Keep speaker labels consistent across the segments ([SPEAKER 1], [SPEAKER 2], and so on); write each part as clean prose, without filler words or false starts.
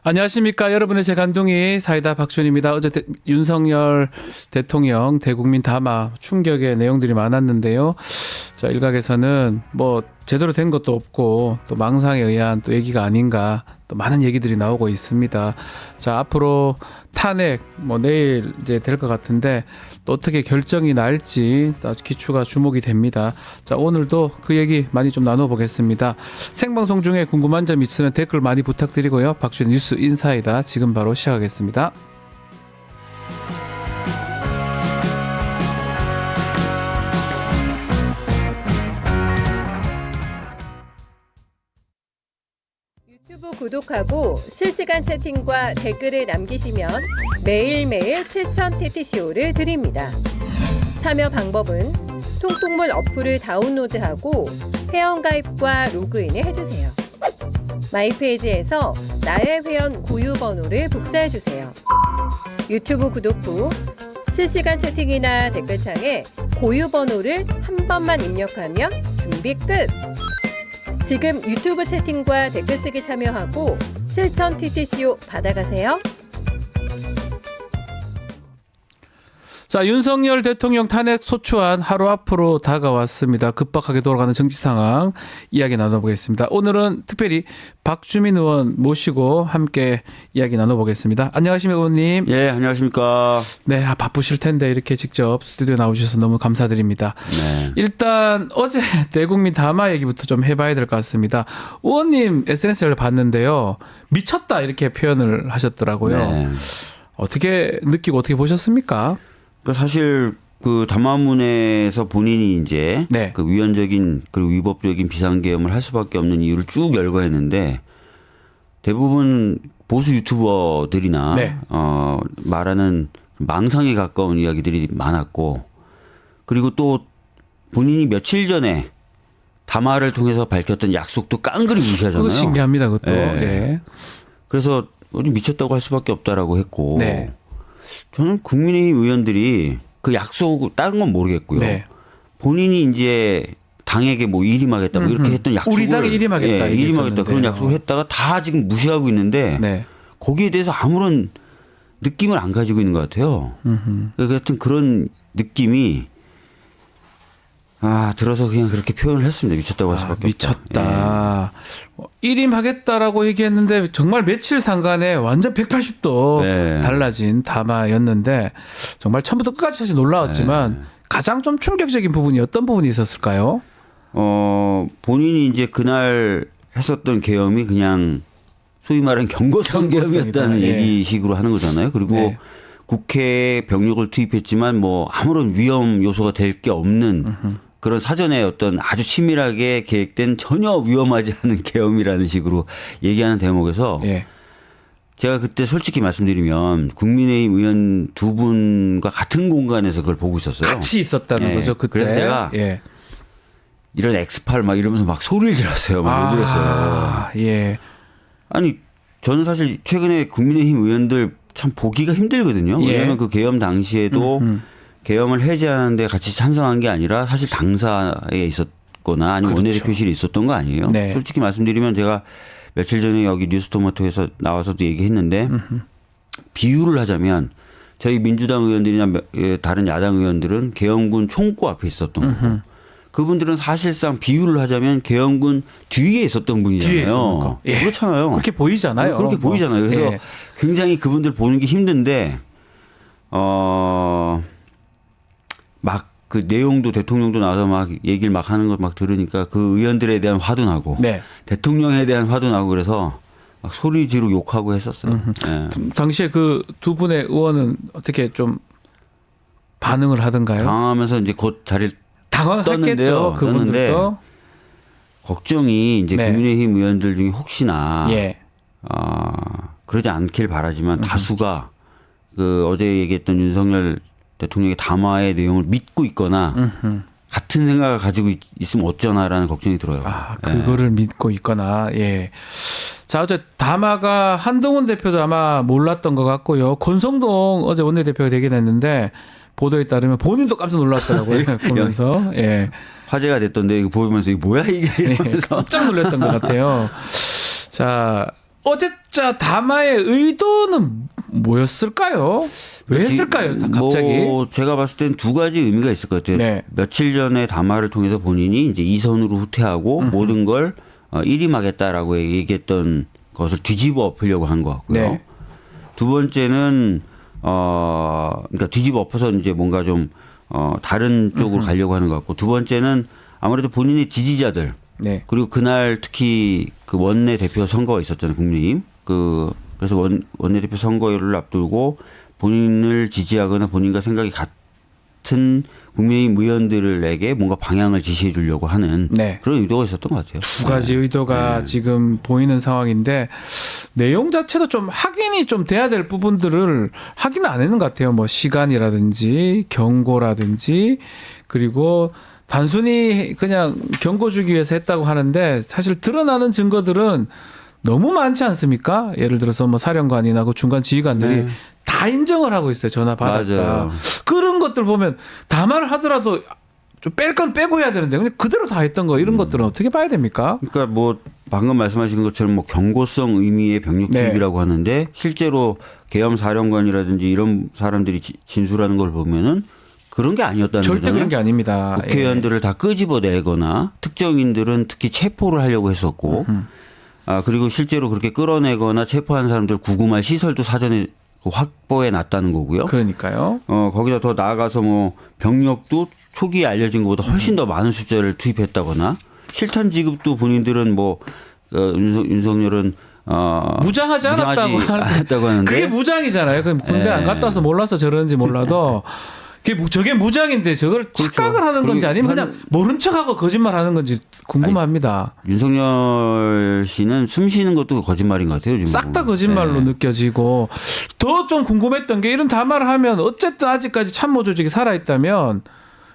[SPEAKER 1] 안녕하십니까. 여러분의 재간둥이 사이다 박준입니다. 어제 윤석열 대통령 대국민 담화 충격의 내용들이 많았는데요. 자, 일각에서는 뭐 제대로 된 것도 없고 또 망상에 의한 또 얘기가 아닌가 또 많은 얘기들이 나오고 있습니다. 자, 앞으로 탄핵 뭐 내일 이제 될 것 같은데 또 어떻게 결정이 날지 기추가 주목이 됩니다. 자, 오늘도 그 얘기 많이 좀 나눠보겠습니다. 생방송 중에 궁금한 점 있으면 댓글 많이 부탁드리고요. 박준의 뉴스 인사이다 지금 바로 시작하겠습니다.
[SPEAKER 2] 유튜브 구독하고 실시간 채팅과 댓글을 남기시면 매일매일 7,000TTCO를 드립니다. 참여 방법은 통통물 어플을 다운로드하고 회원가입과 로그인을 해주세요. 마이페이지에서 나의 회원 고유 번호를 복사해주세요. 유튜브 구독 후 실시간 채팅이나 댓글창에 고유 번호를 한 번만 입력하면 준비 끝! 지금 유튜브 채팅과 댓글 쓰기 참여하고 7,000TTCO 받아가세요.
[SPEAKER 1] 자, 윤석열 대통령 탄핵 소추안 하루 앞으로 다가왔습니다. 급박하게 돌아가는 정치 상황 이야기 나눠보겠습니다. 오늘은 특별히 박주민 의원 모시고 함께 이야기 나눠보겠습니다. 안녕하십니까, 의원님.
[SPEAKER 3] 예, 안녕하십니까.
[SPEAKER 1] 네, 바쁘실 텐데 이렇게 직접 스튜디오에 나오셔서 너무 감사드립니다.
[SPEAKER 3] 네.
[SPEAKER 1] 일단 어제 대국민 담화 얘기부터 좀 해봐야 될 것 같습니다. 의원님 SNS를 봤는데요. 미쳤다 이렇게 표현을 하셨더라고요.
[SPEAKER 3] 네.
[SPEAKER 1] 어떻게 느끼고 어떻게 보셨습니까?
[SPEAKER 3] 사실 그 담화문에서 본인이 이제
[SPEAKER 1] 네.
[SPEAKER 3] 그 위헌적인 그리고 위법적인 비상계엄을 할 수밖에 없는 이유를 쭉 열거했는데 대부분 보수 유튜버들이나
[SPEAKER 1] 네.
[SPEAKER 3] 말하는 망상에 가까운 이야기들이 많았고 그리고 또 본인이 며칠 전에 담화를 통해서 밝혔던 약속도 깡그리 무시하잖아요.
[SPEAKER 1] 그거 신기합니다, 그것도.
[SPEAKER 3] 네.
[SPEAKER 1] 예.
[SPEAKER 3] 그래서 미쳤다고 할 수밖에 없다라고 했고
[SPEAKER 1] 네.
[SPEAKER 3] 저는 국민의힘 의원들이 그 약속 다른 건 모르겠고요.
[SPEAKER 1] 네.
[SPEAKER 3] 본인이 이제 당에게 뭐 일임하겠다 뭐 이렇게 했던 약속을
[SPEAKER 1] 우리 당에 일임하겠다,
[SPEAKER 3] 예, 일임하겠다 그런 약속을 했다가 다 지금 무시하고 있는데
[SPEAKER 1] 네.
[SPEAKER 3] 거기에 대해서 아무런 느낌을 안 가지고 있는 것 같아요. 하여튼 그런 느낌이 들어서 그냥 그렇게 표현을 했습니다. 미쳤다고 할 수밖에
[SPEAKER 1] 미쳤다. 일임하겠다라고 얘기했는데 정말 며칠 상간에 완전 180도
[SPEAKER 3] 네.
[SPEAKER 1] 달라진 담화였는데 정말 처음부터 끝까지 사실 놀라웠지만 가장 좀 충격적인 부분이 어떤 부분이 있었을까요?
[SPEAKER 3] 본인이 이제 그날 했었던 계엄이 그냥 소위 말하는 경고성 계엄이었다는
[SPEAKER 1] 예.
[SPEAKER 3] 얘기식으로 하는 거잖아요. 그리고
[SPEAKER 1] 네.
[SPEAKER 3] 국회에 병력을 투입했지만 뭐 아무런 위험 요소가 될 게 없는 그런 사전에 어떤 아주 치밀하게 계획된 전혀 위험하지 않은 계엄이라는 식으로 얘기하는 대목에서
[SPEAKER 1] 예.
[SPEAKER 3] 제가 그때 솔직히 말씀드리면 국민의힘 의원 두 분과 같은 공간에서 그걸 보고 있었어요.
[SPEAKER 1] 같이 있었다는
[SPEAKER 3] 예.
[SPEAKER 1] 거죠, 그때.
[SPEAKER 3] 그래서 제가
[SPEAKER 1] 예.
[SPEAKER 3] 이런 엑스팔 막 이러면서 막 소리를 질렀어요. 막 욕을 했어요.
[SPEAKER 1] 예.
[SPEAKER 3] 아니 저는 사실 최근에 국민의힘 의원들 참 보기가 힘들거든요.
[SPEAKER 1] 예.
[SPEAKER 3] 왜냐하면 그 계엄 당시에도 계엄을 해제하는데 같이 찬성한 게 아니라 사실 당사에 있었거나 아니면
[SPEAKER 1] 그렇죠.
[SPEAKER 3] 원내대표실에 있었던 거 아니에요.
[SPEAKER 1] 네.
[SPEAKER 3] 솔직히 말씀드리면 제가 며칠 전에 여기 뉴스토마토에서 나와서도 얘기했는데 비유를 하자면 저희 민주당 의원들이나 다른 야당 의원들은 계엄군 총구 앞에 있었던 거고 그분들은 사실상 비유를 하자면 계엄군 뒤에 있었던 분이잖아요.
[SPEAKER 1] 뒤에 있었던
[SPEAKER 3] 예. 그렇잖아요.
[SPEAKER 1] 그렇게 보이잖아요.
[SPEAKER 3] 그렇게 보이잖아요. 그래서
[SPEAKER 1] 예.
[SPEAKER 3] 굉장히 그분들 보는 게 힘든데 막 그 내용도 대통령도 나와서 막 얘기를 막 하는 걸 막 들으니까 그 의원들에 대한 화도 나고
[SPEAKER 1] 네.
[SPEAKER 3] 대통령에 대한 화도 나고 그래서 막 소리 지르고 욕하고 했었어요. 예.
[SPEAKER 1] 당시에 그 두 분의 의원은 어떻게 좀 반응을 하던가요?
[SPEAKER 3] 당하면서 이제 곧 자리를
[SPEAKER 1] 당황했겠죠.
[SPEAKER 3] 떴는데요.
[SPEAKER 1] 그분들도.
[SPEAKER 3] 걱정이 이제
[SPEAKER 1] 네.
[SPEAKER 3] 국민의힘 의원들 중에 혹시나
[SPEAKER 1] 예.
[SPEAKER 3] 그러지 않길 바라지만 다수가 그 어제 얘기했던 윤석열 대통령의 담화의 내용을 믿고 있거나 같은 생각을 가지고 있으면 어쩌나라는 걱정이 들어요.
[SPEAKER 1] 그거를 믿고 있거나, 예. 자, 어제 담화가 한동훈 대표도 아마 몰랐던 것 같고요. 권성동 어제 원내대표가 되긴 했는데 보도에 따르면 본인도 깜짝 놀랐더라고요. 보면서. 예.
[SPEAKER 3] 화제가 됐던데 이거 보면서 이거 뭐야 이게 이러면서
[SPEAKER 1] 깜짝 놀랐던 것 같아요. 자, 어제자 담화의 의도는 뭐였을까요? 왜 했을까요? 갑자기?
[SPEAKER 3] 뭐 제가 봤을 땐 두 가지 의미가 있을 것 같아요.
[SPEAKER 1] 네.
[SPEAKER 3] 며칠 전에 담화를 통해서 본인이 이제 이선으로 후퇴하고 모든 걸 일임하겠다라고 얘기했던 것을 뒤집어 엎으려고 한 것 같고요.
[SPEAKER 1] 네.
[SPEAKER 3] 두 번째는 그러니까 뒤집어 엎어서 이제 뭔가 좀 다른 쪽으로 가려고 하는 것 같고, 두 번째는 아무래도 본인의 지지자들,
[SPEAKER 1] 네.
[SPEAKER 3] 그리고 그날 특히 그 원내 대표 선거가 있었잖아요, 국민의힘. 그래서 원내 대표 선거를 앞두고 본인을 지지하거나 본인과 생각이 같은 국민의힘 의원들에게 뭔가 방향을 지시해 주려고 하는
[SPEAKER 1] 네.
[SPEAKER 3] 그런 의도가 있었던 것 같아요.
[SPEAKER 1] 두 가지 의도가 지금 보이는 상황인데 내용 자체도 좀 확인이 좀 돼야 될 부분들을 확인을 안 했는 것 같아요. 뭐 시간이라든지 경고라든지, 그리고 단순히 그냥 경고 주기 위해서 했다고 하는데 사실 드러나는 증거들은 너무 많지 않습니까? 예를 들어서 뭐 사령관이나 그 중간 지휘관들이 다 인정을 하고 있어요. 전화 받았다.
[SPEAKER 3] 맞아요.
[SPEAKER 1] 그런 것들 보면 담화를 하더라도 좀 뺄 건 빼고 해야 되는데 그냥 그대로 다 했던 거, 이런 것들은 어떻게 봐야 됩니까?
[SPEAKER 3] 그러니까 뭐 방금 말씀하신 것처럼 뭐 경고성 의미의 병력 투입이라고 하는데, 실제로 계엄 사령관이라든지 이런 사람들이 진술하는 걸 보면은 그런 게 아니었다는
[SPEAKER 1] 절대
[SPEAKER 3] 거잖아요.
[SPEAKER 1] 그런 게 아닙니다.
[SPEAKER 3] 국회의원들을 다 끄집어내거나 특정인들은 특히 체포를 하려고 했었고, 그리고 실제로 그렇게 끌어내거나 체포한 사람들 구금할 시설도 사전에 확보해 놨다는 거고요.
[SPEAKER 1] 그러니까요.
[SPEAKER 3] 거기다 더 나아가서 뭐 병력도 초기에 알려진 것보다 훨씬 더 많은 숫자를 투입했다거나, 실탄 지급도 본인들은 뭐 윤석열은
[SPEAKER 1] 무장하지 않았다고
[SPEAKER 3] 하는데,
[SPEAKER 1] 그게 무장이잖아요. 그럼 군대 안 갔다 와서 몰라서 저러는지 몰라도 저게 무장인데 저걸 착각을 하는 건지 아니면 그냥 모른 척하고 거짓말하는 건지 궁금합니다.
[SPEAKER 3] 윤석열 씨는 숨 쉬는 것도 거짓말인 것 같아요. 지금
[SPEAKER 1] 싹 다 거짓말로 느껴지고, 더 좀 궁금했던 게 이런 담화를 하면 어쨌든 아직까지 참모 조직이 살아있다면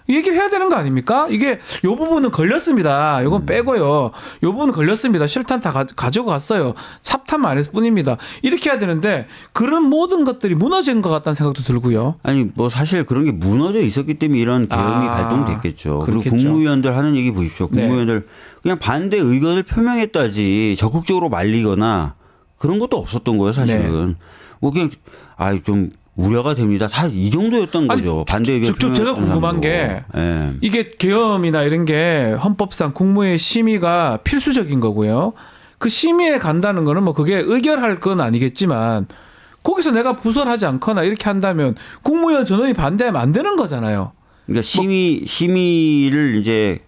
[SPEAKER 1] 얘기를 해야 되는 거 아닙니까? 이게 요 부분은 걸렸습니다. 요건 빼고요. 요 부분은 걸렸습니다. 실탄 다 가지고 갔어요. 삽탄만 안 했을 뿐입니다. 이렇게 해야 되는데 그런 모든 것들이 무너진 것 같다는 생각도 들고요.
[SPEAKER 3] 아니 뭐 사실 그런 게 무너져 있었기 때문에 이런 계엄이 발동됐겠죠.
[SPEAKER 1] 그렇겠죠.
[SPEAKER 3] 그리고 국무위원들 하는 얘기 보십시오.
[SPEAKER 1] 네.
[SPEAKER 3] 국무위원들 그냥 반대 의견을 표명했다지 적극적으로 말리거나 그런 것도 없었던 거예요, 사실은. 뭐 그냥 좀 우려가 됩니다. 다 이 정도였던 거죠. 반대 의견.
[SPEAKER 1] 제가 궁금한 게 이게 계엄이나 이런 게 헌법상 국무회의 심의가 필수적인 거고요. 그 심의에 간다는 거는 뭐 그게 의결할 건 아니겠지만 거기서 내가 부설하지 않거나 이렇게 한다면 국무위원 전원이 반대하면 안 되는 거잖아요.
[SPEAKER 3] 그러니까 심의를 이제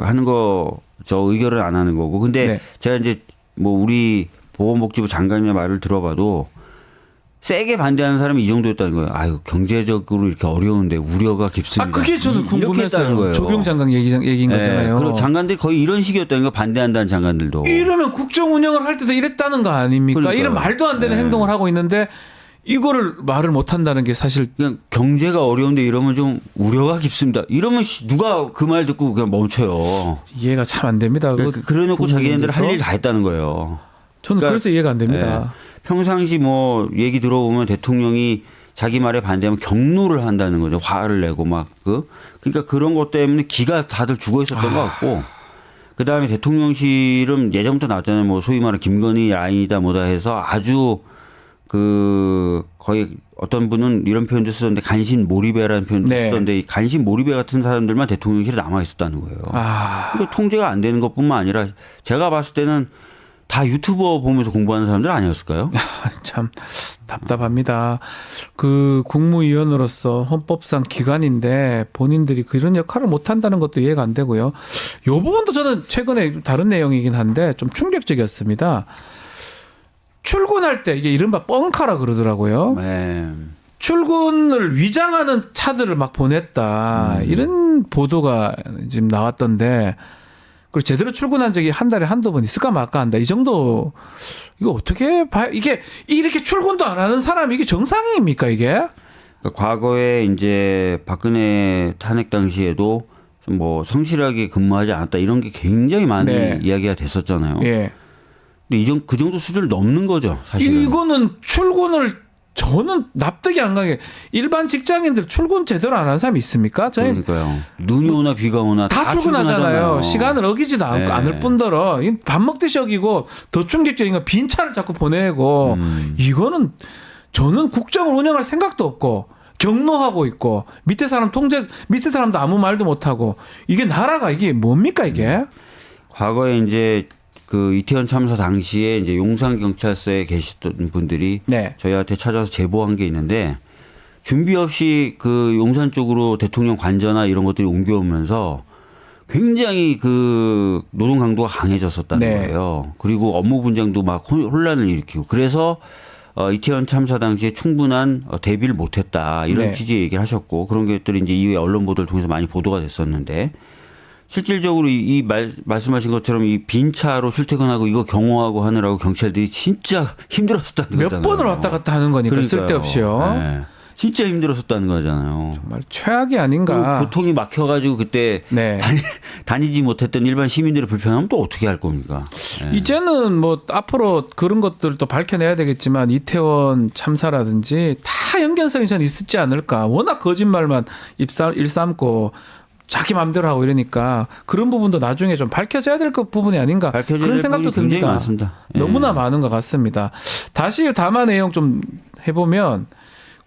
[SPEAKER 3] 하는 거 저 의결을 안 하는 거고. 근데 제가 이제 뭐 우리 보건복지부 장관의 말을 들어봐도 세게 반대하는 사람이 이 정도였다는 거예요. 경제적으로 이렇게 어려운데 우려가 깊습니다.
[SPEAKER 1] 그게 저는 궁금했어요.
[SPEAKER 3] 거예요.
[SPEAKER 1] 조경 장관 얘기인 거잖아요.
[SPEAKER 3] 그리고 장관들이 거의 이런 식이었다는 거, 반대한다는 장관들도.
[SPEAKER 1] 이러면 국정 운영을 할 때도 이랬다는 거 아닙니까?
[SPEAKER 3] 그러니까요.
[SPEAKER 1] 이런 말도 안 되는 행동을 하고 있는데 이거를 말을 못 한다는 게 사실
[SPEAKER 3] 그냥 경제가 어려운데 이러면 좀 우려가 깊습니다. 이러면 누가 그 말 듣고 그냥 멈춰요.
[SPEAKER 1] 이해가 참 안 됩니다.
[SPEAKER 3] 그래놓고 자기네들 할 일 다 했다는 거예요.
[SPEAKER 1] 저는
[SPEAKER 3] 그러니까,
[SPEAKER 1] 그래서 이해가 안 됩니다.
[SPEAKER 3] 평상시 뭐 얘기 들어보면 대통령이 자기 말에 반대하면 경로를 한다는 거죠. 화를 내고 그러니까 그런 것 때문에 기가 다들 죽어 있었던 것 같고, 그다음에 대통령실은 예전부터 나왔잖아요. 뭐 소위 말하는 김건희 라인이다 뭐다 해서 아주 거의 어떤 분은 이런 표현도 쓰던데 간신 몰입해라는 표현도 쓰던데, 이 간신 몰입해 같은 사람들만 대통령실에 남아 있었다는 거예요. 그러니까 통제가 안 되는 것뿐만 아니라 제가 봤을 때는 다 유튜버 보면서 공부하는 사람들 아니었을까요?
[SPEAKER 1] 참 답답합니다. 국무위원으로서 헌법상 기관인데 본인들이 그런 역할을 못 한다는 것도 이해가 안 되고요. 이 부분도 저는 최근에 다른 내용이긴 한데 좀 충격적이었습니다. 출근할 때 이게 이른바 뻥카라 그러더라고요. 출근을 위장하는 차들을 막 보냈다. 이런 보도가 지금 나왔던데, 그리고 제대로 출근한 적이 한 달에 한두 번 있을까 말까 한다. 이 정도, 이거 어떻게 봐요? 이게 이렇게 출근도 안 하는 사람이 이게 정상입니까, 이게?
[SPEAKER 3] 그러니까 과거에 이제 박근혜 탄핵 당시에도 뭐 성실하게 근무하지 않았다 이런 게 굉장히 많이 이야기가 됐었잖아요. 근데 그 정도 수준을 넘는 거죠, 사실은.
[SPEAKER 1] 이거는 출근을 저는 납득이 안 가게 일반 직장인들 출근 제대로 안 하는 사람이 있습니까? 저희
[SPEAKER 3] 그러니까요. 눈이 오나 비가 오나
[SPEAKER 1] 다 출근하잖아요. 시간을 어기지도 않고
[SPEAKER 3] 네.
[SPEAKER 1] 않을 뿐더러 밥 먹듯이 어기고 더 충격적인 건 빈 차를 자꾸 보내고 이거는 저는 국정을 운영할 생각도 없고 경로하고 있고 밑에 사람도 아무 말도 못 하고 이게 나라가 이게 뭡니까 이게?
[SPEAKER 3] 과거에 이제 그 이태원 참사 당시에 이제 용산 경찰서에 계셨던 분들이
[SPEAKER 1] 네.
[SPEAKER 3] 저희한테 찾아서 제보한 게 있는데 준비 없이 그 용산 쪽으로 대통령 관저나 이런 것들이 옮겨오면서 굉장히 그 노동 강도가 강해졌었다는
[SPEAKER 1] 네.
[SPEAKER 3] 거예요. 그리고 업무 분장도 막 혼란을 일으키고 그래서 이태원 참사 당시에 충분한 대비를 못했다 이런
[SPEAKER 1] 네.
[SPEAKER 3] 취지의 얘기를 하셨고 그런 것들이 이제 이후에 언론 보도를 통해서 많이 보도가 됐었는데 실질적으로 말씀하신 것처럼 이 빈 차로 출퇴근하고 이거 경호하고 하느라고 경찰들이 진짜 힘들었었다는
[SPEAKER 1] 몇
[SPEAKER 3] 거잖아요.
[SPEAKER 1] 번을 왔다 갔다 하는 거니까
[SPEAKER 3] 그러니까요.
[SPEAKER 1] 쓸데없이요.
[SPEAKER 3] 네. 진짜 힘들었었다는 거잖아요.
[SPEAKER 1] 정말 최악이 아닌가.
[SPEAKER 3] 교통이 막혀가지고 그때
[SPEAKER 1] 네.
[SPEAKER 3] 다니지 못했던 일반 시민들의 불편하면 또 어떻게 할 겁니까? 네.
[SPEAKER 1] 이제는 뭐 앞으로 그런 것들도 밝혀내야 되겠지만 이태원 참사라든지 다 연관성이 전 있었지 않을까. 워낙 거짓말만 일삼고 자기 마음대로 하고 이러니까 그런 부분도 나중에 좀 밝혀져야 될 부분이 아닌가.
[SPEAKER 3] 밝혀져야
[SPEAKER 1] 그런
[SPEAKER 3] 될
[SPEAKER 1] 생각도
[SPEAKER 3] 부분이 굉장히
[SPEAKER 1] 듭니다.
[SPEAKER 3] 많습니다. 예.
[SPEAKER 1] 너무나 많은 것 같습니다. 다시 담화 내용 좀 해보면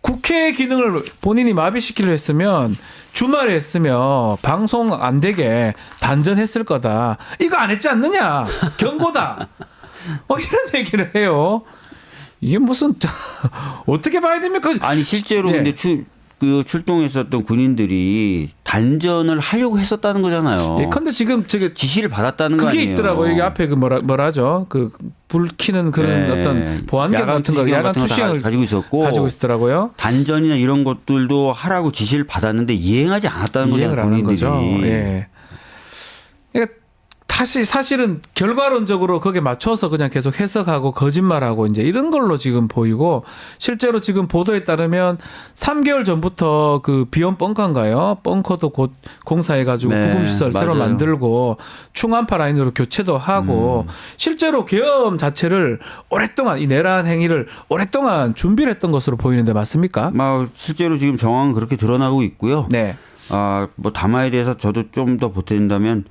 [SPEAKER 1] 국회 기능을 본인이 마비시키려 했으면 주말에 했으면 방송 안 되게 단전했을 거다. 이거 안 했지 않느냐. 경고다. 이런 얘기를 해요. 이게 무슨 어떻게 봐야 됩니까?
[SPEAKER 3] 아니 실제로
[SPEAKER 1] 네.
[SPEAKER 3] 근데 출동했었던 군인들이 단전을 하려고 했었다는 거잖아요.
[SPEAKER 1] 예컨대 지금 저게
[SPEAKER 3] 지시를 받았다는 거
[SPEAKER 1] 그게
[SPEAKER 3] 아니에요.
[SPEAKER 1] 있더라고요. 여기 앞에 그 뭐라죠? 그 불 켜는 그런
[SPEAKER 3] 네.
[SPEAKER 1] 어떤 보안경 같은 거, 야간
[SPEAKER 3] 같은 거
[SPEAKER 1] 투시형을
[SPEAKER 3] 가지고 있었고
[SPEAKER 1] 가지고 있더라고요.
[SPEAKER 3] 단전이나 이런 것들도 하라고 지시를 받았는데 이행하지 않았다는
[SPEAKER 1] 이행을
[SPEAKER 3] 거잖아요.
[SPEAKER 1] 안 한
[SPEAKER 3] 본인들이.
[SPEAKER 1] 거죠. 예. 그러니까 다시 사실은 결과론적으로 거기에 맞춰서 그냥 계속 해석하고 거짓말하고 이제 이런 걸로 지금 보이고 실제로 지금 보도에 따르면 3개월 전부터 그 비원 벙커인가요? 벙커도 곧 공사해가지고
[SPEAKER 3] 네,
[SPEAKER 1] 구금시설 새로
[SPEAKER 3] 맞아요.
[SPEAKER 1] 만들고 충암파 라인으로 교체도 하고 실제로 계엄 자체를 오랫동안 이 내란 행위를 오랫동안 준비를 했던 것으로 보이는데 맞습니까?
[SPEAKER 3] 실제로 지금 정황은 그렇게 드러나고 있고요.
[SPEAKER 1] 네.
[SPEAKER 3] 뭐 담화에 대해서 저도 좀 더 보탠다면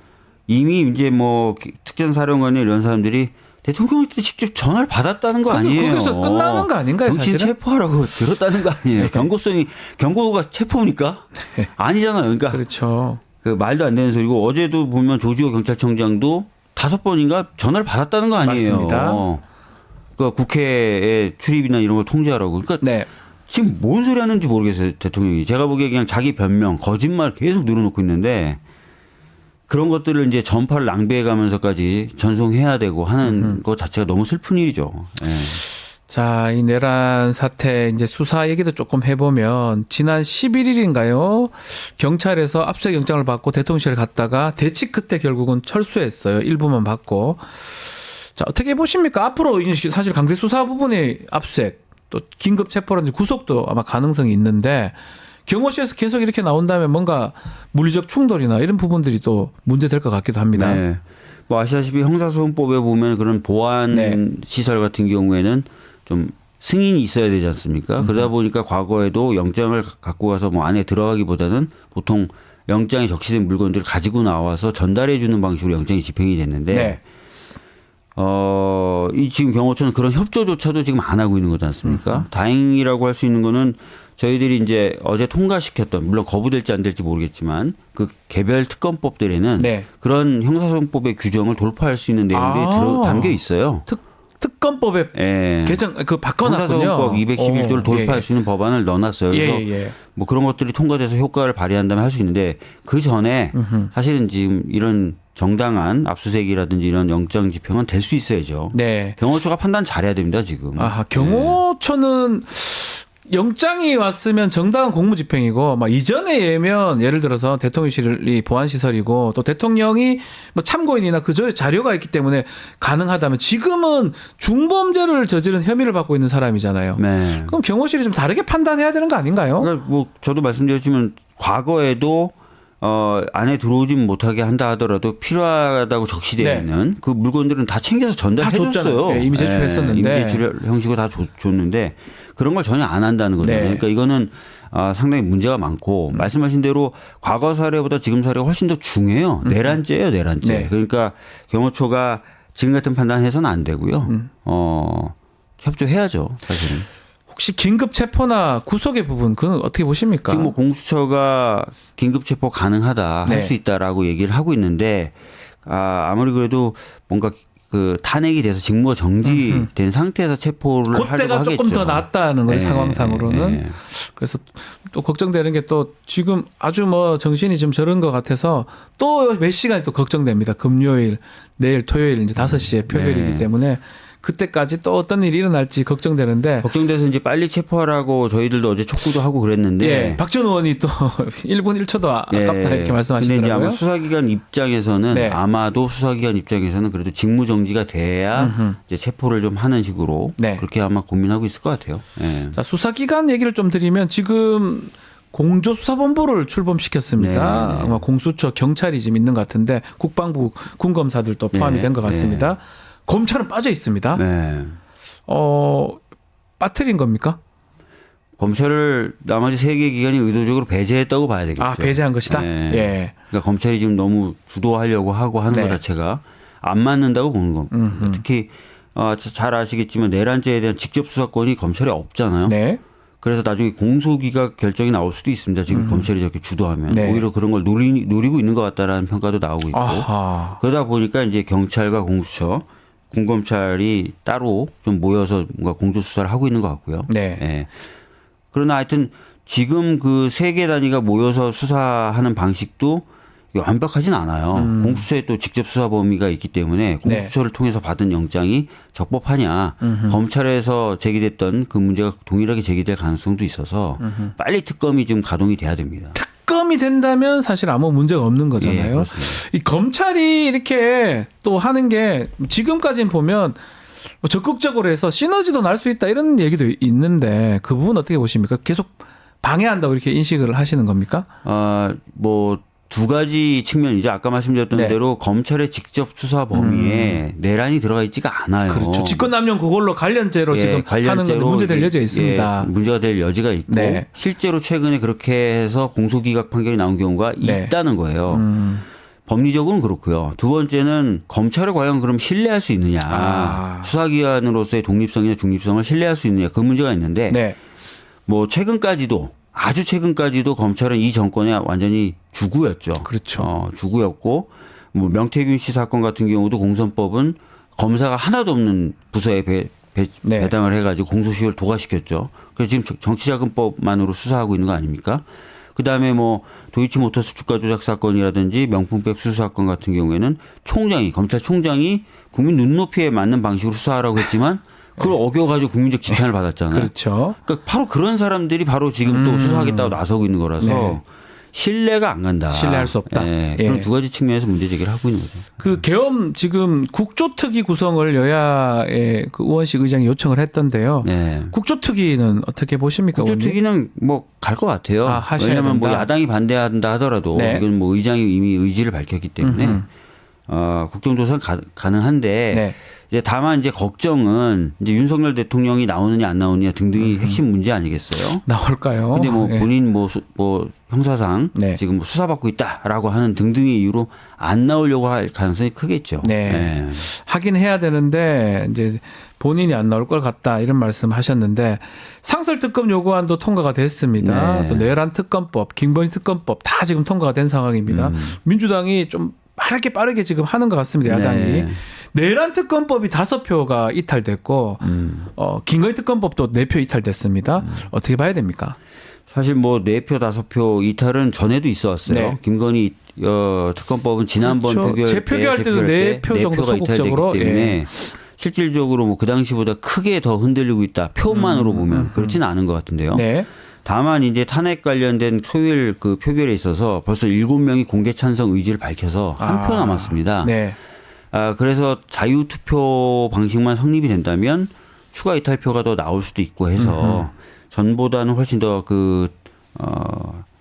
[SPEAKER 3] 이미 이제 뭐 특전사령관이 이런 사람들이 대통령한테 직접 전화를 받았다는 거 아니에요.
[SPEAKER 1] 거기서 끝나는 거 아닌가요,
[SPEAKER 3] 정치인
[SPEAKER 1] 사실은?
[SPEAKER 3] 체포하라고 들었다는 거 아니에요. 경고가 체포입니까? 아니잖아요. 그러니까
[SPEAKER 1] 그렇죠.
[SPEAKER 3] 그 말도 안 되는 소리고 어제도 보면 조지호 경찰청장도 5번인가 전화를 받았다는 거 아니에요.
[SPEAKER 1] 맞습니다.
[SPEAKER 3] 그 국회의 출입이나 이런 걸 통제하라고. 그러니까
[SPEAKER 1] 네.
[SPEAKER 3] 지금 뭔 소리 하는지 모르겠어요, 대통령이. 제가 보기에 그냥 자기 변명, 거짓말 계속 늘어놓고 있는데 그런 것들을 이제 전파를 낭비해 가면서까지 전송해야 되고 하는 것 자체가 너무 슬픈 일이죠. 예.
[SPEAKER 1] 자, 이 내란 사태 이제 수사 얘기도 조금 해보면 지난 11일인가요? 경찰에서 압수수색 영장을 받고 대통령실에 갔다가 대치 끝에 결국은 철수했어요. 일부만 받고. 자, 어떻게 보십니까? 앞으로 이제 사실 강제 수사 부분의 압수수색 또 긴급 체포라든지 구속도 아마 가능성이 있는데 경호실에서 계속 이렇게 나온다면 뭔가 물리적 충돌이나 이런 부분들이 또 문제될 것 같기도 합니다.
[SPEAKER 3] 네. 뭐 아시다시피 형사소송법에 보면 그런 보안
[SPEAKER 1] 네.
[SPEAKER 3] 시설 같은 경우에는 좀 승인이 있어야 되지 않습니까? 그러다 보니까 과거에도 영장을 갖고 가서 뭐 안에 들어가기보다는 보통 영장에 적시된 물건들을 가지고 나와서 전달해 주는 방식으로 영장이 집행이 됐는데
[SPEAKER 1] 네.
[SPEAKER 3] 이 지금 경호처는 그런 협조조차도 지금 안 하고 있는 거지 않습니까? 다행이라고 할 수 있는 거는 저희들이 이제 어제 통과시켰던 물론 거부될지 안 될지 모르겠지만 그 개별 특검법들에는
[SPEAKER 1] 네.
[SPEAKER 3] 그런 형사소송법의 규정을 돌파할 수 있는 내용들이 담겨 있어요.
[SPEAKER 1] 특검법에
[SPEAKER 3] 예.
[SPEAKER 1] 개정 바꿔놨군요.
[SPEAKER 3] 형사소송법 211조를 돌파할 수 있는 법안을 넣어놨어요. 그래서 뭐 그런 것들이 통과돼서 효과를 발휘한다면 할 수 있는데 그 전에 사실은 지금 이런 정당한 압수수색이라든지 이런 영장 집행은 될 수 있어야죠.
[SPEAKER 1] 네.
[SPEAKER 3] 경호처가 판단 잘해야 됩니다 지금.
[SPEAKER 1] 경호처는 영장이 왔으면 정당한 공무집행이고 막 이전에 예면 예를 들어서 대통령실이 보안시설이고 또 대통령이 뭐 참고인이나 그저 자료가 있기 때문에 가능하다면 지금은 중범죄를 저지른 혐의를 받고 있는 사람이잖아요.
[SPEAKER 3] 네.
[SPEAKER 1] 그럼 경호실이 좀 다르게 판단해야 되는 거 아닌가요?
[SPEAKER 3] 그러니까 뭐 저도 말씀드렸지만 과거에도 안에 들어오진 못하게 한다 하더라도 필요하다고 적시되어
[SPEAKER 1] 네.
[SPEAKER 3] 있는 그 물건들은 다 챙겨서 전달해 줬어요.
[SPEAKER 1] 줬잖아요. 네, 이미 제출했었는데.
[SPEAKER 3] 이미 제출 형식으로 다 줬는데 그런 걸 전혀 안 한다는 거잖아요.
[SPEAKER 1] 네.
[SPEAKER 3] 그러니까 이거는 상당히 문제가 많고 말씀하신 대로 과거 사례보다 지금 사례가 훨씬 더 중요해요. 내란죄예요, 내란죄.
[SPEAKER 1] 네.
[SPEAKER 3] 그러니까 경호처가 지금 같은 판단해서는 안 되고요. 협조해야죠, 사실은.
[SPEAKER 1] 혹시 긴급 체포나 구속의 부분 그건 어떻게 보십니까?
[SPEAKER 3] 지금 뭐 공수처가 긴급 체포 가능하다
[SPEAKER 1] 네.
[SPEAKER 3] 할 수 있다라고 얘기를 하고 있는데 아무리 그래도 뭔가 그 탄핵이 돼서 직무가 정지된 상태에서 체포를 하려고
[SPEAKER 1] 그때가
[SPEAKER 3] 하겠죠.
[SPEAKER 1] 조금 더 낫다는 거예요,
[SPEAKER 3] 네,
[SPEAKER 1] 상황상으로는.
[SPEAKER 3] 네.
[SPEAKER 1] 그래서 또 걱정되는 게 또 지금 아주 뭐 정신이 좀 저런 것 같아서 또 몇 시간이 또 걱정됩니다. 금요일, 내일 토요일 이제 5시에 표결이기
[SPEAKER 3] 네.
[SPEAKER 1] 때문에 그때까지 또 어떤 일이 일어날지 걱정되는데.
[SPEAKER 3] 걱정돼서 이제 빨리 체포하라고 저희들도 어제 촉구도 하고 그랬는데.
[SPEAKER 1] 예, 박전 의원이 또 1분 1초도 아깝다 이렇게
[SPEAKER 3] 근데 이제
[SPEAKER 1] 말씀하시더라고요.
[SPEAKER 3] 아마 수사기관 입장에서는
[SPEAKER 1] 네.
[SPEAKER 3] 아마도 수사기관 입장에서는 그래도 직무 정지가 돼야 이제 체포를 좀 하는 식으로
[SPEAKER 1] 네.
[SPEAKER 3] 그렇게 아마 고민하고 있을 것 같아요. 예.
[SPEAKER 1] 자, 수사기관 얘기를 좀 드리면 지금 공조수사본부를 출범시켰습니다.
[SPEAKER 3] 네.
[SPEAKER 1] 아마 공수처, 경찰이 지금 있는 것 같은데 국방부 군검사들도 포함이
[SPEAKER 3] 네.
[SPEAKER 1] 된 것 같습니다. 검찰은 빠져 있습니다.
[SPEAKER 3] 네.
[SPEAKER 1] 빠뜨린 겁니까?
[SPEAKER 3] 검찰을 나머지 세 개 기관이 의도적으로 배제했다고 봐야 되겠죠.
[SPEAKER 1] 아, 배제한 것이다?
[SPEAKER 3] 네.
[SPEAKER 1] 예.
[SPEAKER 3] 그러니까 검찰이 지금 너무 주도하려고 하고 하는
[SPEAKER 1] 네.
[SPEAKER 3] 것 자체가 안 맞는다고 보는 겁니다. 특히 잘 아시겠지만 내란죄에 대한 직접 수사권이 검찰에 없잖아요.
[SPEAKER 1] 네.
[SPEAKER 3] 그래서 나중에 공소기각 결정이 나올 수도 있습니다. 지금 검찰이 저렇게 주도하면
[SPEAKER 1] 네.
[SPEAKER 3] 오히려 그런 걸 노리고 있는 것 같다라는 평가도 나오고 있고
[SPEAKER 1] 아하.
[SPEAKER 3] 그러다 보니까 이제 경찰과 공수처, 군검찰이 따로 좀 모여서 뭔가 공조 수사를 하고 있는 것 같고요.
[SPEAKER 1] 네.
[SPEAKER 3] 예. 그러나 하여튼 지금 그 세 개 단위가 모여서 수사하는 방식도 완벽하진 않아요. 공수처에 또 직접 수사 범위가 있기 때문에 공수처를 통해서 받은 영장이 적법하냐. 검찰에서 제기됐던 그 문제가 동일하게 제기될 가능성도 있어서 빨리 특검이 좀 가동이 돼야 됩니다.
[SPEAKER 1] 특검이 된다면 사실 아무 문제가 없는 거잖아요.
[SPEAKER 3] 예, 그렇습니다.
[SPEAKER 1] 이 검찰이 이렇게 또 하는 게 지금까지는 보면 뭐 적극적으로 해서 시너지도 날 수 있다 이런 얘기도 있는데 그 부분 어떻게 보십니까? 계속 방해한다고 이렇게 인식을 하시는 겁니까?
[SPEAKER 3] 뭐 두 가지 측면이죠. 아까 말씀드렸던
[SPEAKER 1] 네.
[SPEAKER 3] 대로 검찰의 직접 수사 범위에 내란이 들어가 있지가 않아요.
[SPEAKER 1] 그렇죠. 직권남용 그걸로 관련죄로 지금 하는 건데 문제될 여지가 있습니다.
[SPEAKER 3] 문제가 될 여지가 있고
[SPEAKER 1] 네.
[SPEAKER 3] 실제로 최근에 그렇게 해서 공소기각 판결이 나온 경우가
[SPEAKER 1] 네.
[SPEAKER 3] 있다는 거예요. 법리적으로는 그렇고요. 두 번째는 검찰을 과연 그럼 신뢰할 수 있느냐. 수사기관으로서의 독립성이나 중립성을 신뢰할 수 있느냐. 그 문제가 있는데
[SPEAKER 1] 네.
[SPEAKER 3] 뭐 최근까지도 아주 최근까지도 검찰은 이 정권의 완전히 주구였죠.
[SPEAKER 1] 그렇죠.
[SPEAKER 3] 주구였고 뭐 명태균 씨 사건 같은 경우도 공선법은 검사가 하나도 없는 부서에
[SPEAKER 1] 네.
[SPEAKER 3] 배당을 해가지고 공소시효를 도과시켰죠. 그래서 지금 정치자금법만으로 수사하고 있는 거 아닙니까? 그다음에 뭐 도이치모터스 주가 조작 사건이라든지 명품백 수수 사건 같은 경우에는 검찰총장이 국민 눈높이에 맞는 방식으로 수사하라고 했지만 그걸 어겨가지고 국민적 지탄을 받았잖아요.
[SPEAKER 1] 그렇죠.
[SPEAKER 3] 그러니까 바로 그런 사람들이 바로 지금 또 수사하겠다고 나서고 있는 거라서
[SPEAKER 1] 네.
[SPEAKER 3] 신뢰가 안 간다.
[SPEAKER 1] 신뢰할 수 없다.
[SPEAKER 3] 예,
[SPEAKER 1] 예.
[SPEAKER 3] 그런 두 가지 측면에서 문제 제기를 하고 있는 거죠.
[SPEAKER 1] 그 계엄 지금 국조특위 구성을 여야의 그 의원식 의장이 요청을 했던데요.
[SPEAKER 3] 네.
[SPEAKER 1] 국조특위는 어떻게 보십니까? 의원님?
[SPEAKER 3] 국조특위는 뭐 갈 것 같아요.
[SPEAKER 1] 하셔야
[SPEAKER 3] 왜냐하면 뭐
[SPEAKER 1] 된다.
[SPEAKER 3] 야당이 반대한다 하더라도
[SPEAKER 1] 네.
[SPEAKER 3] 이건 뭐 의장이 이미 의지를 밝혔기 때문에 국정조사는 가능한데
[SPEAKER 1] 네.
[SPEAKER 3] 이제 다만 이제 걱정은 이제 윤석열 대통령이 나오느냐 안 나오느냐 등등이 핵심 문제 아니겠어요?
[SPEAKER 1] 나올까요?
[SPEAKER 3] 근데 뭐
[SPEAKER 1] 예.
[SPEAKER 3] 본인 뭐 형사상
[SPEAKER 1] 네.
[SPEAKER 3] 지금 뭐 수사받고 있다라고 하는 등등의 이유로 안 나오려고 할 가능성이 크겠죠.
[SPEAKER 1] 네. 하긴 해야 되는데 이제 본인이 안 나올 것 같다 이런 말씀하셨는데 상설특검 요구안도 통과가 됐습니다.
[SPEAKER 3] 네.
[SPEAKER 1] 또 내란 특검법, 김건희 특검법 다 지금 통과가 된 상황입니다. 민주당이 좀 빠르게 지금 하는 것 같습니다. 야당이.
[SPEAKER 3] 네.
[SPEAKER 1] 내란 특검법이 5표가 이탈됐고 김건희 특검법도 4표 이탈됐습니다. 어떻게 봐야 됩니까?
[SPEAKER 3] 사실 뭐 4표, 5표 이탈은 전에도 있어 왔어요.
[SPEAKER 1] 네.
[SPEAKER 3] 김건희 특검법은 지난번
[SPEAKER 1] 그렇죠.
[SPEAKER 3] 표결
[SPEAKER 1] 재표결할 때도 4표 정도 소극적으로
[SPEAKER 3] 때문에 실질적으로 뭐 그 당시보다 크게 더 흔들리고 있다. 표만으로 보면 그렇지는 않은 것 같은데요.
[SPEAKER 1] 네.
[SPEAKER 3] 다만 이제 탄핵 관련된 토요일 그 표결에 있어서 벌써 7명이 공개 찬성 의지를 밝혀서 한 표 남았습니다.
[SPEAKER 1] 네.
[SPEAKER 3] 그래서 자유투표 방식만 성립이 된다면 추가 이탈표가 더 나올 수도 있고 해서 전보다는 훨씬 더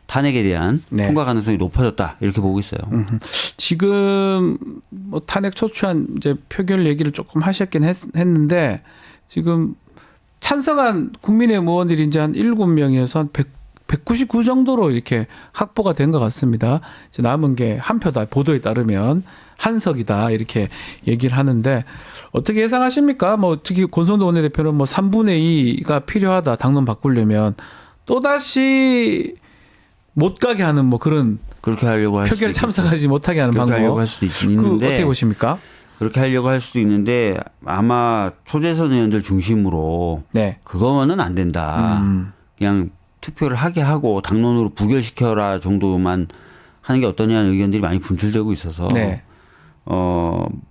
[SPEAKER 3] 탄핵에 대한
[SPEAKER 1] 네.
[SPEAKER 3] 통과 가능성이 높아졌다 이렇게 보고 있어요.
[SPEAKER 1] 지금 뭐 탄핵 초추안 이제 표결 얘기를 조금 하셨긴 했는데 지금 찬성한 국민의힘 의원들이 이제 한 7명이어서 한 199 정도로 이렇게 확보가 된 것 같습니다. 이제 남은 게 한 표다. 보도에 따르면 한석이다 이렇게 얘기를 하는데 어떻게 예상하십니까? 뭐 특히 권성도 원내대표는 뭐 3분의 2가 필요하다. 당론 바꾸려면 또다시 못 가게 하는 뭐 그런
[SPEAKER 3] 그렇게 하려고 할
[SPEAKER 1] 표결에
[SPEAKER 3] 수도
[SPEAKER 1] 참석하지 못하게 하는
[SPEAKER 3] 그렇게
[SPEAKER 1] 방법.
[SPEAKER 3] 하려고 할 수도
[SPEAKER 1] 그
[SPEAKER 3] 있는데
[SPEAKER 1] 어떻게 보십니까?
[SPEAKER 3] 그렇게 하려고 할 수도 있는데 아마 초재선 의원들 중심으로
[SPEAKER 1] 네.
[SPEAKER 3] 그거는 안 된다. 그냥 투표를 하게 하고 당론으로 부결시켜라 정도만 하는 게 어떠냐는 의견들이 많이 분출되고 있어서
[SPEAKER 1] 네.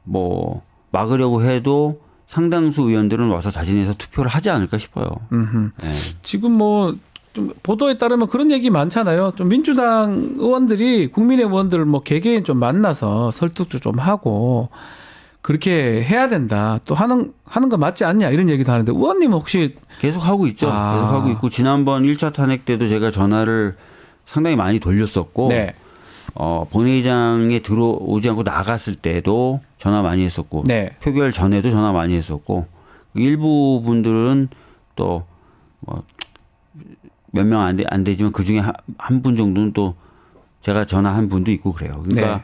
[SPEAKER 3] 뭐 막으려고 해도 상당수 의원들은 와서 자진해서 투표를 하지 않을까 싶어요. 네.
[SPEAKER 1] 지금 뭐 좀 보도에 따르면 그런 얘기 많잖아요. 좀 민주당 의원들이 국민의힘 의원들 뭐 개개인 좀 만나서 설득도 좀 하고 그렇게 해야 된다. 또 하는 거 맞지 않냐 이런 얘기도 하는데 의원님은 혹시
[SPEAKER 3] 계속 하고 있죠.
[SPEAKER 1] 아.
[SPEAKER 3] 계속 하고 있고 지난번 1차 탄핵 때도 제가 전화를 상당히 많이 돌렸었고
[SPEAKER 1] 네.
[SPEAKER 3] 본회의장에 들어오지 않고 나갔을 때도 전화 많이 했었고
[SPEAKER 1] 네.
[SPEAKER 3] 표결 전에도 전화 많이 했었고 일부 분들은 또 뭐 몇 명 안 되지만 그 중에 한 분 정도는 또 제가 전화한 분도 있고 그래요. 그러니까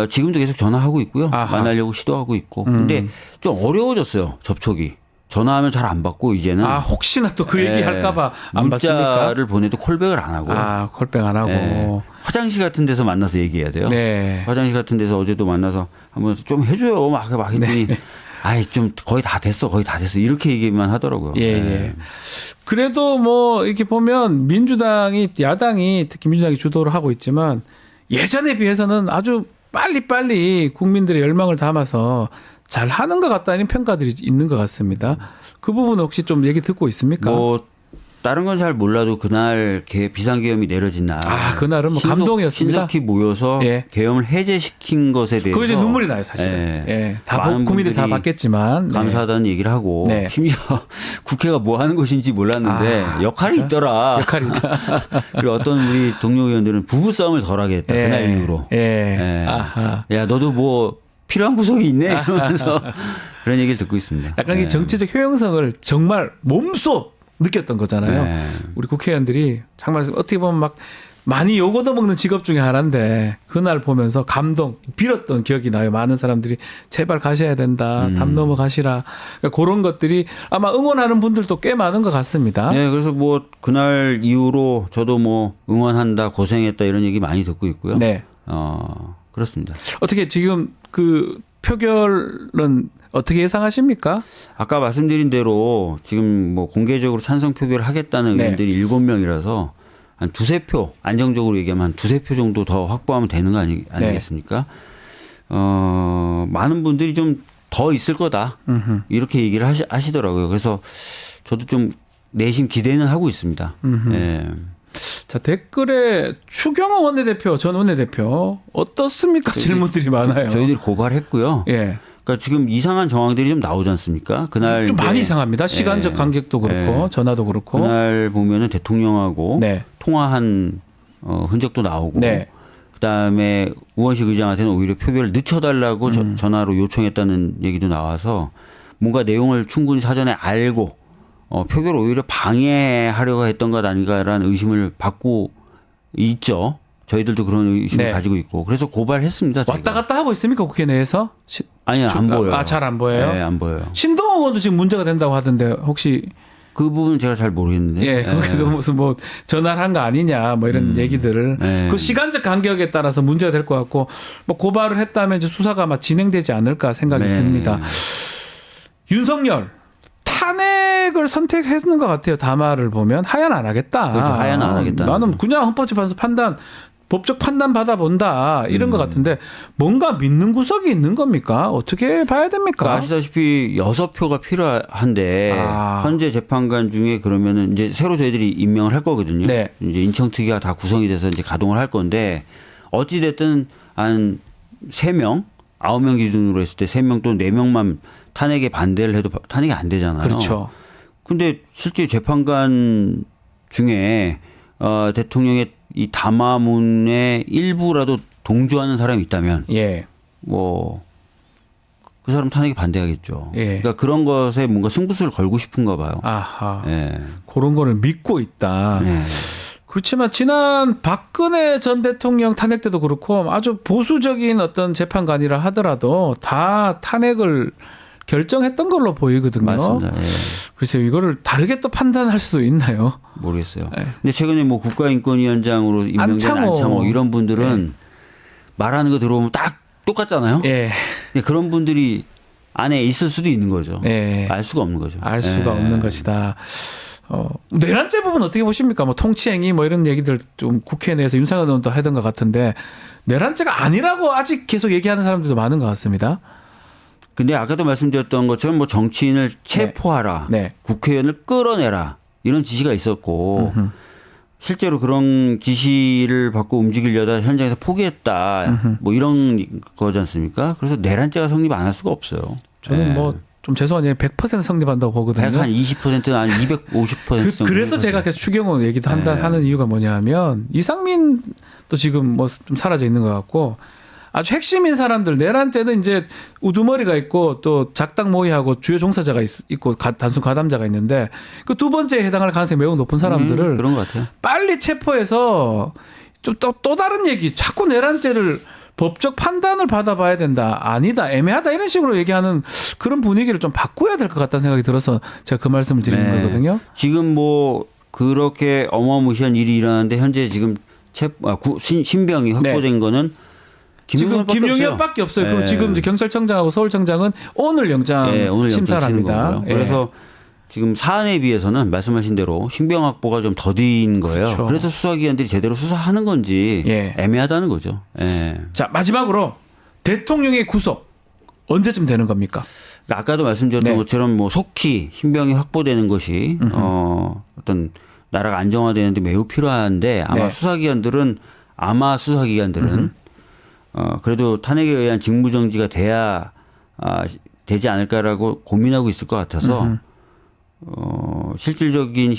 [SPEAKER 3] 지금도 계속 전화하고 있고요.
[SPEAKER 1] 아하.
[SPEAKER 3] 만나려고 시도하고 있고. 근데 좀 어려워졌어요. 접촉이. 전화하면 잘 안 받고 이제는.
[SPEAKER 1] 혹시나 또 그 얘기
[SPEAKER 3] 네.
[SPEAKER 1] 할까봐 안 받습니까?
[SPEAKER 3] 문자를 보내도 콜백을 안 하고.
[SPEAKER 1] 콜백 안 하고.
[SPEAKER 3] 네. 화장실 같은 데서 만나서 얘기해야 돼요.
[SPEAKER 1] 네.
[SPEAKER 3] 화장실 같은 데서 어제도 만나서 한번 좀 해줘요. 막 했더니 아이 좀 거의 다 됐어. 이렇게 얘기만 하더라고요.
[SPEAKER 1] 예. 그래도 뭐 이렇게 보면 야당이 특히 민주당이 주도를 하고 있지만 예전에 비해서는 아주 빨리 국민들의 열망을 담아서 잘 하는 것 같다는 평가들이 있는 것 같습니다. 그 부분 혹시 좀 얘기 듣고 있습니까?
[SPEAKER 3] 뭐 다른 건 잘 몰라도 그날 비상계엄이 내려진 날.
[SPEAKER 1] 그날은 뭐 감동이었습니다.
[SPEAKER 3] 신속히 모여서
[SPEAKER 1] 예.
[SPEAKER 3] 계엄을 해제시킨 것에 대해서.
[SPEAKER 1] 그거 이제 눈물이 나요, 사실은. 다
[SPEAKER 3] 많은
[SPEAKER 1] 국민들이 다
[SPEAKER 3] 분들이
[SPEAKER 1] 받겠지만.
[SPEAKER 3] 감사하다는 얘기를 하고.
[SPEAKER 1] 네.
[SPEAKER 3] 심지어 국회가 뭐 하는 것인지 몰랐는데 역할이
[SPEAKER 1] 진짜?
[SPEAKER 3] 있더라.
[SPEAKER 1] 역할이 있다.
[SPEAKER 3] 그리고 어떤 우리 동료 의원들은 부부싸움을 덜 하게 했다. 그날 이후로.
[SPEAKER 1] 아하.
[SPEAKER 3] 야, 너도 뭐 필요한 구석이 있네? 이러면서 그런 얘기를 듣고 있습니다.
[SPEAKER 1] 약간 이 정치적 효용성을 정말 몸소 느꼈던 거잖아요.
[SPEAKER 3] 네.
[SPEAKER 1] 우리 국회의원들이 정말 어떻게 보면 막 많이 욕 얻어먹는 직업 중에 하나인데 그날 보면서 감동 빌었던 기억이 나요. 많은 사람들이 제발 가셔야 된다. 담 넘어가시라. 그러니까 그런 것들이 아마 응원하는 분들도 꽤 많은 것 같습니다.
[SPEAKER 3] 네, 그래서 뭐 그날 이후로 저도 뭐 응원한다, 고생했다 이런 얘기 많이 듣고 있고요.
[SPEAKER 1] 네.
[SPEAKER 3] 그렇습니다.
[SPEAKER 1] 어떻게 지금 그 표결은 어떻게 예상하십니까?
[SPEAKER 3] 아까 말씀드린 대로 지금 뭐 공개적으로 찬성 표결을 하겠다는
[SPEAKER 1] 네.
[SPEAKER 3] 의원들이 7명이라서 한 두세 표, 안정적으로 얘기하면 한 두세 표 정도 더 확보하면 되는 거 아니겠습니까? 많은 분들이 좀 더 있을 거다. 이렇게 얘기를 하시더라고요. 그래서 저도 좀 내심 기대는 하고 있습니다. 예.
[SPEAKER 1] 자, 댓글에 추경호 원내대표, 전 원내대표 어떻습니까? 질문들이 많아요.
[SPEAKER 3] 저희들이 고발했고요.
[SPEAKER 1] 예.
[SPEAKER 3] 그러니까 지금 이상한 정황들이 좀 나오지 않습니까? 그날
[SPEAKER 1] 좀
[SPEAKER 3] 이제
[SPEAKER 1] 많이 이상합니다. 시간적 간격도 그렇고 전화도 그렇고.
[SPEAKER 3] 그날 보면은 대통령하고
[SPEAKER 1] 네.
[SPEAKER 3] 통화한 흔적도 나오고
[SPEAKER 1] 네.
[SPEAKER 3] 그다음에 우원식 의장한테는 오히려 표결을 늦춰달라고 전화로 요청했다는 얘기도 나와서 뭔가 내용을 충분히 사전에 알고 표결을 오히려 방해하려고 했던 것 아닌가라는 의심을 받고 있죠. 저희들도 그런 의심을
[SPEAKER 1] 네.
[SPEAKER 3] 가지고 있고 그래서 고발했습니다. 저희가.
[SPEAKER 1] 왔다 갔다 하고 있습니까? 국회 내에서?
[SPEAKER 3] 아니 안 보여요.
[SPEAKER 1] 잘 안 보여요?
[SPEAKER 3] 네, 안 보여요.
[SPEAKER 1] 신동호 의원도 지금 문제가 된다고 하던데 혹시
[SPEAKER 3] 그 부분은 제가 잘 모르겠는데.
[SPEAKER 1] 거기도 무슨 뭐 전화를 한 거 아니냐 뭐 이런 얘기들을 그 시간적 간격에 따라서 문제가 될 것 같고 뭐 고발을 했다면 이제 수사가 막 진행되지 않을까 생각이 듭니다. 윤석열 탄핵을 선택했는 것 같아요. 담화를 보면 하야는 안 하겠다.
[SPEAKER 3] 그렇죠. 하야는 안 하겠다.
[SPEAKER 1] 나는 그냥 헌법재판소 법적 판단 받아본다 이런 것 같은데 뭔가 믿는 구석이 있는 겁니까? 어떻게 봐야 됩니까?
[SPEAKER 3] 그러니까 아시다시피 6표가 필요한데 현재 재판관 중에 그러면은 이제 새로 저희들이 임명을 할 거거든요.
[SPEAKER 1] 네.
[SPEAKER 3] 이제 인청특위가 다 구성이 돼서 이제 가동을 할 건데 어찌 됐든 한 3명, 9명 기준으로 했을 때 3명 또는 4명만 탄핵에 반대를 해도 탄핵이 안 되잖아요.
[SPEAKER 1] 그렇죠.
[SPEAKER 3] 근데 실제 재판관 중에 대통령의 이 담화문의 일부라도 동조하는 사람이 있다면
[SPEAKER 1] 예.
[SPEAKER 3] 뭐 그 사람 탄핵에 반대하겠죠.
[SPEAKER 1] 예.
[SPEAKER 3] 그러니까 그런 것에 뭔가 승부수를 걸고 싶은가 봐요.
[SPEAKER 1] 아하.
[SPEAKER 3] 예.
[SPEAKER 1] 그런 거를 믿고 있다.
[SPEAKER 3] 예.
[SPEAKER 1] 그렇지만 지난 박근혜 전 대통령 탄핵 때도 그렇고 아주 보수적인 어떤 재판관이라 하더라도 다 탄핵을 결정했던 걸로 보이거든요.
[SPEAKER 3] 맞습니다. 예.
[SPEAKER 1] 글쎄요, 이거를 다르게 또 판단할 수도 있나요?
[SPEAKER 3] 모르겠어요.
[SPEAKER 1] 예.
[SPEAKER 3] 근데 최근에 뭐 국가인권위원장으로 임명된 안창호 이런 분들은 말하는 거 들어보면 딱 똑같잖아요.
[SPEAKER 1] 예.
[SPEAKER 3] 근데 그런 분들이 안에 있을 수도 있는 거죠.
[SPEAKER 1] 예.
[SPEAKER 3] 알 수가 없는 거죠.
[SPEAKER 1] 알 수가
[SPEAKER 3] 예.
[SPEAKER 1] 없는 것이다. 내란죄 부분 어떻게 보십니까? 뭐 통치행위 뭐 이런 얘기들 좀 국회 내에서 윤석열 의원도 하던 것 같은데 내란죄가 아니라고 아직 계속 얘기하는 사람들도 많은 것 같습니다.
[SPEAKER 3] 근데 아까도 말씀드렸던 것처럼 뭐 정치인을 체포하라,
[SPEAKER 1] 네.
[SPEAKER 3] 국회의원을 끌어내라 이런 지시가 있었고 실제로 그런 지시를 받고 움직이려다 현장에서 포기했다 뭐 이런 거지 않습니까? 그래서 내란죄가 성립 안 할 수가 없어요.
[SPEAKER 1] 저는
[SPEAKER 3] 예.
[SPEAKER 1] 뭐 좀 죄송하지만 100% 성립한다고 보거든요.
[SPEAKER 3] 한 20%는 한 250% 정도.
[SPEAKER 1] 그래서 제가 계속 추경호 얘기도 하는 이유가 뭐냐면 이상민도 지금 뭐 좀 사라져 있는 것 같고 아주 핵심인 사람들 내란죄는 이제 우두머리가 있고 또 작당 모의하고 주요 종사자가 있고 단순 가담자가 있는데 그 두 번째에 해당할 가능성이 매우 높은 사람들을
[SPEAKER 3] 그런 것 같아요.
[SPEAKER 1] 빨리 체포해서 좀 또 다른 얘기 자꾸 내란죄를 법적 판단을 받아봐야 된다. 아니다. 애매하다. 이런 식으로 얘기하는 그런 분위기를 좀 바꿔야 될 것 같다는 생각이 들어서 제가 그 말씀을 드리는
[SPEAKER 3] 네.
[SPEAKER 1] 거거든요.
[SPEAKER 3] 지금 뭐 그렇게 어마무시한 일이 일어나는데 현재 지금 신병이 확보된 거는
[SPEAKER 1] 지금 김용현밖에 없어요. 그리고
[SPEAKER 3] 네.
[SPEAKER 1] 지금 이제 경찰청장하고 서울청장은 오늘 영장
[SPEAKER 3] 오늘
[SPEAKER 1] 심사를
[SPEAKER 3] 영장 치는
[SPEAKER 1] 합니다.
[SPEAKER 3] 거고요. 그래서 지금 사안에 비해서는 말씀하신 대로 신병 확보가 좀 더딘 거예요.
[SPEAKER 1] 그렇죠.
[SPEAKER 3] 그래서 수사기관들이 제대로 수사하는 건지 애매하다는 거죠. 예.
[SPEAKER 1] 자, 마지막으로 대통령의 구속 언제쯤 되는 겁니까?
[SPEAKER 3] 그러니까 아까도 말씀드렸던 것처럼 뭐 속히 신병이 확보되는 것이 어떤 나라가 안정화되는데 매우 필요한데 아마 수사기관들은 그래도 탄핵에 의한 직무정지가 돼야 되지 않을까라고 고민하고 있을 것 같아서 실질적인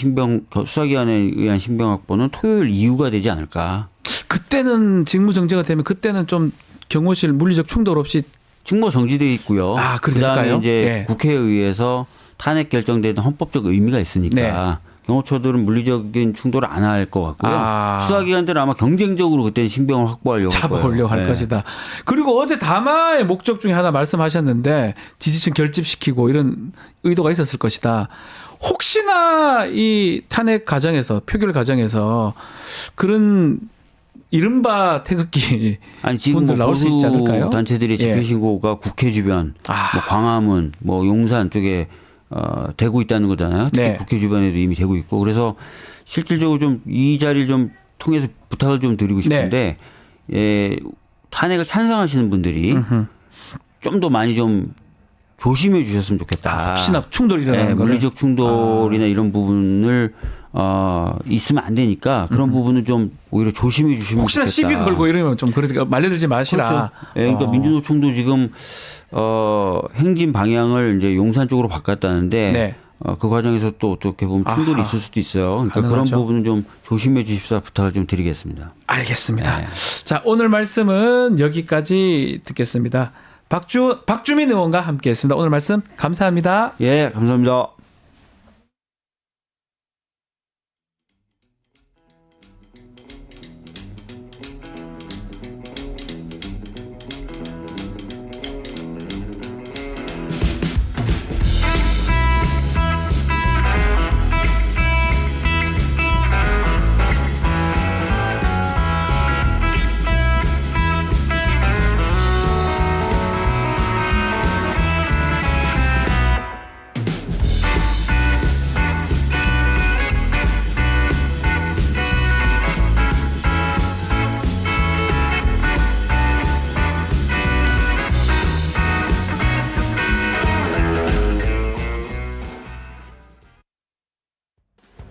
[SPEAKER 3] 수사기관에 의한 신병 확보는 토요일 이후가 되지 않을까.
[SPEAKER 1] 그때는 직무정지가 되면 그때는 좀 경호실 물리적 충돌 없이
[SPEAKER 3] 직무 정지돼 있고요. 그다음에 이제 국회에 의해서 탄핵 결정되는 헌법적 의미가 있으니까 경호처들은 물리적인 충돌을 안 할 것 같고요. 수사기관들은 아마 경쟁적으로 그때는 신병을 확보하려고
[SPEAKER 1] 잡아오려고 할 것이다. 그리고 어제 담화의 목적 중에 하나 말씀하셨는데 지지층 결집시키고 이런 의도가 있었을 것이다. 혹시나 이 탄핵 과정에서 표결 과정에서 그런 이른바 태극기
[SPEAKER 3] 지금
[SPEAKER 1] 분들
[SPEAKER 3] 뭐
[SPEAKER 1] 나올 수 있지 않을까요?
[SPEAKER 3] 단체들의 집회 신고가 국회 주변, 뭐 광화문, 뭐 용산 쪽에 되고 있다는 거잖아요. 특히 국회 주변에도 이미 되고 있고 그래서 실질적으로 좀 이 자리를 좀 통해서 부탁을 좀 드리고 싶은데 탄핵을 찬성하시는 분들이 좀 더 많이 좀 조심해 주셨으면 좋겠다.
[SPEAKER 1] 혹시나 충돌이 일어나는 거를.
[SPEAKER 3] 물리적 충돌이나 이런 부분을 있으면 안 되니까 그런 부분은 좀 오히려 조심해 주시면
[SPEAKER 1] 혹시나
[SPEAKER 3] 좋겠다.
[SPEAKER 1] 시비 걸고 이러면 좀 그러니까 말려들지 마시라.
[SPEAKER 3] 그렇죠. 그러니까 민주노총도 지금 행진 방향을 이제 용산 쪽으로 바꿨다는데 그 과정에서 또 어떻게 보면 충돌이 있을 수도 있어요. 그러니까
[SPEAKER 1] 가능하죠.
[SPEAKER 3] 그런 부분은 좀 조심해 주십사 부탁을 좀 드리겠습니다.
[SPEAKER 1] 알겠습니다. 자, 오늘 말씀은 여기까지 듣겠습니다. 박주민 의원과 함께했습니다. 오늘 말씀 감사합니다.
[SPEAKER 3] 예, 감사합니다.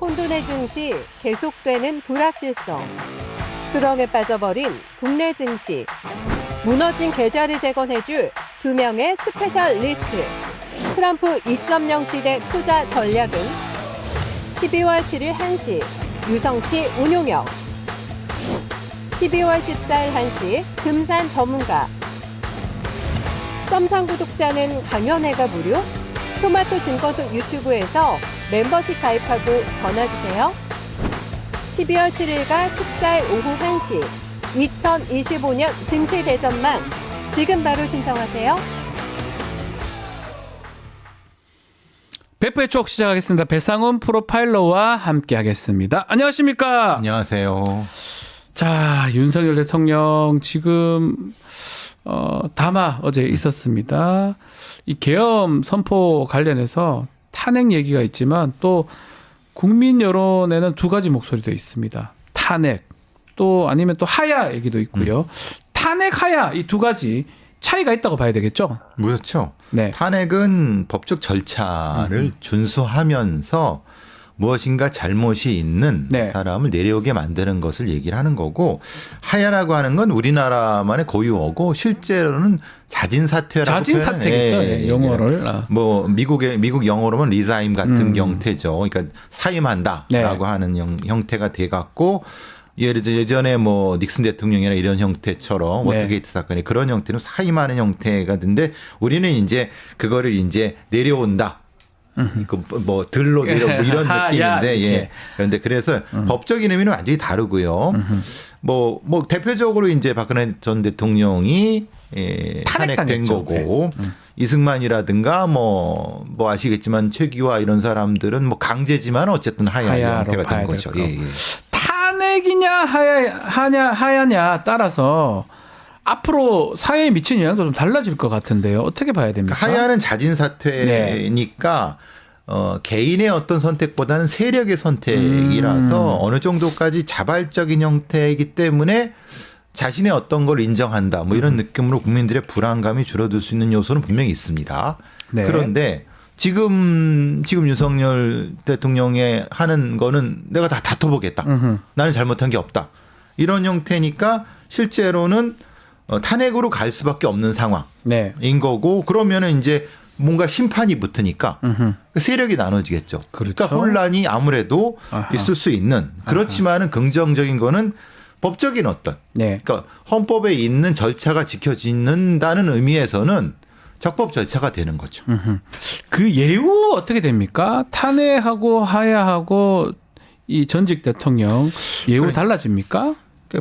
[SPEAKER 2] 혼돈의 증시 계속되는 불확실성. 수렁에 빠져버린 국내 증시. 무너진 계좌를 재건해줄 2명의 스페셜리스트. 트럼프 2.0 시대 투자 전략은 12월 7일 1시 유성치 운용형. 12월 14일 1시 금산 전문가. 썸상 구독자는 강연회가 무료? 토마토 증권톡 유튜브에서 멤버십 가입하고 전화주세요. 12월 7일과 14일 오후 1시 2025년 증시 대전망 지금 바로 신청하세요.
[SPEAKER 1] 배프의 촉 시작하겠습니다. 배상훈 프로파일러와 함께하겠습니다. 안녕하십니까?
[SPEAKER 4] 안녕하세요.
[SPEAKER 1] 자, 윤석열 대통령 지금 담화 어제 있었습니다. 이 계엄 선포 관련해서 탄핵 얘기가 있지만 또 국민 여론에는 두 가지 목소리도 있습니다. 탄핵 또 아니면 또 하야 얘기도 있고요. 탄핵 하야 이 두 가지 차이가 있다고 봐야 되겠죠?
[SPEAKER 4] 그렇죠.
[SPEAKER 1] 네.
[SPEAKER 4] 탄핵은 법적 절차를 준수하면서 무엇인가 잘못이 있는
[SPEAKER 1] 네.
[SPEAKER 4] 사람을 내려오게 만드는 것을 얘기를 하는 거고, 하야라고 하는 건 우리나라만의 고유어고 실제로는 자진 사퇴라고
[SPEAKER 1] 자진 사퇴겠죠.
[SPEAKER 4] 표현을,
[SPEAKER 1] 영어를.
[SPEAKER 4] 뭐 미국 영어로는 resign 같은 형태죠. 그러니까 사임한다라고
[SPEAKER 1] 네.
[SPEAKER 4] 하는 형태가 돼 갖고, 예를 들어 예전에 뭐 닉슨 대통령이나 이런 형태처럼
[SPEAKER 1] 네.
[SPEAKER 4] 워터게이트 사건이 그런 형태는 사임하는 형태가 된데, 우리는 이제 그거를 이제 내려온다. 그 뭐 들로 내려 뭐 이런 느낌인데, 예. 그런데 그래서 법적인 의미는 완전히 다르고요. 뭐 대표적으로 이제 박근혜 전 대통령이 탄핵된 거고, 이승만이라든가 뭐 아시겠지만 최기화 이런 사람들은 뭐 강제지만 어쨌든 하야 형태가 된 거죠. 예, 예.
[SPEAKER 1] 탄핵이냐 하야냐 따라서 앞으로 사회에 미치는 영향도 좀 달라질 것 같은데요. 어떻게 봐야 됩니까?
[SPEAKER 4] 하야는 자진 사퇴니까 개인의 어떤 선택보다는 세력의 선택이라서 어느 정도까지 자발적인 형태이기 때문에 자신의 어떤 걸 인정한다 뭐 이런 느낌으로 국민들의 불안감이 줄어들 수 있는 요소는 분명히 있습니다.
[SPEAKER 1] 네.
[SPEAKER 4] 그런데 지금 윤석열 대통령의 하는 거는 내가 다 다퉈보겠다. 나는 잘못한 게 없다. 이런 형태니까 실제로는 탄핵으로 갈 수밖에 없는 상황인
[SPEAKER 1] 네.
[SPEAKER 4] 거고, 그러면은 이제 뭔가 심판이 붙으니까 세력이 나눠지겠죠.
[SPEAKER 1] 그렇죠.
[SPEAKER 4] 그러니까 혼란이 아무래도
[SPEAKER 1] 아하.
[SPEAKER 4] 있을 수 있는, 그렇지만은 긍정적인 거는 법적인 어떤,
[SPEAKER 1] 네.
[SPEAKER 4] 그러니까 헌법에 있는 절차가 지켜진다는 의미에서는 적법 절차가 되는 거죠.
[SPEAKER 1] 그 예우 어떻게 됩니까? 탄핵하고 하야하고 이 전직 대통령 예우
[SPEAKER 4] 그래.
[SPEAKER 1] 달라집니까?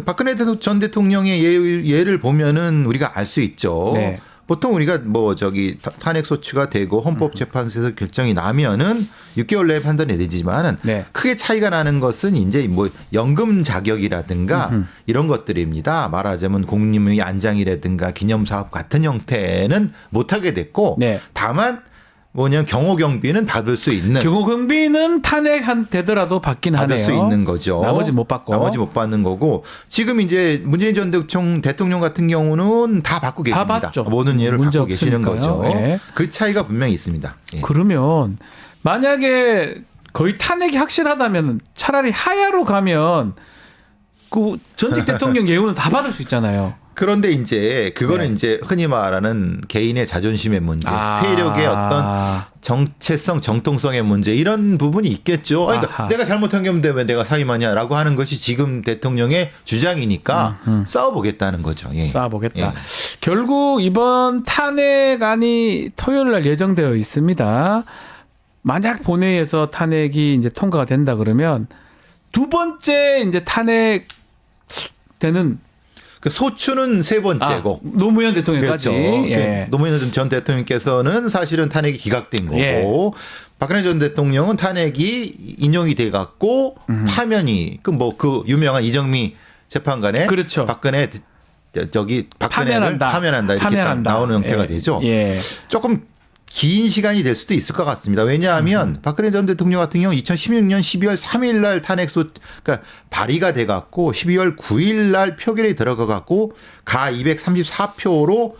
[SPEAKER 4] 박근혜 전 대통령의 예를 보면은 우리가 알 수 있죠.
[SPEAKER 1] 네.
[SPEAKER 4] 보통 우리가 뭐 탄핵 소추가 되고 헌법재판소에서 결정이 나면은 6개월 내에 판단이 되지만은
[SPEAKER 1] 네.
[SPEAKER 4] 크게 차이가 나는 것은 이제 뭐 연금 자격이라든가 이런 것들입니다. 말하자면 공님의 안장이라든가 기념사업 같은 형태는 못하게 됐고,
[SPEAKER 1] 네.
[SPEAKER 4] 다만 뭐냐면 경호경비는 받을 수 있는,
[SPEAKER 1] 경호경비는 탄핵 되더라도 받긴
[SPEAKER 4] 받을
[SPEAKER 1] 하네요.
[SPEAKER 4] 수 있는 거죠.
[SPEAKER 1] 나머지 못 받고.
[SPEAKER 4] 나머지 못 받는 거고, 지금 이제 문재인 전 대통령 같은 경우는 다 받고
[SPEAKER 1] 다
[SPEAKER 4] 계십니다.
[SPEAKER 1] 받죠.
[SPEAKER 4] 모든 예를
[SPEAKER 1] 문제
[SPEAKER 4] 받고 계시는
[SPEAKER 1] 없으니까요.
[SPEAKER 4] 거죠.
[SPEAKER 1] 예.
[SPEAKER 4] 그 차이가 분명히 있습니다. 예.
[SPEAKER 1] 그러면 만약에 거의 탄핵이 확실하다면 차라리 하야로 가면 그 전직 대통령 예우는 다 받을 수 있잖아요.
[SPEAKER 4] 그런데 이제 그거는
[SPEAKER 1] 네.
[SPEAKER 4] 이제 흔히 말하는 개인의 자존심의 문제, 세력의 어떤 정체성, 정통성의 문제, 이런 부분이 있겠죠. 그러니까
[SPEAKER 1] 아하.
[SPEAKER 4] 내가 잘못한 게 없는데 왜 내가 사임하냐라고 하는 것이 지금 대통령의 주장이니까 싸워보겠다는 거죠. 예.
[SPEAKER 1] 싸워보겠다.
[SPEAKER 4] 예.
[SPEAKER 1] 결국 이번 탄핵안이 토요일 날 예정되어 있습니다. 만약 본회의에서 탄핵이 이제 통과가 된다 그러면 두 번째 이제 탄핵 되는
[SPEAKER 4] 그 소추는 세 번째고.
[SPEAKER 1] 노무현 대통령까지.
[SPEAKER 4] 그렇죠.
[SPEAKER 1] 예.
[SPEAKER 4] 노무현 전 대통령께서는 사실은 탄핵이 기각된 거고,
[SPEAKER 1] 예.
[SPEAKER 4] 박근혜 전 대통령은 탄핵이 인용이 돼 갖고 파면이 그 유명한 이정미 재판관에
[SPEAKER 1] 그렇죠.
[SPEAKER 4] 박근혜를 파면한다 이렇게 딱 나오는 형태가
[SPEAKER 1] 예.
[SPEAKER 4] 되죠.
[SPEAKER 1] 예.
[SPEAKER 4] 조금 긴 시간이 될 수도 있을 것 같습니다. 왜냐하면 박근혜 전 대통령 같은 경우 2016년 12월 3일 날 그러니까 발의가 돼 갖고 12월 9일 날 표결에 들어가 갖고 가 234표로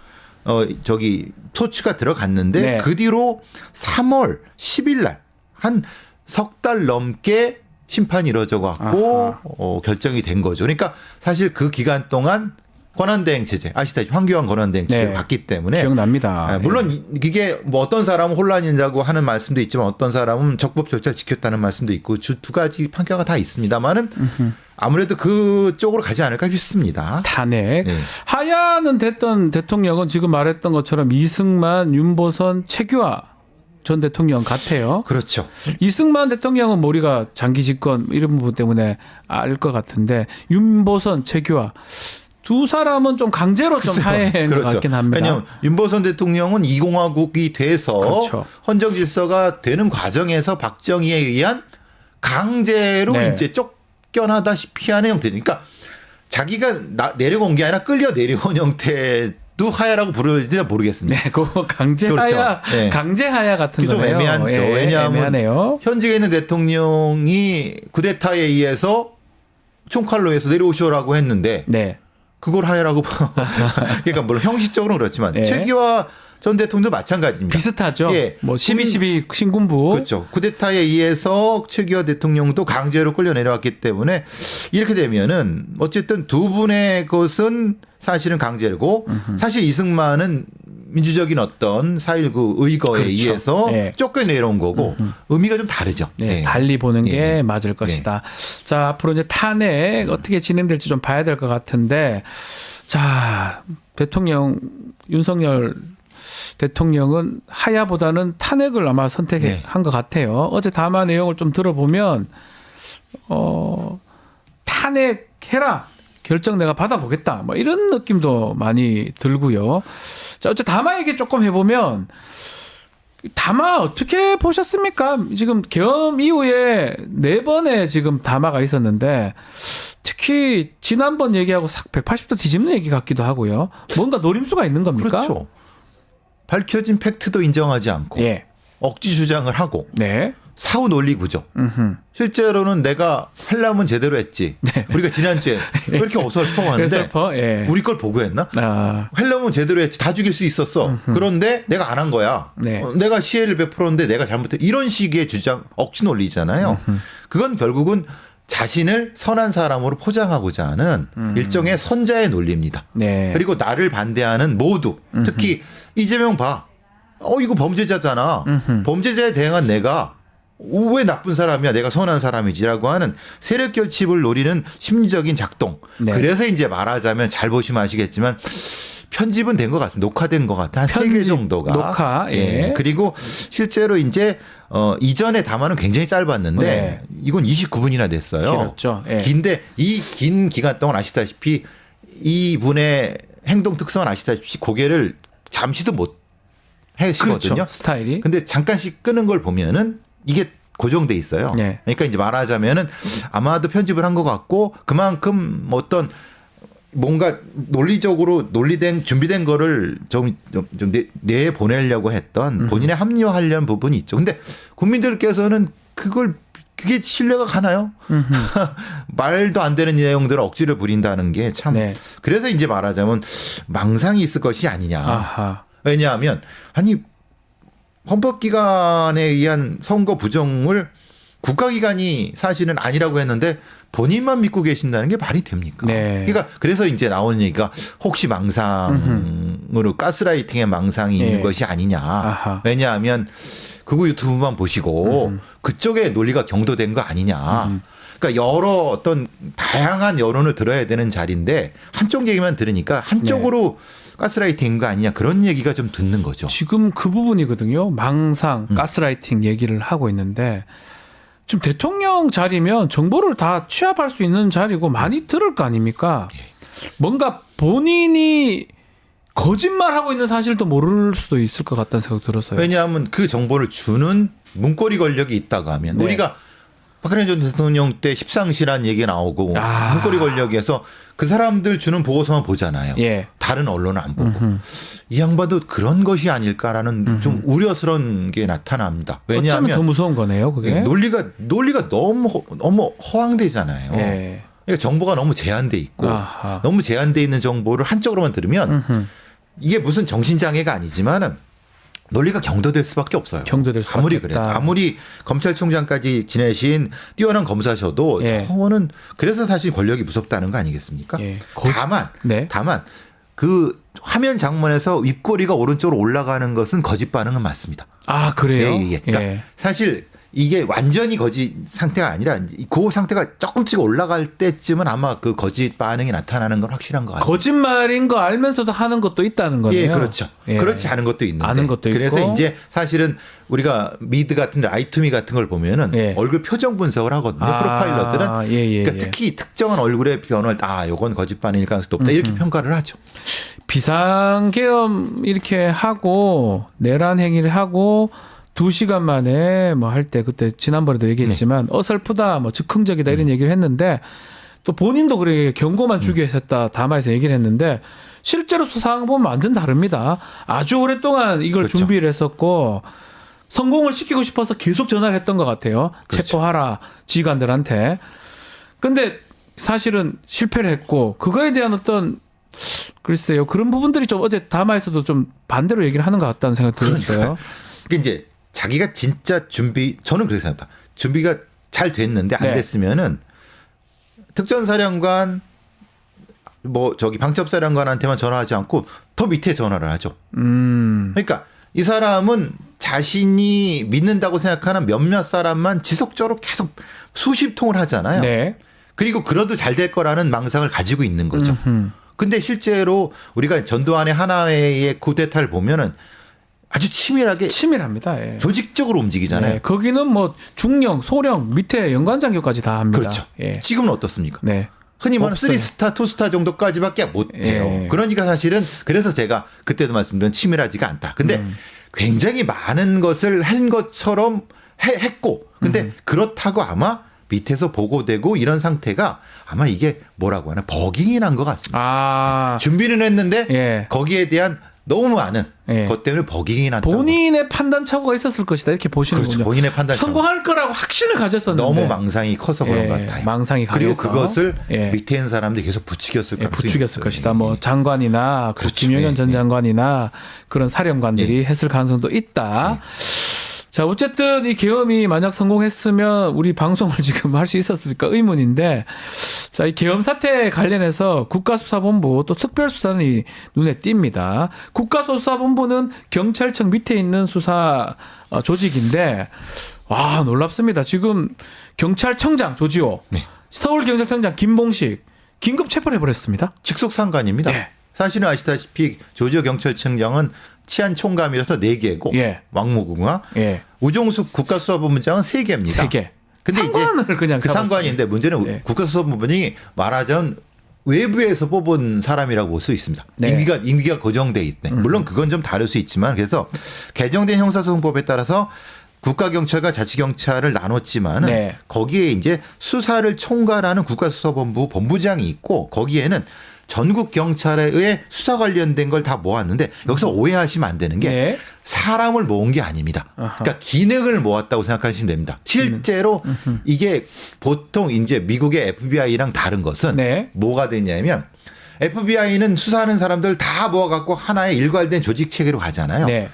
[SPEAKER 4] 소추가 들어갔는데,
[SPEAKER 1] 네.
[SPEAKER 4] 그 뒤로 3월 10일 날 한 석 달 넘게 심판이 이루어져 갖고 결정이 된 거죠. 그러니까 사실 그 기간 동안 권한대행 체제 아시다시피 황교안 권한대행 체제로
[SPEAKER 1] 네.
[SPEAKER 4] 갔기 때문에
[SPEAKER 1] 기억납니다.
[SPEAKER 4] 물론 이게 뭐 어떤 사람은 혼란이라고 하는 말씀도 있지만 어떤 사람은 적법 절차를 지켰다는 말씀도 있고 두 가지 판결가 다 있습니다만은 아무래도 그쪽으로 가지 않을까 싶습니다.
[SPEAKER 1] 탄핵.
[SPEAKER 4] 네.
[SPEAKER 1] 하야는 됐던 대통령은 지금 말했던 것처럼 이승만, 윤보선, 최규하 전 대통령 같아요.
[SPEAKER 4] 그렇죠.
[SPEAKER 1] 이승만 대통령은 우리가 장기 집권 이런 부분 때문에 알 것 같은데 윤보선, 최규하 두 사람은 좀 강제로 좀 하야한 것 같긴 합니다.
[SPEAKER 4] 왜냐하면 윤보선 대통령은 2공화국이 돼서
[SPEAKER 1] 그렇죠.
[SPEAKER 4] 헌정 질서가 되는 과정에서 박정희에 의한 강제로
[SPEAKER 1] 네.
[SPEAKER 4] 이제 쫓겨나다시피 하는 형태. 그러니까 자기가 내려온 게 아니라 끌려 내려온 형태도 하야라고 부르는지 모르겠습니다.
[SPEAKER 1] 네, 그 강제
[SPEAKER 4] 그렇죠.
[SPEAKER 1] 하야,
[SPEAKER 4] 네.
[SPEAKER 1] 강제 하야 같은
[SPEAKER 4] 그게 좀
[SPEAKER 1] 거예요.
[SPEAKER 4] 애매하죠.
[SPEAKER 1] 예,
[SPEAKER 4] 왜냐하면
[SPEAKER 1] 애매하네요.
[SPEAKER 4] 현직에 있는 대통령이 쿠데타에 의해서 총칼로 해서 내려오시오라고 했는데
[SPEAKER 1] 네.
[SPEAKER 4] 그걸 하야라고 그러니까 물론 형식적으로는 그렇지만
[SPEAKER 1] 예.
[SPEAKER 4] 최기화 전 대통령도 마찬가지입니다.
[SPEAKER 1] 비슷하죠.
[SPEAKER 4] 예.
[SPEAKER 1] 뭐 12.12 신군부.
[SPEAKER 4] 그렇죠. 쿠데타에 의해서 최기화 대통령도 강제로 끌려 내려왔기 때문에 이렇게 되면은 어쨌든 두 분의 것은 사실은 강제고 사실 이승만은 민주적인 어떤 4.19 의거에
[SPEAKER 1] 그렇죠.
[SPEAKER 4] 의해서
[SPEAKER 1] 예.
[SPEAKER 4] 쫓겨 내려온 거고 의미가 좀 다르죠.
[SPEAKER 1] 네,
[SPEAKER 4] 예.
[SPEAKER 1] 달리 보는 게
[SPEAKER 4] 예.
[SPEAKER 1] 맞을 것이다. 자, 앞으로 이제 탄핵 어떻게 진행될지 좀 봐야 될 것 같은데, 자, 대통령 윤석열 대통령은 하야보다는 탄핵을 아마 선택한
[SPEAKER 4] 네.
[SPEAKER 1] 것 같아요. 어제 담화 내용을 좀 들어보면, 탄핵해라. 결정 내가 받아보겠다. 뭐 이런 느낌도 많이 들고요. 자, 어째 담화 얘기 조금 해보면, 담화 어떻게 보셨습니까? 지금 계엄 이후에 4번의 지금 담화가 있었는데 특히 지난번 얘기하고 싹 180도 뒤집는 얘기 같기도 하고요. 뭔가 노림수가 있는 겁니까?
[SPEAKER 4] 그렇죠. 밝혀진 팩트도 인정하지 않고
[SPEAKER 1] 예.
[SPEAKER 4] 억지 주장을 하고
[SPEAKER 1] 네.
[SPEAKER 4] 사후 논리 구조.
[SPEAKER 1] 음흠.
[SPEAKER 4] 실제로는 내가 하려면 제대로 했지.
[SPEAKER 1] 네.
[SPEAKER 4] 우리가 지난주에 왜 이렇게 어설퍼 하는데
[SPEAKER 1] 그래서 예.
[SPEAKER 4] 우리 걸 보고 했나?
[SPEAKER 1] 아,
[SPEAKER 4] 하려면 제대로 했지. 다 죽일 수 있었어. 그런데 내가 안 한 거야.
[SPEAKER 1] 네.
[SPEAKER 4] 내가 시혜를 베풀었는데 내가 잘못했. 이런 식의 주장 억지 논리잖아요. 그건 결국은 자신을 선한 사람으로 포장하고자 하는 일종의 선자의 논리입니다.
[SPEAKER 1] 네.
[SPEAKER 4] 그리고 나를 반대하는 모두 특히 이재명 봐. 이거 범죄자잖아. 범죄자에 대응한 내가 왜 나쁜 사람이야? 내가 선한 사람이지라고 하는 세력 결집을 노리는 심리적인 작동.
[SPEAKER 1] 네.
[SPEAKER 4] 그래서 이제 말하자면 잘 보시면 아시겠지만 편집은 된 것 같습니다. 녹화된 것 같아. 한 3개 정도가.
[SPEAKER 1] 녹화. 예.
[SPEAKER 4] 그리고 실제로 이제 이전에 담화는 굉장히 짧았는데
[SPEAKER 1] 네.
[SPEAKER 4] 이건 29분이나 됐어요.
[SPEAKER 1] 길었죠. 예.
[SPEAKER 4] 긴데 이 긴 기간 동안 아시다시피 이분의 행동 특성은 아시다시피 고개를 잠시도 못 해시거든요.
[SPEAKER 1] 그렇죠. 스타일이.
[SPEAKER 4] 근데 잠깐씩 끄는 걸 보면은 이게 고정돼 있어요.
[SPEAKER 1] 네.
[SPEAKER 4] 그러니까 이제 말하자면은 아마도 편집을 한 것 같고 그만큼 어떤 뭔가 논리적으로 논리된 준비된 거를 좀 내 보내려고 했던 본인의 합리화하려는 부분이 있죠. 근데 국민들께서는 그게 신뢰가 가나요? 말도 안 되는 내용들을 억지를 부린다는 게 참.
[SPEAKER 1] 네.
[SPEAKER 4] 그래서 이제 말하자면 망상이 있을 것이 아니냐.
[SPEAKER 1] 아하.
[SPEAKER 4] 왜냐하면 아니 헌법기관에 의한 선거 부정을 국가기관이 사실은 아니라고 했는데 본인만 믿고 계신다는 게 말이 됩니까?
[SPEAKER 1] 네.
[SPEAKER 4] 그러니까 그래서 이제 나오는 얘기가 혹시 망상으로 가스라이팅의 망상이 있는
[SPEAKER 1] 네.
[SPEAKER 4] 것이 아니냐.
[SPEAKER 1] 아하.
[SPEAKER 4] 왜냐하면 그거 유튜브만 보시고 그쪽에 논리가 경도된 거 아니냐. 그러니까 여러 어떤 다양한 여론을 들어야 되는 자리인데 한쪽 얘기만 들으니까 한쪽으로 가스라이팅인 거 아니냐 그런 얘기가 좀 듣는 거죠.
[SPEAKER 1] 지금 그 부분이거든요. 망상, 가스라이팅 얘기를 하고 있는데 지금 대통령 자리면 정보를 다 취합할 수 있는 자리고 많이 들을 거 아닙니까? 뭔가 본인이 거짓말하고 있는 사실도 모를 수도 있을 것 같다는 생각 들었어요.
[SPEAKER 4] 왜냐하면 그 정보를 주는 문고리 권력이 있다고 하면
[SPEAKER 1] 네.
[SPEAKER 4] 우리가 박근혜 전 대통령 때 십상시란 얘기 나오고
[SPEAKER 1] 아.
[SPEAKER 4] 문고리 권력에서 그 사람들 주는 보고서만 보잖아요.
[SPEAKER 1] 예.
[SPEAKER 4] 다른 언론은 안 보고. 이 양반도 그런 것이 아닐까라는 좀 우려스러운 게 나타납니다.
[SPEAKER 1] 어쩌면
[SPEAKER 4] 왜냐하면
[SPEAKER 1] 더 무서운 거네요, 그게.
[SPEAKER 4] 논리가 너무 허황되잖아요.
[SPEAKER 1] 예.
[SPEAKER 4] 그러니까 정보가 너무 제한돼 있고
[SPEAKER 1] 아하.
[SPEAKER 4] 너무 제한돼 있는 정보를 한쪽으로만 들으면 이게 무슨 정신장애가 아니지만은 논리가 경도될 수밖에 없어요.
[SPEAKER 1] 경도될 수밖에
[SPEAKER 4] 아무리
[SPEAKER 1] 없다.
[SPEAKER 4] 그래도 아무리 검찰총장까지 지내신 뛰어난 검사셔도
[SPEAKER 1] 예.
[SPEAKER 4] 저는 그래서 사실 권력이 무섭다는 거 아니겠습니까?
[SPEAKER 1] 예.
[SPEAKER 4] 다만 그 화면 장면에서 입꼬리가 오른쪽으로 올라가는 것은 거짓 반응은 맞습니다.
[SPEAKER 1] 아 그래요?
[SPEAKER 4] 그러니까
[SPEAKER 1] 예.
[SPEAKER 4] 사실 이게 완전히 거짓 상태가 아니라 그 상태가 조금씩 올라갈 때쯤은 아마 그 거짓 반응이 나타나는 건 확실한 것 같습니다.
[SPEAKER 1] 거짓말인 거 알면서도 하는 것도 있다는 거네요.
[SPEAKER 4] 예, 그렇죠.
[SPEAKER 1] 예.
[SPEAKER 4] 그렇지 않은 것도 있는데.
[SPEAKER 1] 아는 것도
[SPEAKER 4] 그래서
[SPEAKER 1] 있고.
[SPEAKER 4] 이제 사실은 우리가 미드 같은 라이투미 같은 걸 보면은
[SPEAKER 1] 예.
[SPEAKER 4] 얼굴 표정 분석을 하거든요.
[SPEAKER 1] 아,
[SPEAKER 4] 프로파일러들은.
[SPEAKER 1] 예.
[SPEAKER 4] 그러니까 특히 특정한 얼굴의 변화를 요건 거짓 반응일 가능성이 높다. 이렇게 평가를 하죠.
[SPEAKER 1] 비상계엄 이렇게 하고 내란 행위를 하고 2시간 만에 뭐 할 때 그때 지난번에도 얘기했지만 어설프다 뭐 즉흥적이다 이런 얘기를 했는데 또 본인도 그래 경고만 주기 위해서 했다 담화에서 얘기를 했는데 실제로 수사한 거 보면 완전 다릅니다. 아주 오랫동안 이걸
[SPEAKER 4] 그렇죠.
[SPEAKER 1] 준비를 했었고 성공을 시키고 싶어서 계속 전화를 했던 것 같아요.
[SPEAKER 4] 그렇죠.
[SPEAKER 1] 체포하라 지휘관들한테. 근데 사실은 실패를 했고 그거에 대한 어떤 글쎄요 그런 부분들이 좀 어제 담화에서도 좀 반대로 얘기를 하는 것 같다는 생각이 들었어요.
[SPEAKER 4] 그러니까 이제 자기가 진짜 저는 그렇게 생각합니다. 준비가 잘 됐는데 안
[SPEAKER 1] 네.
[SPEAKER 4] 됐으면은 특전사령관 방첩사령관한테만 전화하지 않고 더 밑에 전화를 하죠. 그러니까 이 사람은 자신이 믿는다고 생각하는 몇몇 사람만 지속적으로 계속 수십 통을 하잖아요.
[SPEAKER 1] 네.
[SPEAKER 4] 그리고 그래도 잘 될 거라는 망상을 가지고 있는 거죠. 근데 실제로 우리가 전두환의 하나회의 쿠데타를 보면은 아주
[SPEAKER 1] 치밀합니다. 예.
[SPEAKER 4] 조직적으로 움직이잖아요.
[SPEAKER 1] 네, 거기는 뭐 중령, 소령, 밑에 연관장교까지 다 합니다.
[SPEAKER 4] 그렇죠.
[SPEAKER 1] 예.
[SPEAKER 4] 지금은 어떻습니까?
[SPEAKER 1] 네.
[SPEAKER 4] 흔히 말하는
[SPEAKER 1] 없어요.
[SPEAKER 4] 3스타, 2스타 정도까지밖에 못 해요.
[SPEAKER 1] 예.
[SPEAKER 4] 그러니까 사실은 그래서 제가 그때도 말씀드린 치밀하지가 않다. 근데 굉장히 많은 것을 한 것처럼 했고 근데 그렇다고 아마 밑에서 보고되고 이런 상태가 아마 이게 뭐라고 하나 버깅이 난 것 같습니다.
[SPEAKER 1] 아,
[SPEAKER 4] 준비는 했는데
[SPEAKER 1] 예.
[SPEAKER 4] 거기에 대한 너무 많은
[SPEAKER 1] 예.
[SPEAKER 4] 것 때문에 버깅이 났다.
[SPEAKER 1] 본인의 판단 착오가 있었을 것이다 이렇게 보시는군요.
[SPEAKER 4] 그렇죠. 본인의 판단
[SPEAKER 1] 성공할 거라고 확신을 가졌었는데
[SPEAKER 4] 너무 망상이 커서 그런
[SPEAKER 1] 예,
[SPEAKER 4] 것 같아요.
[SPEAKER 1] 망상이
[SPEAKER 4] 그리고
[SPEAKER 1] 강해서.
[SPEAKER 4] 그것을
[SPEAKER 1] 예.
[SPEAKER 4] 밑에 있는 사람들이 계속 부추겼을
[SPEAKER 1] 예,
[SPEAKER 4] 가능성이
[SPEAKER 1] 부추겼을
[SPEAKER 4] 있어요.
[SPEAKER 1] 것이다. 뭐 장관이나
[SPEAKER 4] 그렇죠.
[SPEAKER 1] 김용현 전
[SPEAKER 4] 예.
[SPEAKER 1] 장관이나 그런 사령관들이 했을 가능성도 있다. 자, 어쨌든 이 계엄이 만약 성공했으면 우리 방송을 지금 할 수 있었을까 의문인데, 자, 이 계엄 사태 관련해서 국가수사본부 또 특별수사는 눈에 띕니다. 국가수사본부는 경찰청 밑에 있는 수사 조직인데, 와, 놀랍습니다. 지금 경찰청장 조지호,
[SPEAKER 4] 네.
[SPEAKER 1] 서울경찰청장 김봉식 긴급 체포를 해버렸습니다.
[SPEAKER 4] 직속 상관입니다.
[SPEAKER 1] 예.
[SPEAKER 4] 사실은 아시다시피 조지호 경찰청장은 치안 총감이라서 4개고
[SPEAKER 1] 예.
[SPEAKER 4] 왕무궁화
[SPEAKER 1] 예.
[SPEAKER 4] 우종숙 국가수사본부장은 3개입니다.
[SPEAKER 1] 3개.
[SPEAKER 4] 근데
[SPEAKER 1] 상관을
[SPEAKER 4] 이제
[SPEAKER 1] 그냥
[SPEAKER 4] 그 상관인데 문제는
[SPEAKER 1] 예.
[SPEAKER 4] 국가수사본부장이 말하자면 외부에서 뽑은 사람이라고 볼 수 있습니다.
[SPEAKER 1] 네.
[SPEAKER 4] 임기가 고정돼 있네. 물론 그건 좀 다를 수 있지만 그래서 개정된 형사소송법에 따라서 국가경찰과 자치경찰을 나눴지만은
[SPEAKER 1] 네.
[SPEAKER 4] 거기에 이제 수사를 총괄하는 국가수사본부 본부장이 있고 거기에는 전국 경찰에 의해 수사 관련된 걸 다 모았는데 여기서 오해하시면 안 되는 게
[SPEAKER 1] 네.
[SPEAKER 4] 사람을 모은 게 아닙니다. 그러니까 기능을 모았다고 생각하시면 됩니다. 실제로 이게 보통 이제 미국의 FBI랑 다른 것은
[SPEAKER 1] 네.
[SPEAKER 4] 뭐가 되냐면 FBI는 수사하는 사람들 다 모아갖고 하나의 일괄된 조직 체계로 가잖아요.
[SPEAKER 1] 네.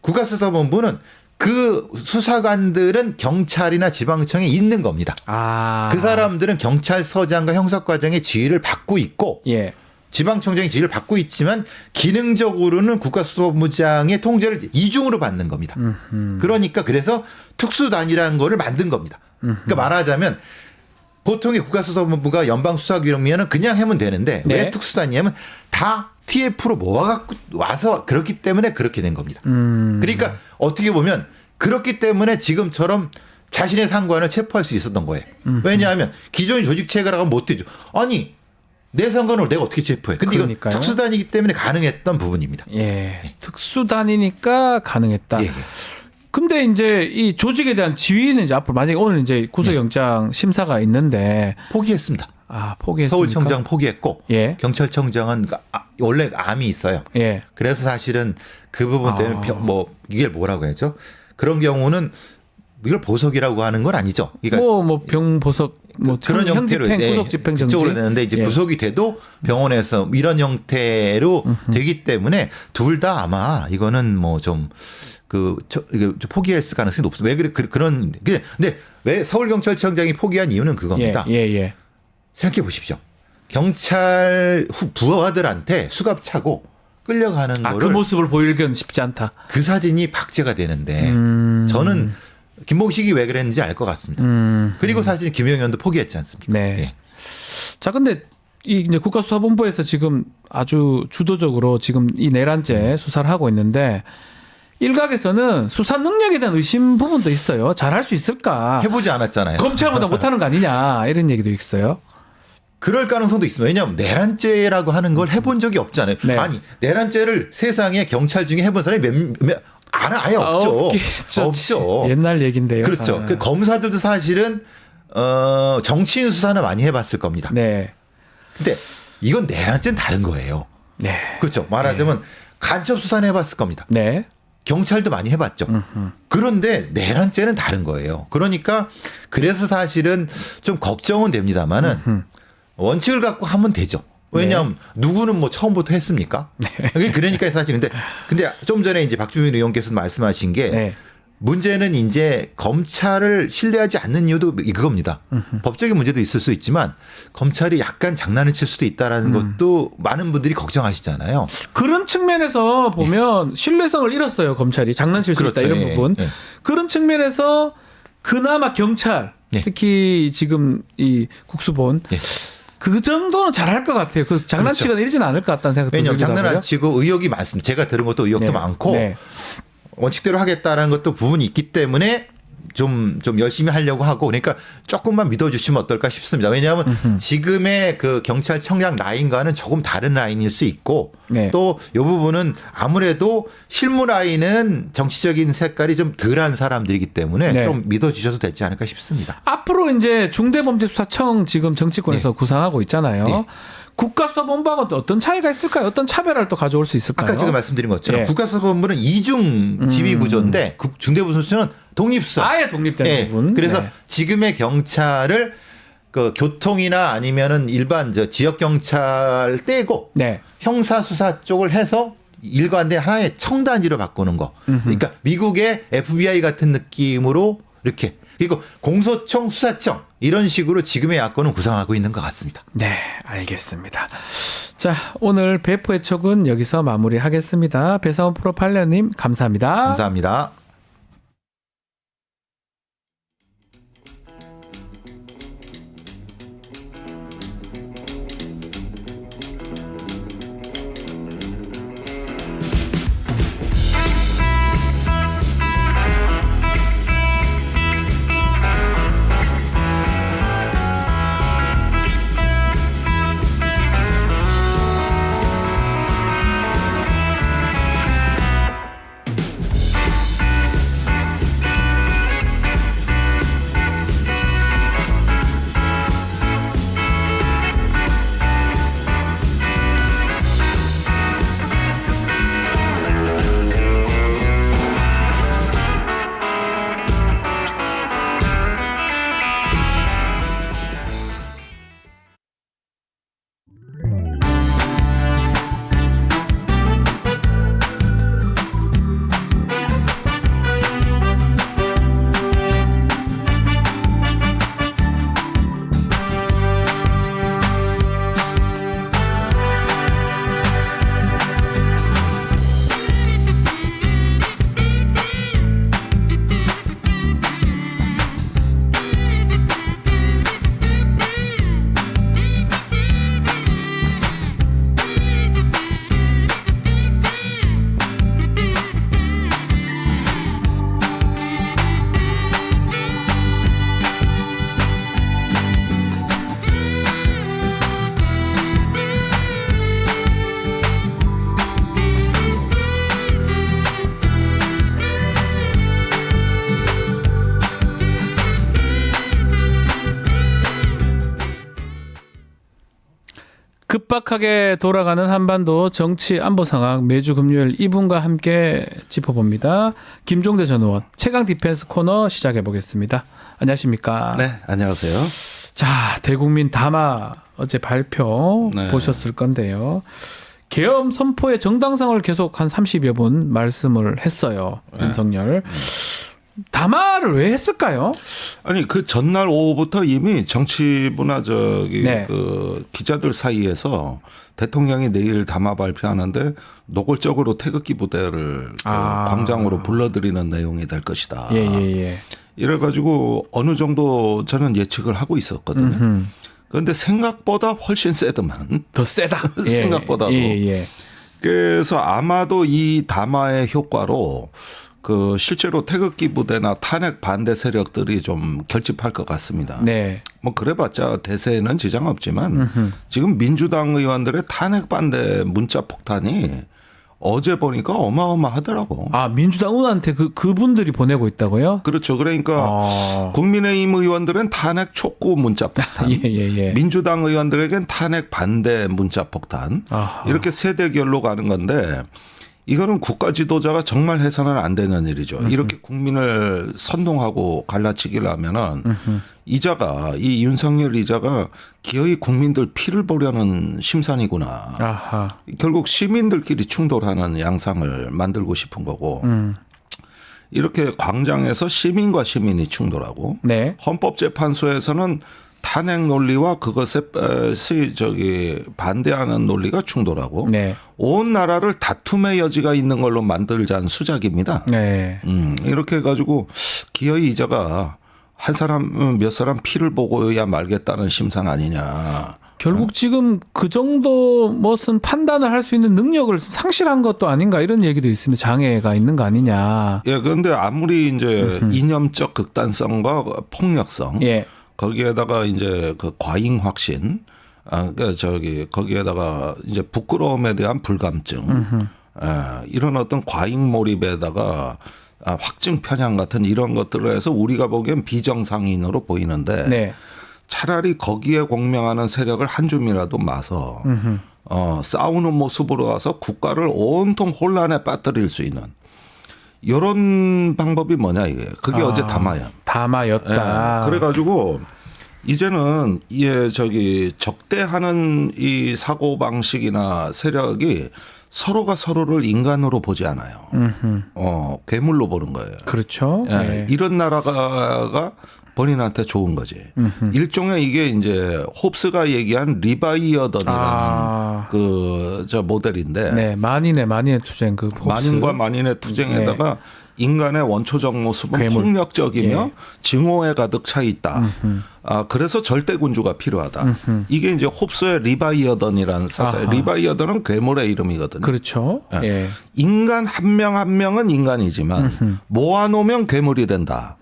[SPEAKER 4] 국가수사본부는 그 수사관들은 경찰이나 지방청에 있는 겁니다.
[SPEAKER 1] 아.
[SPEAKER 4] 그 사람들은 경찰서장과 형사과장의 지휘를 받고 있고
[SPEAKER 1] 예.
[SPEAKER 4] 지방청장의 지휘를 받고 있지만 기능적으로는 국가수사본부장의 통제를 이중으로 받는 겁니다. 그러니까 그래서 특수단이라는 거를 만든 겁니다. 그러니까 말하자면 보통의 국가수사본부가 연방수사기록면은 그냥 하면 되는데
[SPEAKER 1] 네.
[SPEAKER 4] 왜 특수단이냐면 다 TF로 모아갖고 와서 그렇기 때문에 그렇게 된 겁니다. 그러니까 어떻게 보면 그렇기 때문에 지금처럼 자신의 상관을 체포할 수 있었던 거예요. 왜냐하면 기존의 조직체계라고 하면 못되죠. 아니 내 상관을 내가 어떻게 체포해. 근데 이건
[SPEAKER 1] 그러니까요.
[SPEAKER 4] 특수단이기 때문에 가능했던 부분입니다.
[SPEAKER 1] 예. 특수단이니까 가능했다.
[SPEAKER 4] 예, 예.
[SPEAKER 1] 근데 이제 이 조직에 대한 지휘는 이제 앞으로 만약에 오늘 이제 구속영장 심사가 있는데
[SPEAKER 4] 포기했습니다.
[SPEAKER 1] 아, 포기했습니까?
[SPEAKER 4] 서울청장 포기했고
[SPEAKER 1] 예.
[SPEAKER 4] 경찰청장은 원래 암이 있어요.
[SPEAKER 1] 예.
[SPEAKER 4] 그래서 사실은 그 부분 때문에 이게 뭐라고 해야죠? 그런 경우는 이걸 보석이라고 하는 건 아니죠. 그러니까
[SPEAKER 1] 뭐 병보석 뭐
[SPEAKER 4] 그런 형태로
[SPEAKER 1] 형집행,
[SPEAKER 4] 이제
[SPEAKER 1] 구속 집행 정지
[SPEAKER 4] 그쪽으로 되는데 이제
[SPEAKER 1] 예.
[SPEAKER 4] 구속이 돼도 병원에서 이런 형태로 되기 때문에 둘 다 아마 이거는 뭐 좀 이게 좀 포기했을 가능성이 높습니다. 왜 그래 그런 근데 왜 서울경찰청장이 포기한 이유는 그겁니다.
[SPEAKER 1] 예.
[SPEAKER 4] 생각해 보십시오. 경찰 부하들한테 수갑 차고 끌려가는
[SPEAKER 1] 그
[SPEAKER 4] 거를
[SPEAKER 1] 모습을 보이긴 쉽지 않다.
[SPEAKER 4] 그 사진이 박제가 되는데 저는 김봉식이 왜 그랬는지 알 것 같습니다. 그리고 사실 김용현도 포기했지 않습니까?
[SPEAKER 1] 네.
[SPEAKER 4] 예.
[SPEAKER 1] 자, 근데 이 이제 국가수사본부에서 지금 아주 주도적으로 지금 이 내란죄 수사를 하고 있는데 일각에서는 수사 능력에 대한 의심 부분도 있어요. 잘할 수 있을까?
[SPEAKER 4] 해보지 않았잖아요.
[SPEAKER 1] 검찰보다 못하는 거 아니냐 이런 얘기도 있어요.
[SPEAKER 4] 그럴 가능성도 있습니다. 왜냐하면 내란죄라고 하는 걸 해본 적이 없잖아요.
[SPEAKER 1] 네.
[SPEAKER 4] 아니 내란죄를 세상에 경찰 중에 해본 사람이 아예 없죠.
[SPEAKER 1] 없겠죠.
[SPEAKER 4] 없죠.
[SPEAKER 1] 옛날 얘긴데요.
[SPEAKER 4] 그렇죠.
[SPEAKER 1] 아.
[SPEAKER 4] 그 검사들도 사실은 정치인 수사는 많이 해봤을 겁니다.
[SPEAKER 1] 네.
[SPEAKER 4] 근데 이건 내란죄는 다른 거예요.
[SPEAKER 1] 네.
[SPEAKER 4] 그렇죠. 말하자면 간첩 수사는 해봤을 겁니다.
[SPEAKER 1] 네.
[SPEAKER 4] 경찰도 많이 해봤죠. 그런데 내란죄는 다른 거예요. 그러니까 그래서 사실은 좀 걱정은 됩니다만은 원칙을 갖고 하면 되죠. 왜냐하면 누구는 뭐 처음부터 했습니까? 그러니까 사실 근데 좀 전에 이제 박주민 의원께서 말씀하신 게
[SPEAKER 1] 네.
[SPEAKER 4] 문제는 이제 검찰을 신뢰하지 않는 이유도 그겁니다. 법적인 문제도 있을 수 있지만 검찰이 약간 장난을 칠 수도 있다라는 것도 많은 분들이 걱정하시잖아요.
[SPEAKER 1] 그런 측면에서 보면 신뢰성을 잃었어요. 검찰이 장난칠 수 있다
[SPEAKER 4] 그렇죠.
[SPEAKER 1] 이런
[SPEAKER 4] 예,
[SPEAKER 1] 부분.
[SPEAKER 4] 예.
[SPEAKER 1] 그런 측면에서 그나마 경찰
[SPEAKER 4] 예.
[SPEAKER 1] 특히 지금 이 국수본
[SPEAKER 4] 예.
[SPEAKER 1] 그 정도는 잘할 것 같아요. 그 장난치거나 이러지는 않을 것 같다는 생각도
[SPEAKER 4] 왜냐하면
[SPEAKER 1] 들기도
[SPEAKER 4] 장난 안
[SPEAKER 1] 하고요.
[SPEAKER 4] 치고 의혹이 많습니다. 제가 들은 것도 의혹도
[SPEAKER 1] 네.
[SPEAKER 4] 많고
[SPEAKER 1] 네.
[SPEAKER 4] 원칙대로 하겠다라는 것도 부분이 있기 때문에 좀 열심히 하려고 하고 그러니까 조금만 믿어주시면 어떨까 싶습니다. 왜냐하면 지금의 그 경찰청장 라인과는 조금 다른 라인일 수 있고
[SPEAKER 1] 네.
[SPEAKER 4] 또 이 부분은 아무래도 실무 라인은 정치적인 색깔이 좀 덜한 사람들이기 때문에
[SPEAKER 1] 네.
[SPEAKER 4] 좀 믿어주셔도 되지 않을까 싶습니다.
[SPEAKER 1] 앞으로 이제 중대범죄수사청 지금 정치권에서 구상하고 있잖아요.
[SPEAKER 4] 네.
[SPEAKER 1] 국가수사본부하고 또 어떤 차이가 있을까요? 어떤 차별화를 또 가져올 수 있을까요?
[SPEAKER 4] 아까 제가 말씀드린 것처럼
[SPEAKER 1] 예.
[SPEAKER 4] 국가수사본부는 이중 지휘 구조인데 중대범죄수사는 독립수사.
[SPEAKER 1] 아예 독립된
[SPEAKER 4] 예.
[SPEAKER 1] 부분.
[SPEAKER 4] 그래서
[SPEAKER 1] 네.
[SPEAKER 4] 지금의 경찰을 그 교통이나 아니면은 일반 지역 경찰 떼고
[SPEAKER 1] 네.
[SPEAKER 4] 형사 수사 쪽을 해서 일관된 하나의 청단지로 바꾸는 거. 그러니까 미국의 FBI 같은 느낌으로 이렇게 그리고 공소청, 수사청 이런 식으로 지금의 야권은 구성하고 있는 것 같습니다.
[SPEAKER 1] 네, 알겠습니다. 자, 오늘 배포의 촉은 여기서 마무리하겠습니다. 배상훈 프로파일러님 감사합니다.
[SPEAKER 4] 감사합니다.
[SPEAKER 1] 급박하게 돌아가는 한반도 정치 안보 상황 매주 금요일 이분과 함께 짚어봅니다. 김종대 전 의원 최강 디펜스 코너 시작해 보겠습니다. 안녕하십니까?
[SPEAKER 5] 네, 안녕하세요.
[SPEAKER 1] 자, 대국민 담화 어제 발표
[SPEAKER 5] 네.
[SPEAKER 1] 보셨을 건데요. 계엄 선포의 정당성을 계속 한 30여 분 말씀을 했어요. 윤석열. 담화를 왜 했을까요?
[SPEAKER 5] 아니 그 전날 오후부터 이미 정치부나 저기
[SPEAKER 1] 네.
[SPEAKER 5] 그 기자들 사이에서 대통령이 내일 담화 발표하는데 노골적으로 태극기 부대를 그 광장으로 불러들이는 내용이 될 것이다.
[SPEAKER 1] 예.
[SPEAKER 5] 이래가지고 어느 정도 저는 예측을 하고 있었거든요. 그런데 생각보다 훨씬 세더만.
[SPEAKER 1] 더 세다.
[SPEAKER 5] 생각보다도.
[SPEAKER 1] 예.
[SPEAKER 5] 그래서 아마도 이 담화의 효과로 그 실제로 태극기 부대나 탄핵 반대 세력들이 좀 결집할 것 같습니다.
[SPEAKER 1] 네.
[SPEAKER 5] 뭐 그래봤자 대세에는 지장 없지만 지금 민주당 의원들의 탄핵 반대 문자 폭탄이 어제 보니까 어마어마하더라고.
[SPEAKER 1] 아, 민주당 의원한테 그분들이 보내고 있다고요?
[SPEAKER 5] 그렇죠. 그러니까 국민의힘 의원들은 탄핵 촉구 문자 폭탄.
[SPEAKER 1] 예.
[SPEAKER 5] 민주당 의원들에겐 탄핵 반대 문자 폭탄.
[SPEAKER 1] 아하.
[SPEAKER 5] 이렇게 세대결로 가는 건데 이거는 국가 지도자가 정말 해서는 안 되는 일이죠. 이렇게 국민을 선동하고 갈라치기를 하면은 이자가 이 윤석열 이자가 기어이 국민들 피를 보려는 심산이구나.
[SPEAKER 1] 아하.
[SPEAKER 5] 결국 시민들끼리 충돌하는 양상을 만들고 싶은 거고 이렇게 광장에서 시민과 시민이 충돌하고
[SPEAKER 1] 네.
[SPEAKER 5] 헌법재판소에서는 탄핵 논리와 그것에 저기 반대하는 논리가 충돌하고
[SPEAKER 1] 네.
[SPEAKER 5] 온 나라를 다툼의 여지가 있는 걸로 만들자는 수작입니다.
[SPEAKER 1] 네.
[SPEAKER 5] 이렇게 해가지고 기어이 이자가 한 사람 몇 사람 피를 보고야 말겠다는 심산 아니냐.
[SPEAKER 1] 결국 지금 그 정도 무슨 판단을 할 수 있는 능력을 상실한 것도 아닌가 이런 얘기도 있습니다. 장애가 있는 거 아니냐.
[SPEAKER 5] 예, 그런데 아무리 이제 이념적 극단성과 폭력성,
[SPEAKER 1] 예.
[SPEAKER 5] 거기에다가 이제 그 과잉 확신, 거기에다가 이제 부끄러움에 대한 불감증, 이런 어떤 과잉 몰입에다가 확증 편향 같은 이런 것들을 해서 우리가 보기엔 비정상인으로 보이는데
[SPEAKER 1] 네.
[SPEAKER 5] 차라리 거기에 공명하는 세력을 한 줌이라도 마서 싸우는 모습으로 가서 국가를 온통 혼란에 빠뜨릴 수 있는 이런 방법이 뭐냐 이게. 그게 어제 담화야.
[SPEAKER 1] 담화였다.
[SPEAKER 5] 예, 그래가지고 이제는 적대하는 이 사고 방식이나 세력이 서로가 서로를 인간으로 보지 않아요. 괴물로 보는 거예요.
[SPEAKER 1] 그렇죠.
[SPEAKER 5] 예,
[SPEAKER 1] 예.
[SPEAKER 5] 이런 나라가 본인한테 좋은 거지. 일종의 이게 이제 홉스가 얘기한 리바이어던이라는 그 모델인데.
[SPEAKER 1] 네, 만인의 투쟁 그 홉스.
[SPEAKER 5] 만인과 만인의 투쟁에다가 인간의 원초적 모습은
[SPEAKER 1] 괴물.
[SPEAKER 5] 폭력적이며
[SPEAKER 1] 예.
[SPEAKER 5] 증오에 가득 차 있다. 그래서 절대군주가 필요하다. 이게 이제 홉스의 리바이어던이라는 사상. 리바이어던은 괴물의 이름이거든요.
[SPEAKER 1] 그렇죠.
[SPEAKER 5] 예.
[SPEAKER 1] 예.
[SPEAKER 5] 인간 한 명 한 명은 인간이지만 모아놓으면 괴물이 된다.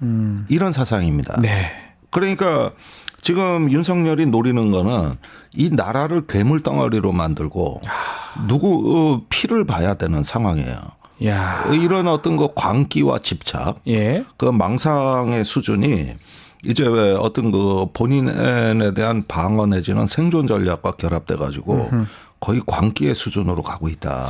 [SPEAKER 5] 이런 사상입니다.
[SPEAKER 1] 네.
[SPEAKER 5] 그러니까 지금 윤석열이 노리는 거는 이 나라를 괴물 덩어리로 만들고 누구 피를 봐야 되는 상황이에요.
[SPEAKER 1] 야.
[SPEAKER 5] 이런 어떤 그 광기와 집착,
[SPEAKER 1] 예.
[SPEAKER 5] 그 망상의 수준이 이제 왜 어떤 그 본인에 대한 방어 내지는 생존 전략과 결합돼 가지고 거의 광기의 수준으로 가고 있다.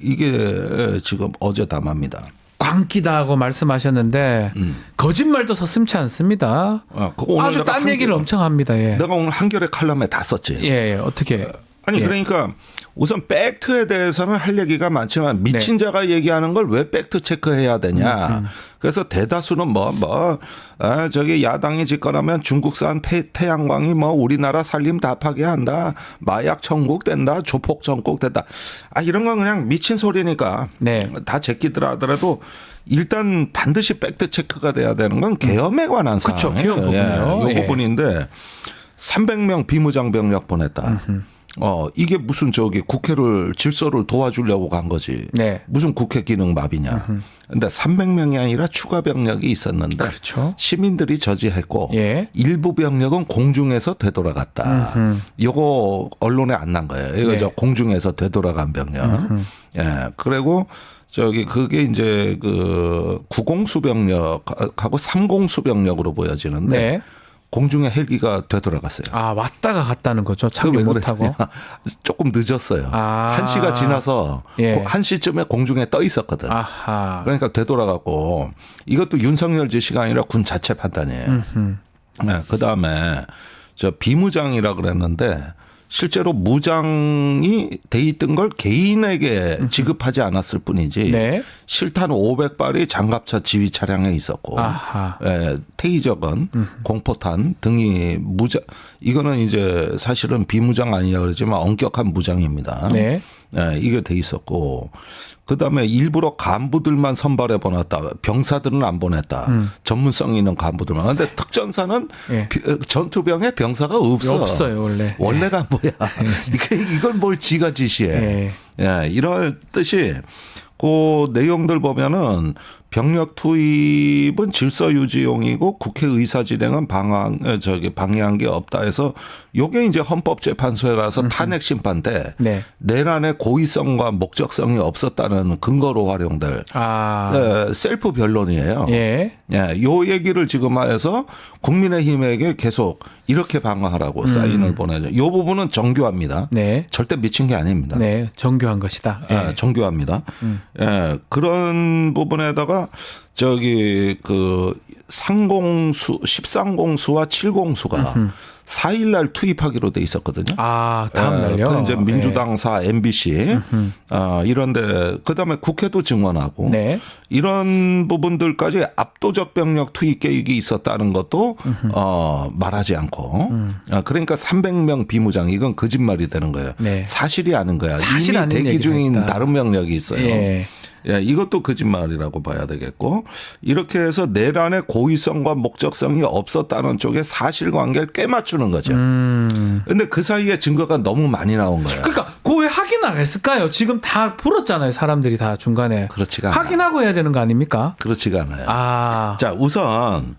[SPEAKER 5] 이게 지금 어제 담화입니다.
[SPEAKER 1] 광기다고 말씀하셨는데 거짓말도 서슴지 않습니다.
[SPEAKER 5] 그거 오늘
[SPEAKER 1] 아주
[SPEAKER 5] 내가
[SPEAKER 1] 딴 얘기를 엄청 합니다. 예.
[SPEAKER 5] 내가 오늘 한겨레 칼럼에 다 썼지.
[SPEAKER 1] 예. 어떻게?
[SPEAKER 5] 아니
[SPEAKER 1] 예.
[SPEAKER 5] 그러니까 우선 팩트에 대해서는 할 얘기가 많지만 미친 자가 얘기하는 걸 왜 팩트 체크해야 되냐. 그래서 대다수는 저기 야당이 집권하면 중국산 태양광이 우리나라 살림 다 파괴한다. 마약 천국 된다. 조폭 천국 된다. 이런 건 그냥 미친 소리니까
[SPEAKER 1] 네.
[SPEAKER 5] 다 제끼더라 하더라도 일단 반드시 팩트 체크가 돼야 되는 건 계엄에 관한
[SPEAKER 1] 그렇죠.
[SPEAKER 5] 사항이에요.
[SPEAKER 1] 계엄 부분이요.
[SPEAKER 5] 이
[SPEAKER 1] 예.
[SPEAKER 5] 부분인데 300명 비무장 병력 보냈다. 이게 무슨 국회를 질서를 도와주려고 간 거지.
[SPEAKER 1] 네.
[SPEAKER 5] 무슨 국회 기능 마비냐. 근데 300명이 아니라 추가 병력이 있었는데
[SPEAKER 1] 그렇죠.
[SPEAKER 5] 시민들이 저지했고
[SPEAKER 1] 예.
[SPEAKER 5] 일부 병력은 공중에서 되돌아갔다. 이거 언론에 안 난 거예요. 이거
[SPEAKER 1] 네.
[SPEAKER 5] 공중에서 되돌아간 병력. 예. 그리고 그게 이제 그 구공수 병력하고 삼공수 병력으로 보여지는데
[SPEAKER 1] 네.
[SPEAKER 5] 공중에 헬기가 되돌아갔어요.
[SPEAKER 1] 왔다가 갔다는 거죠. 착륙 못하고.
[SPEAKER 5] 조금 늦었어요. 1시가 지나서
[SPEAKER 1] 예.
[SPEAKER 5] 1시쯤에 공중에 떠 있었거든.
[SPEAKER 1] 아하.
[SPEAKER 5] 그러니까 되돌아갔고 이것도 윤석열 지시가 아니라 군 자체 판단이에요. 네, 그다음에 저 비무장이라 그랬는데 실제로 무장이 돼 있던 걸 개인에게 지급하지 않았을 뿐이지
[SPEAKER 1] 네.
[SPEAKER 5] 실탄 500발이 장갑차 지휘 차량에 있었고
[SPEAKER 1] 아하.
[SPEAKER 5] 예, 테이저건, 공포탄 등이 무장 이거는 이제 사실은 비무장 아니냐 그러지만 엄격한 무장입니다.
[SPEAKER 1] 네.
[SPEAKER 5] 예, 이게 돼 있었고 그다음에 일부러 간부들만 선발해 보냈다. 병사들은 안 보냈다. 전문성 있는 간부들만. 그런데 특전사는
[SPEAKER 1] 예.
[SPEAKER 5] 전투병에 병사가 없어.
[SPEAKER 1] 없어요 원래.
[SPEAKER 5] 원래가 뭐야? 이걸 뭘 지가 지시해?
[SPEAKER 1] 예.
[SPEAKER 5] 예, 이런 뜻이 그 내용들 보면은 병력 투입은 질서 유지용이고 국회 의사 진행은 방해한 게 없다 해서 요게 이제 헌법재판소에 가서 탄핵 심판 때
[SPEAKER 1] 네.
[SPEAKER 5] 내란의 고의성과 목적성이 없었다는 근거로 활용될 셀프 변론이에요.
[SPEAKER 1] 예.
[SPEAKER 5] 예, 요 얘기를 지금 해서 국민의힘에게 계속 이렇게 방어하라고 사인을 보내죠. 요 부분은 정교합니다.
[SPEAKER 1] 네.
[SPEAKER 5] 절대 미친 게 아닙니다.
[SPEAKER 1] 네. 정교한 것이다. 예.
[SPEAKER 5] 예, 정교합니다. 예, 그런 부분에다가 저기 그 상공수 10상공수와 7공수가 4일날 투입하기로 돼 있었거든요.
[SPEAKER 1] 아, 다음 날요.
[SPEAKER 5] 그 이제 민주당사 MBC 이런데 그다음에 국회도 증언하고
[SPEAKER 1] 네.
[SPEAKER 5] 이런 부분들까지 압도적 병력 투입 계획이 있었다는 것도 말하지 않고 그러니까 300명 비무장 이건 거짓말이 되는 거예요.
[SPEAKER 1] 네.
[SPEAKER 5] 사실이 아닌 거야.
[SPEAKER 1] 사실
[SPEAKER 5] 이미
[SPEAKER 1] 아닌
[SPEAKER 5] 대기
[SPEAKER 1] 얘기가
[SPEAKER 5] 중인
[SPEAKER 1] 있다.
[SPEAKER 5] 다른 병력이 있어요.
[SPEAKER 1] 예.
[SPEAKER 5] 예, 이것도 거짓말이라고 봐야 되겠고 이렇게 해서 내란의 고의성과 목적성이 없었다는 쪽에 사실관계를 꿰맞추는 거죠. 그런데 그 사이에 증거가 너무 많이 나온 거예요.
[SPEAKER 1] 그러니까 그 왜 확인 안 했을까요? 지금 다 풀었잖아요. 사람들이 다 중간에.
[SPEAKER 5] 그렇지가 않아요.
[SPEAKER 1] 확인하고 해야 되는 거 아닙니까?
[SPEAKER 5] 그렇지가 않아요.
[SPEAKER 1] 아.
[SPEAKER 5] 자, 우선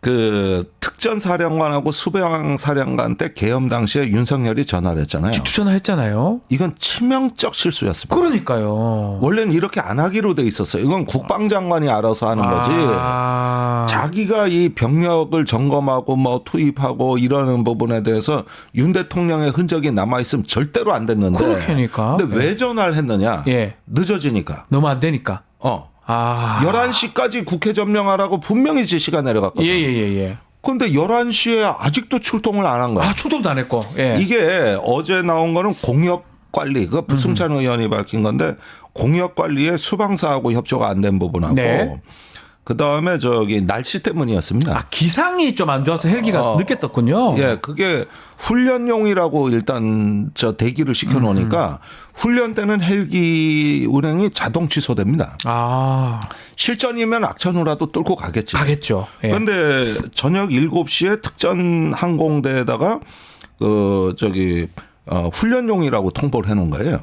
[SPEAKER 5] 그 특전사령관하고 수병사령관 때 계엄 당시에 윤석열이 전화를 했잖아요.
[SPEAKER 1] 직접 전화했잖아요.
[SPEAKER 5] 이건 치명적 실수였습니다.
[SPEAKER 1] 그러니까요.
[SPEAKER 5] 원래는 이렇게 안 하기로 돼 있었어요. 이건 국방장관이 알아서 하는 거지. 자기가 이 병력을 점검하고 뭐 투입하고 이러는 부분에 대해서 윤 대통령의 흔적이 남아 있으면 절대로 안 됐는데.
[SPEAKER 1] 그렇게니까.
[SPEAKER 5] 근데 왜 전화를 했느냐?
[SPEAKER 1] 예.
[SPEAKER 5] 늦어지니까.
[SPEAKER 1] 너무 안 되니까.
[SPEAKER 5] 11시까지 국회 점령하라고 분명히 지시가 내려갔거든요.
[SPEAKER 1] 예.
[SPEAKER 5] 그런데 11시에 아직도 출동을 안 한 거야.
[SPEAKER 1] 아, 출동도 안 했고. 예.
[SPEAKER 5] 이게 어제 나온 거는 공역 관리, 그 부승찬 의원이 밝힌 건데 공역 관리에 수방사하고 협조가 안 된 부분하고
[SPEAKER 1] 네.
[SPEAKER 5] 그 다음에 저기 날씨 때문이었습니다.
[SPEAKER 1] 아, 기상이 좀 안 좋아서 헬기가 늦게 떴군요.
[SPEAKER 5] 예, 그게 훈련용이라고 일단 저 대기를 시켜 놓으니까 훈련 때는 헬기 운행이 자동 취소됩니다.
[SPEAKER 1] 아.
[SPEAKER 5] 실전이면 악천후라도 뚫고 가겠지.
[SPEAKER 1] 가겠죠. 예.
[SPEAKER 5] 그런데 저녁 7시에 특전 항공대에다가 훈련용이라고 통보를 해 놓은 거예요.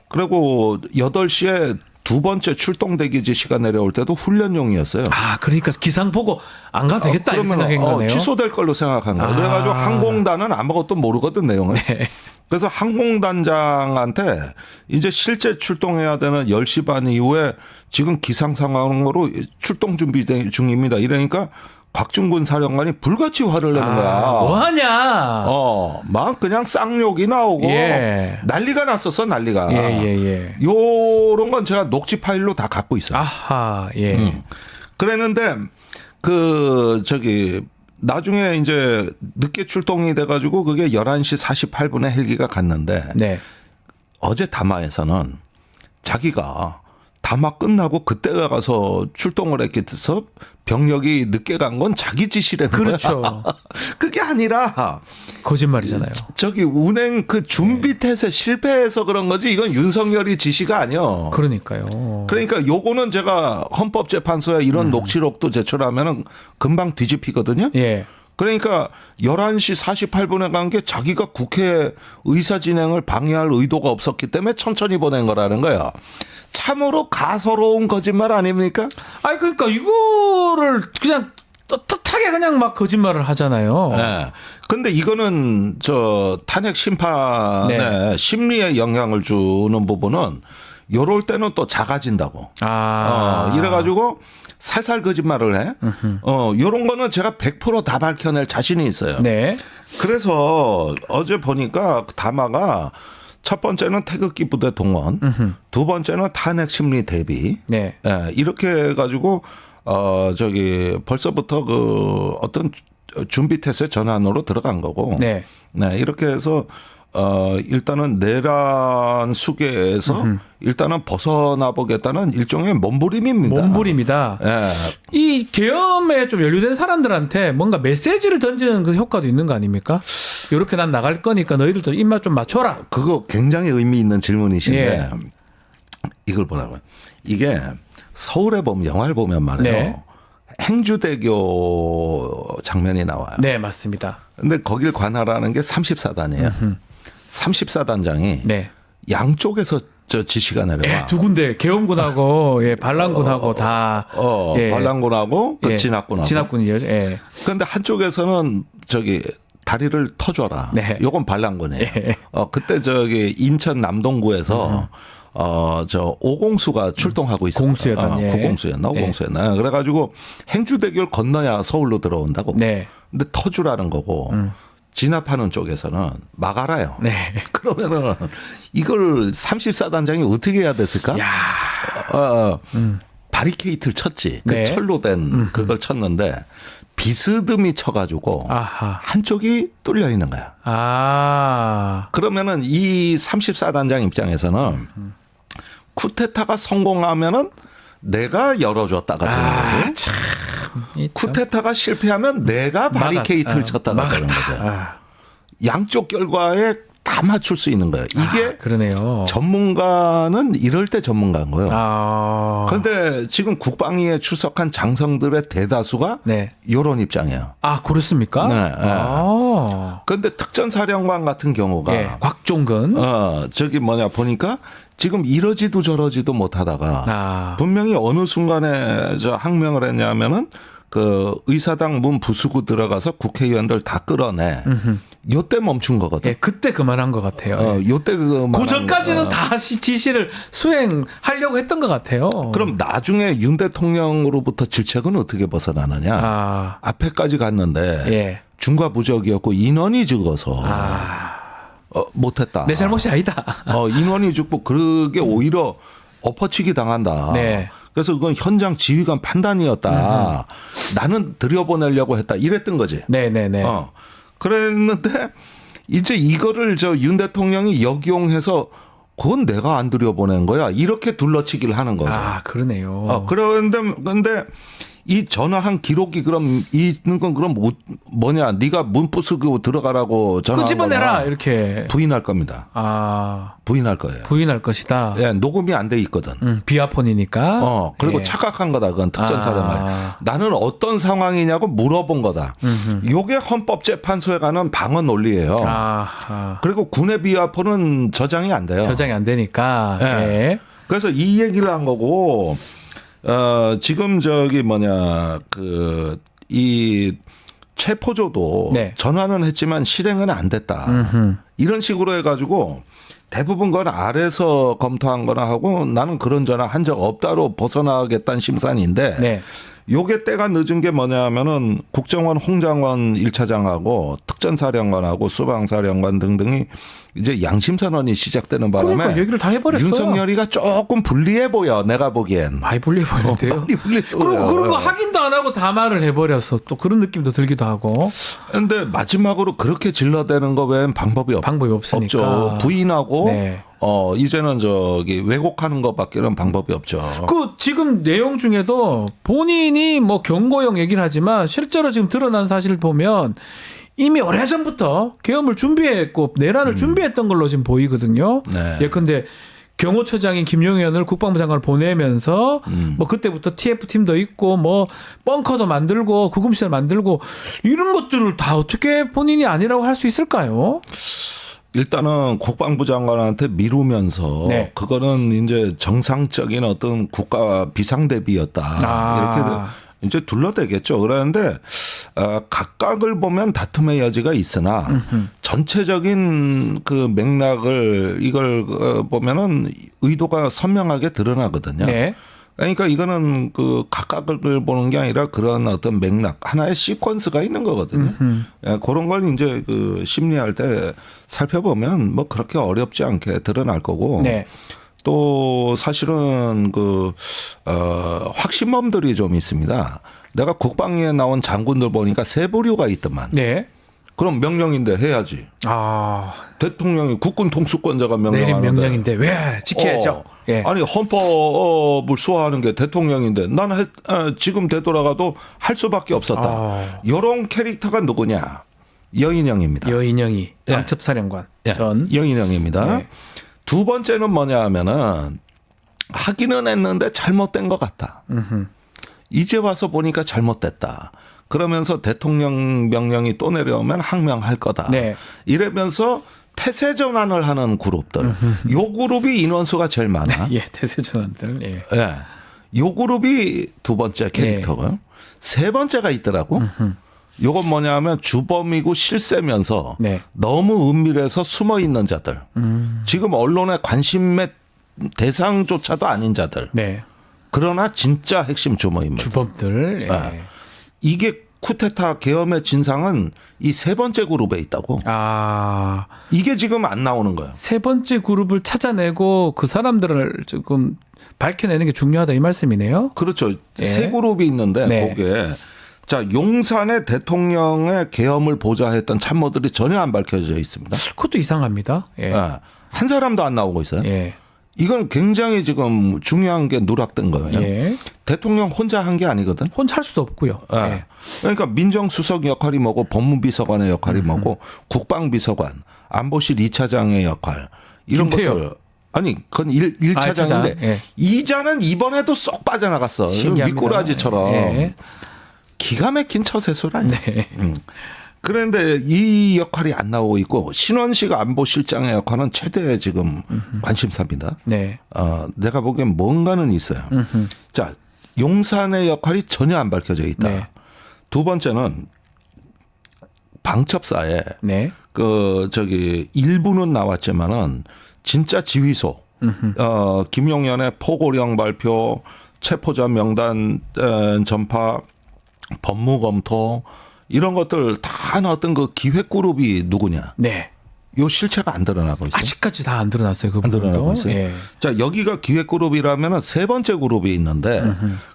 [SPEAKER 5] 그리고 8시에 두 번째 출동 대기지 시간 내려올 때도 훈련용이었어요.
[SPEAKER 1] 아, 그러니까 기상 보고 안 가도 되겠다 이렇게 생각한 거네요.
[SPEAKER 5] 취소될 걸로 생각한 거예요. 그래가지고 항공단은 아무것도 모르거든 내용을.
[SPEAKER 1] 네.
[SPEAKER 5] 그래서 항공단장한테 이제 실제 출동해야 되는 10시 반 이후에 지금 기상 상황으로 출동 준비 중입니다. 이러니까 곽중근 사령관이 불같이 화를 내는 거야.
[SPEAKER 1] 뭐하냐.
[SPEAKER 5] 막 그냥 쌍욕이 나오고
[SPEAKER 1] 예.
[SPEAKER 5] 난리가 났었어, 난리가.
[SPEAKER 1] 예.
[SPEAKER 5] 요런 건 제가 녹취 파일로 다 갖고 있어요.
[SPEAKER 1] 아하, 예.
[SPEAKER 5] 그랬는데 나중에 이제 늦게 출동이 돼가지고 그게 11시 48분에 헬기가 갔는데
[SPEAKER 1] 네.
[SPEAKER 5] 어제 담화에서는 자기가 담화 끝나고 그때 가서 출동을 했기 때문에 병력이 늦게 간 건 자기 지시라는
[SPEAKER 1] 그렇죠.
[SPEAKER 5] 거야. 그게 아니라
[SPEAKER 1] 거짓말이잖아요.
[SPEAKER 5] 저기 운행 그 준비 태세 실패해서 그런 거지 이건 윤석열이 지시가 아니요.
[SPEAKER 1] 그러니까요.
[SPEAKER 5] 그러니까 요거는 제가 헌법재판소에 이런 녹취록도 제출하면은 금방 뒤집히거든요.
[SPEAKER 1] 예.
[SPEAKER 5] 그러니까 11시 48분에 간 게 자기가 국회 의사 진행을 방해할 의도가 없었기 때문에 천천히 보낸 거라는 거예요. 참으로 가소로운 거짓말 아닙니까?
[SPEAKER 1] 아니 그러니까 이거를 그냥 떳떳하게 그냥 막 거짓말을 하잖아요.
[SPEAKER 5] 네. 근데 이거는 탄핵 심판에
[SPEAKER 1] 네.
[SPEAKER 5] 심리에 영향을 주는 부분은 요럴 때는 또 작아진다고. 이래가지고 살살 거짓말을 해. 요런 거는 제가 100% 다 밝혀낼 자신이 있어요.
[SPEAKER 1] 네.
[SPEAKER 5] 그래서 어제 보니까 담화가 첫 번째는 태극기 부대 동원, 두 번째는 탄핵 심리 대비.
[SPEAKER 1] 네.
[SPEAKER 5] 예, 이렇게 해가지고 벌써부터 어떤 준비 태세 전환으로 들어간 거고.
[SPEAKER 1] 네.
[SPEAKER 5] 네, 이렇게 해서 일단은 내란 수계에서 일단은 벗어나 보겠다는 일종의 몸부림입니다.
[SPEAKER 1] 몸부림이다.
[SPEAKER 5] 예.
[SPEAKER 1] 이 계엄에 좀 연루된 사람들한테 뭔가 메시지를 던지는 그 효과도 있는 거 아닙니까? 이렇게 난 나갈 거니까 너희들도 입맛 좀 맞춰라.
[SPEAKER 5] 그거 굉장히 의미 있는 질문이신데
[SPEAKER 1] 예.
[SPEAKER 5] 이걸 보라고요. 이게 서울에 보면 영화를 보면 말이에요.
[SPEAKER 1] 네.
[SPEAKER 5] 행주대교 장면이 나와요.
[SPEAKER 1] 네, 맞습니다.
[SPEAKER 5] 근데 거길 관할하는 게 34단이에요. 34단장이
[SPEAKER 1] 네.
[SPEAKER 5] 양쪽에서 저 지시가 내려와.
[SPEAKER 1] 예, 두 군데 계엄군하고 예, 반란군하고 다 예.
[SPEAKER 5] 반란군하고 그
[SPEAKER 1] 예,
[SPEAKER 5] 진압군하고.
[SPEAKER 1] 진압군이요. 예.
[SPEAKER 5] 그런데 한쪽에서는 저기 다리를 터줘라.
[SPEAKER 1] 네.
[SPEAKER 5] 요건 반란군이에요.
[SPEAKER 1] 예.
[SPEAKER 5] 그때 저기 인천 남동구에서 저 오공수가 출동하고 있었어요.
[SPEAKER 1] 공수였던, 예.
[SPEAKER 5] 구공수였나
[SPEAKER 1] 예.
[SPEAKER 5] 오공수였나. 그래가지고 행주대교를 건너야 서울로 들어온다고.
[SPEAKER 1] 네.
[SPEAKER 5] 근데 터주라는 거고 진압하는 쪽에서는 막아라요.
[SPEAKER 1] 네.
[SPEAKER 5] 그러면은 이걸 34단장이 어떻게 해야 됐을까?
[SPEAKER 1] 야.
[SPEAKER 5] 바리케이트를 쳤지.
[SPEAKER 1] 네.
[SPEAKER 5] 그 철로 된 그걸 쳤는데 비스듬히 쳐가지고
[SPEAKER 1] 아하.
[SPEAKER 5] 한쪽이 뚫려 있는 거야.
[SPEAKER 1] 아.
[SPEAKER 5] 그러면은 이 34단장 입장에서는 쿠데타가 성공하면은 내가 열어줬다가 되는 거고
[SPEAKER 1] 참. 이 참.
[SPEAKER 5] 쿠데타가 실패하면 내가 바리케이트를 쳤다가 되는 거죠.
[SPEAKER 1] 아.
[SPEAKER 5] 양쪽 결과에 다 맞출 수 있는 거예요. 이게
[SPEAKER 1] 그러네요.
[SPEAKER 5] 전문가는 이럴 때 전문가인 거예요.
[SPEAKER 1] 아.
[SPEAKER 5] 그런데 지금 국방위에 출석한 장성들의 대다수가
[SPEAKER 1] 네.
[SPEAKER 5] 이런 입장이에요.
[SPEAKER 1] 아, 그렇습니까?
[SPEAKER 5] 네, 네.
[SPEAKER 1] 아.
[SPEAKER 5] 그런데 특전사령관 같은 경우가
[SPEAKER 1] 예. 곽종근.
[SPEAKER 5] 저기 보니까 지금 이러지도 저러지도 못하다가
[SPEAKER 1] 아.
[SPEAKER 5] 분명히 어느 순간에 저 항명을 했냐면은 그 의사당 문 부수고 들어가서 국회의원들 다 끌어내. 요때 멈춘 거거든.
[SPEAKER 1] 예, 그때 그만한 것 같아요. 예.
[SPEAKER 5] 요때 그
[SPEAKER 1] 그 전까지는 다시 지시를 수행하려고 했던 것 같아요.
[SPEAKER 5] 그럼 나중에 윤 대통령으로부터 질책은 어떻게 벗어나느냐?
[SPEAKER 1] 아.
[SPEAKER 5] 앞에까지 갔는데
[SPEAKER 1] 예.
[SPEAKER 5] 중과부적이었고 인원이 적어서 못했다.
[SPEAKER 1] 내 잘못이 아니다.
[SPEAKER 5] 인원이 적고 그게 오히려 엎어치기 당한다.
[SPEAKER 1] 네.
[SPEAKER 5] 그래서 그건 현장 지휘관 판단이었다. 나는 들여보내려고 했다. 이랬던 거지.
[SPEAKER 1] 네네네.
[SPEAKER 5] 그랬는데 이제 이거를 저 윤 대통령이 역용해서 그건 내가 안 들여보낸 거야. 이렇게 둘러치기를 하는 거죠.
[SPEAKER 1] 아, 그러네요.
[SPEAKER 5] 그런데 이 전화한 기록이 그럼 있는 건 그럼 뭐냐? 네가 문 부수고 들어가라고 전화한
[SPEAKER 1] 끄집어내라
[SPEAKER 5] 거나
[SPEAKER 1] 이렇게.
[SPEAKER 5] 부인할 겁니다.
[SPEAKER 1] 아,
[SPEAKER 5] 부인할 거예요.
[SPEAKER 1] 부인할 것이다.
[SPEAKER 5] 예, 녹음이 안 돼 있거든.
[SPEAKER 1] 비아폰이니까.
[SPEAKER 5] 그리고
[SPEAKER 1] 예.
[SPEAKER 5] 착각한 거다. 그건 특전사령관.
[SPEAKER 1] 아.
[SPEAKER 5] 나는 어떤 상황이냐고 물어본 거다. 요게 헌법재판소에 가는 방어 논리예요. 그리고 군의 비아폰은 저장이 안 돼요.
[SPEAKER 1] 저장이 안 되니까.
[SPEAKER 5] 예.
[SPEAKER 1] 예.
[SPEAKER 5] 그래서 이 얘기를 한 거고, 지금 이 체포조도
[SPEAKER 1] 네.
[SPEAKER 5] 전환은 했지만 실행은 안 됐다. 이런 식으로 해가지고 대부분 건 아래서 검토한 거나 하고 나는 그런 전화 한 적 없다로 벗어나겠다는 심산인데
[SPEAKER 1] 네.
[SPEAKER 5] 요게 때가 늦은 게 뭐냐면은 국정원 홍장원 1차장하고 특전사령관하고 수방사령관 등등이 이제 양심선언이 시작되는 바람에
[SPEAKER 1] 그러니까 얘기를 다 해버렸어.
[SPEAKER 5] 윤석열이가 조금 불리해 보여 내가 보기엔.
[SPEAKER 1] 많이 불리해 보이는데요.
[SPEAKER 5] 많이 불리해
[SPEAKER 1] 그리고
[SPEAKER 5] 보여.
[SPEAKER 1] 그런 거 확인도 안 하고 다 말을 해버렸어. 또 그런 느낌도 들기도 하고.
[SPEAKER 5] 근데 마지막으로 그렇게 질러대는 거 외엔 방법이
[SPEAKER 1] 방법이 없으니까.
[SPEAKER 5] 없죠. 부인하고
[SPEAKER 1] 네.
[SPEAKER 5] 이제는 왜곡하는 것밖에는 방법이 없죠.
[SPEAKER 1] 그 지금 내용 중에도 본인이 뭐 경고용 얘기를 하지만 실제로 지금 드러난 사실을 보면 이미 오래전부터 계엄을 준비했고 내란을 준비했던 걸로 지금 보이거든요.
[SPEAKER 5] 네.
[SPEAKER 1] 예컨대 경호처장인 김용현을 국방부 장관을 보내면서 뭐 그때부터 TF팀도 있고 뭐 벙커도 만들고 구금시설 만들고 이런 것들을 다 어떻게 본인이 아니라고 할 수 있을까요?
[SPEAKER 5] 일단은 국방부 장관한테 미루면서
[SPEAKER 1] 네.
[SPEAKER 5] 그거는 이제 정상적인 어떤 국가 비상대비였다. 이렇게 이제 둘러대겠죠. 그런데 각각을 보면 다툼의 여지가 있으나 전체적인 그 맥락을 이걸 보면은 의도가 선명하게 드러나거든요.
[SPEAKER 1] 네.
[SPEAKER 5] 그러니까 이거는 그 각각을 보는 게 아니라 그런 어떤 맥락 하나의 시퀀스가 있는 거거든요. 그런 걸 이제 그 심리할 때 살펴보면 뭐 그렇게 어렵지 않게 드러날 거고.
[SPEAKER 1] 네.
[SPEAKER 5] 또 사실은 확신범들이 좀 있습니다. 내가 국방위에 나온 장군들 보니까 세 부류가 있더만.
[SPEAKER 1] 네.
[SPEAKER 5] 그럼 명령인데 해야지.
[SPEAKER 1] 아,
[SPEAKER 5] 대통령이 국군 통수권자가
[SPEAKER 1] 내린
[SPEAKER 5] 명령하는데.
[SPEAKER 1] 명령인데 왜 지켜야죠? 예.
[SPEAKER 5] 아니 헌법을 수호하는 게 대통령인데 나는 지금 되돌아가도 할 수밖에 없었다. 이런 캐릭터가 누구냐? 여인영입니다.
[SPEAKER 1] 여인영이
[SPEAKER 5] 예.
[SPEAKER 1] 왕첩사령관
[SPEAKER 5] 예,
[SPEAKER 1] 전.
[SPEAKER 5] 여인영입니다.
[SPEAKER 1] 네.
[SPEAKER 5] 두 번째는 뭐냐 하면은 하기는 했는데 잘못된 것 같다. 이제 와서 보니까 잘못됐다. 그러면서 대통령 명령이 또 내려오면 항명할 거다.
[SPEAKER 1] 네.
[SPEAKER 5] 이러면서 태세 전환을 하는 그룹들. 요 그룹이 인원수가 제일 많아.
[SPEAKER 1] 예, 대세전환들. 예.
[SPEAKER 5] 예. 요 그룹이 두 번째 캐릭터고요. 세 번째가 있더라고. 요건 뭐냐 하면 주범이고 실세면서
[SPEAKER 1] 네.
[SPEAKER 5] 너무 은밀해서 숨어 있는 자들. 지금 언론의 관심의 대상조차도 아닌 자들.
[SPEAKER 1] 네.
[SPEAKER 5] 그러나 진짜 핵심 주범입니다.
[SPEAKER 1] 주범들. 예.
[SPEAKER 5] 네. 이게 쿠데타 계엄의 진상은 이 세 번째 그룹에 있다고.
[SPEAKER 1] 아,
[SPEAKER 5] 이게 지금 안 나오는 거예요.
[SPEAKER 1] 세 번째 그룹을 찾아내고 그 사람들을 조금 밝혀내는 게 중요하다 이 말씀이네요.
[SPEAKER 5] 그렇죠.
[SPEAKER 1] 예.
[SPEAKER 5] 세 그룹이 있는데
[SPEAKER 1] 네.
[SPEAKER 5] 거기에 자 용산의 대통령의 계엄을 보좌했던 참모들이 전혀 안 밝혀져 있습니다.
[SPEAKER 1] 그것도 이상합니다. 예.
[SPEAKER 5] 예. 한 사람도 안 나오고 있어요.
[SPEAKER 1] 예.
[SPEAKER 5] 이건 굉장히 지금 중요한 게 누락된 거예요.
[SPEAKER 1] 예.
[SPEAKER 5] 대통령 혼자 한 게 아니거든.
[SPEAKER 1] 혼자 할 수도 없고요.
[SPEAKER 5] 예.
[SPEAKER 1] 예.
[SPEAKER 5] 그러니까 민정수석 역할이 뭐고 법무비서관의 역할이 뭐고 국방비서관, 안보실 2차장의 역할 이런
[SPEAKER 1] 김태효.
[SPEAKER 5] 것들. 아니 그건 1차장인데
[SPEAKER 1] 차장. 예.
[SPEAKER 5] 2자는 이번에도 쏙 빠져나갔어.
[SPEAKER 1] 신기합니다.
[SPEAKER 5] 미꾸라지처럼.
[SPEAKER 1] 예.
[SPEAKER 5] 기가 막힌 처세술아니야.
[SPEAKER 1] 네.
[SPEAKER 5] 그런데 이 역할이 안 나오고 있고 신원식 안보실장의 역할은 최대 지금 관심사입니다.
[SPEAKER 1] 네.
[SPEAKER 5] 내가 보기엔 뭔가는 있어요. 자, 용산의 역할이 전혀 안 밝혀져 있다.
[SPEAKER 1] 네.
[SPEAKER 5] 두 번째는 방첩사에
[SPEAKER 1] 네.
[SPEAKER 5] 일부는 나왔지만은 진짜 지휘소, 김용현의 포고령 발표, 체포자 명단 전파, 법무 검토 이런 것들 다 나왔던 그 기획 그룹이 누구냐?
[SPEAKER 1] 네.
[SPEAKER 5] 요 실체가 안 드러나고 있어요.
[SPEAKER 1] 아직까지 다 안 드러났어요. 그
[SPEAKER 5] 안
[SPEAKER 1] 부분도.
[SPEAKER 5] 드러나고 있어요.
[SPEAKER 1] 예.
[SPEAKER 5] 자, 여기가 기획 그룹이라면 세 번째 그룹이 있는데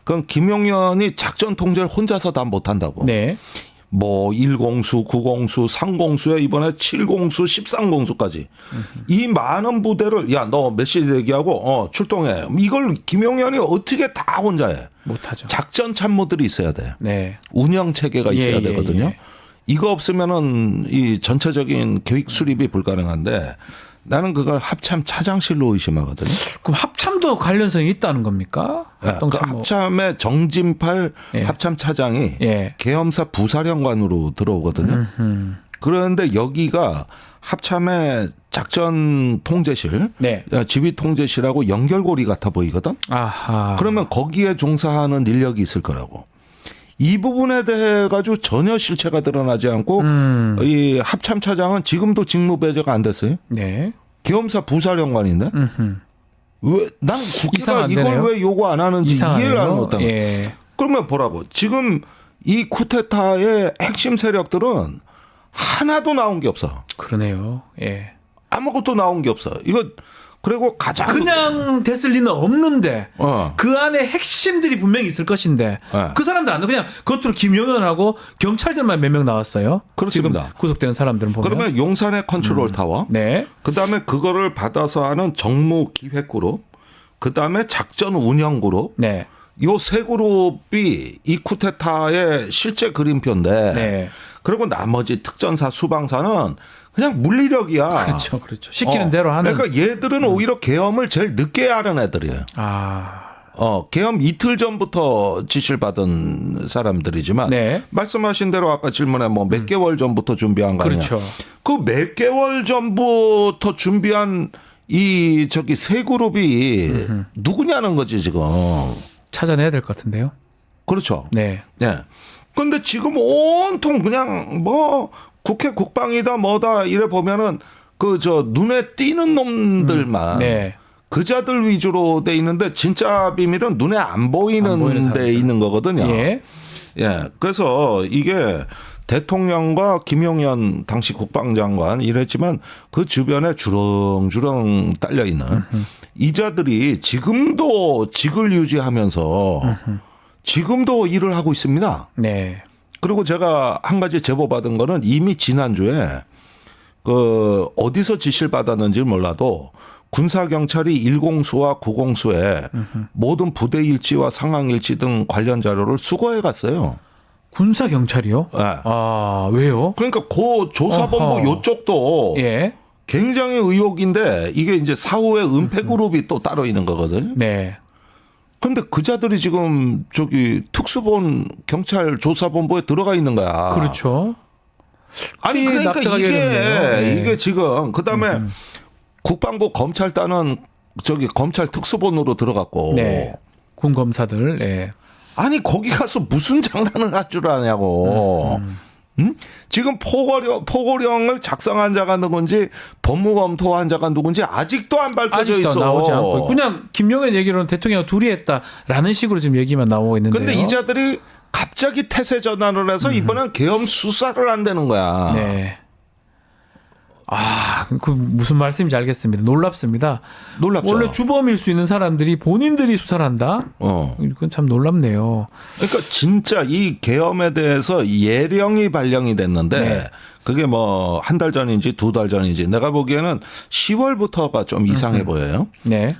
[SPEAKER 5] 그건 김용현이 작전 통제를 혼자서 다 못한다고.
[SPEAKER 1] 네.
[SPEAKER 5] 뭐 1공수, 9공수, 3공수에 이번에 7공수, 13공수까지 이 많은 부대를 야, 너 몇 시 대기하고 출동해. 이걸 김용현이 어떻게 다 혼자 해.
[SPEAKER 1] 못하죠.
[SPEAKER 5] 작전 참모들이 있어야 돼.
[SPEAKER 1] 네.
[SPEAKER 5] 운영 체계가 있어야
[SPEAKER 1] 예,
[SPEAKER 5] 되거든요.
[SPEAKER 1] 예.
[SPEAKER 5] 이거 없으면은 이 전체적인 교육 수립이 불가능한데 나는 그걸 합참 차장실로 의심하거든요.
[SPEAKER 1] 그럼 합참도 관련성이 있다는 겁니까?
[SPEAKER 5] 그
[SPEAKER 1] 합동참모.
[SPEAKER 5] 합참의 정진팔
[SPEAKER 1] 예.
[SPEAKER 5] 합참 차장이
[SPEAKER 1] 예.
[SPEAKER 5] 계엄사 부사령관으로 들어오거든요. 그런데 여기가 합참의 작전 통제실,
[SPEAKER 1] 네.
[SPEAKER 5] 지휘 통제실하고 연결고리 같아 보이거든.
[SPEAKER 1] 아하.
[SPEAKER 5] 그러면 거기에 종사하는 인력이 있을 거라고. 이 부분에 대해 가지고 전혀 실체가 드러나지 않고 이 합참 차장은 지금도 직무 배제가 안 됐어요.
[SPEAKER 1] 네.
[SPEAKER 5] 계엄사 부사령관인데 왜 난 국회가
[SPEAKER 1] 이상 안
[SPEAKER 5] 이걸
[SPEAKER 1] 되네요.
[SPEAKER 5] 왜 요구 안 하는지
[SPEAKER 1] 이상하네요.
[SPEAKER 5] 이해를 안 못하고.
[SPEAKER 1] 예.
[SPEAKER 5] 그러면 보라고 지금 이 쿠데타의 핵심 세력들은 하나도 나온 게 없어.
[SPEAKER 1] 그러네요. 예.
[SPEAKER 5] 아무것도 나온 게 없어. 이거 그리고 가장
[SPEAKER 1] 그냥 됐을 리는 없는데
[SPEAKER 5] 어.
[SPEAKER 1] 그 안에 핵심들이 분명히 있을 것인데
[SPEAKER 5] 네.
[SPEAKER 1] 그 사람들 안 그냥 겉으로 김용현하고 경찰들만 몇 명 나왔어요.
[SPEAKER 5] 그렇습니다.
[SPEAKER 1] 지금 구속되는 사람들은 보면.
[SPEAKER 5] 그러면 용산의 컨트롤 타워,
[SPEAKER 1] 네.
[SPEAKER 5] 그다음에 그거를 받아서 하는 정무 기획 그룹, 그다음에 작전 운영 그룹,
[SPEAKER 1] 네.
[SPEAKER 5] 요 세 그룹이 이 쿠데타의 실제 그림표인데,
[SPEAKER 1] 네.
[SPEAKER 5] 그리고 나머지 특전사, 수방사는 그냥 물리력이야.
[SPEAKER 1] 그렇죠. 그렇죠. 시키는 대로 하는.
[SPEAKER 5] 그러니까 얘들은 오히려 계엄을 제일 늦게 하는 애들이에요.
[SPEAKER 1] 아.
[SPEAKER 5] 계엄 이틀 전부터 지시를 받은 사람들이지만,
[SPEAKER 1] 네.
[SPEAKER 5] 말씀하신 대로 아까 질문에 뭐 몇 개월 전부터 준비한 거 아니야.
[SPEAKER 1] 그렇죠.
[SPEAKER 5] 그 몇 개월 전부터 준비한 이 세 그룹이 누구냐는 거지 지금.
[SPEAKER 1] 찾아내야 될 것 같은데요.
[SPEAKER 5] 그렇죠.
[SPEAKER 1] 네.
[SPEAKER 5] 예. 근데 지금 온통 그냥 뭐 국회 국방이다 뭐다 이래 보면은 눈에 띄는 놈들만
[SPEAKER 1] 네.
[SPEAKER 5] 그자들 위주로 돼 있는데 진짜 비밀은 눈에 안 보이는
[SPEAKER 1] 사람들.
[SPEAKER 5] 데 있는 거거든요.
[SPEAKER 1] 예.
[SPEAKER 5] 예. 그래서 이게 대통령과 김용현 당시 국방장관 이랬지만 그 주변에 주렁주렁 딸려 있는 이자들이 지금도 직을 유지하면서 지금도 일을 하고 있습니다.
[SPEAKER 1] 네.
[SPEAKER 5] 그리고 제가 한 가지 제보 받은 거는 이미 지난주에 그 어디서 지시를 받았는지 몰라도 군사경찰이 1공수와 9공수에 모든 부대 일지와 상황 일지 등 관련 자료를 수거해 갔어요.
[SPEAKER 1] 군사 경찰이요?
[SPEAKER 5] 네.
[SPEAKER 1] 아, 왜요?
[SPEAKER 5] 그러니까 그 조사본부
[SPEAKER 1] 어허.
[SPEAKER 5] 요쪽도
[SPEAKER 1] 예.
[SPEAKER 5] 굉장히 의혹인데 이게 이제 사후에 은폐 그룹이 또 따로 있는 거거든요.
[SPEAKER 1] 네.
[SPEAKER 5] 그런데 그자들이 지금 저기 특수본 경찰 조사본부에 들어가 있는 거야.
[SPEAKER 1] 그렇죠.
[SPEAKER 5] 아니
[SPEAKER 1] 꽤
[SPEAKER 5] 그러니까
[SPEAKER 1] 납득하기
[SPEAKER 5] 이게
[SPEAKER 1] 어렵네요. 네.
[SPEAKER 5] 이게 지금 그다음에 국방부 검찰단은 저기 검찰 특수본으로 들어갔고
[SPEAKER 1] 네. 군 검사들. 네.
[SPEAKER 5] 아니 거기 가서 무슨 장난을 할 줄 아냐고. 응? 지금 포고령을 작성한 자가 누군지 법무검토한 자가 누군지 아직도 안 밝혀져
[SPEAKER 1] 아직도
[SPEAKER 5] 있어.
[SPEAKER 1] 나오지 않고 그냥 김용현 얘기로는 대통령 둘이 했다라는 식으로 지금 얘기만 나오고 있는데요.
[SPEAKER 5] 근데 이자들이 갑자기 태세 전환을 해서 이번엔 계엄 수사를 한다는 거야.
[SPEAKER 1] 네. 아, 그 무슨 말씀인지 알겠습니다. 놀랍습니다.
[SPEAKER 5] 놀랍죠.
[SPEAKER 1] 원래 주범일 수 있는 사람들이 본인들이 수사를 한다? 이건 참 놀랍네요.
[SPEAKER 5] 그러니까 진짜 이 계엄에 대해서 예령이 발령이 됐는데
[SPEAKER 1] 네.
[SPEAKER 5] 그게 뭐 한 달 전인지 두 달 전인지 내가 보기에는 10월부터가 좀 이상해 보여요.
[SPEAKER 1] 네.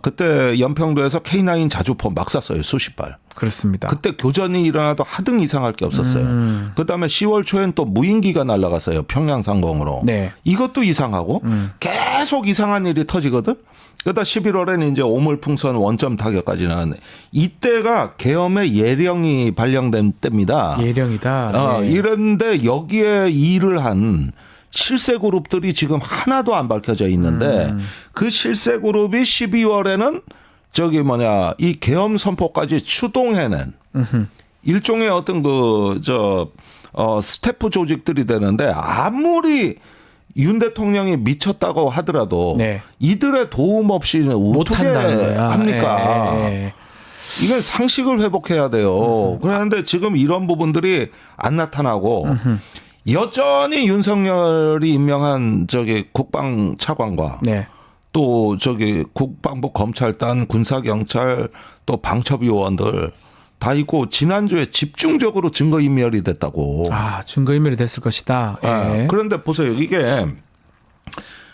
[SPEAKER 5] 그때 연평도에서 K9 자주포 막 쐈어요. 수십 발.
[SPEAKER 1] 그렇습니다.
[SPEAKER 5] 그때 교전이 일어나도 하등 이상할 게 없었어요. 그다음에 10월 초엔 또 무인기가 날아갔어요. 평양 상공으로.
[SPEAKER 1] 네.
[SPEAKER 5] 이것도 이상하고 계속 이상한 일이 터지거든. 그러다 11월에는 이제 오물풍선 원점 타격까지 나왔네. 이때가 계엄의 예령이 발령된 때입니다.
[SPEAKER 1] 예령이다. 네.
[SPEAKER 5] 이런데 여기에 일을 한 실세 그룹들이 지금 하나도 안 밝혀져 있는데 그 실세 그룹이 12월에는 저기 뭐냐 이 계엄 선포까지 추동해낸 일종의 어떤 스태프 조직들이 되는데 아무리 윤 대통령이 미쳤다고 하더라도
[SPEAKER 1] 네.
[SPEAKER 5] 이들의 도움 없이는 어떻게
[SPEAKER 1] 못한다는 거야.
[SPEAKER 5] 합니까?
[SPEAKER 1] 예.
[SPEAKER 5] 이건 상식을 회복해야 돼요. 그런데 지금 이런 부분들이 안 나타나고 여전히 윤석열이 임명한 저기 국방 차관과
[SPEAKER 1] 네.
[SPEAKER 5] 또 저기 국방부 검찰단 군사경찰 또 방첩위원들 다 있고 지난주에 집중적으로 증거인멸이 됐다고.
[SPEAKER 1] 아, 증거인멸이 됐을 것이다. 예.
[SPEAKER 5] 네. 그런데 보세요. 이게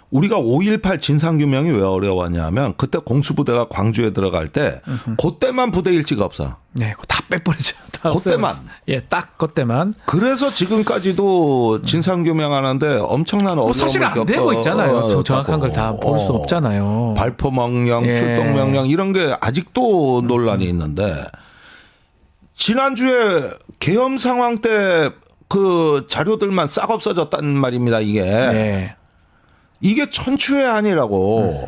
[SPEAKER 5] 우리가 5.18 진상규명이 왜 어려웠냐면 그때 공수부대가 광주에 들어갈 때 그때만 부대 일지가 없어.
[SPEAKER 1] 네, 그거 다 빼버리죠. 다
[SPEAKER 5] 그때만.
[SPEAKER 1] 없애버렸어. 예, 딱 그때만.
[SPEAKER 5] 그래서 지금까지도 진상규명하는데 엄청난
[SPEAKER 1] 뭐
[SPEAKER 5] 어려움을
[SPEAKER 1] 사실 안 되고 있잖아요. 정확한 걸 다 볼 수 없잖아요.
[SPEAKER 5] 발포 명령,
[SPEAKER 1] 예.
[SPEAKER 5] 출동 명령 이런 게 아직도 논란이 있는데 지난주에 계엄 상황 때 그 자료들만 싹 없어졌단 말입니다. 이게.
[SPEAKER 1] 네.
[SPEAKER 5] 이게 천추의 한이라고.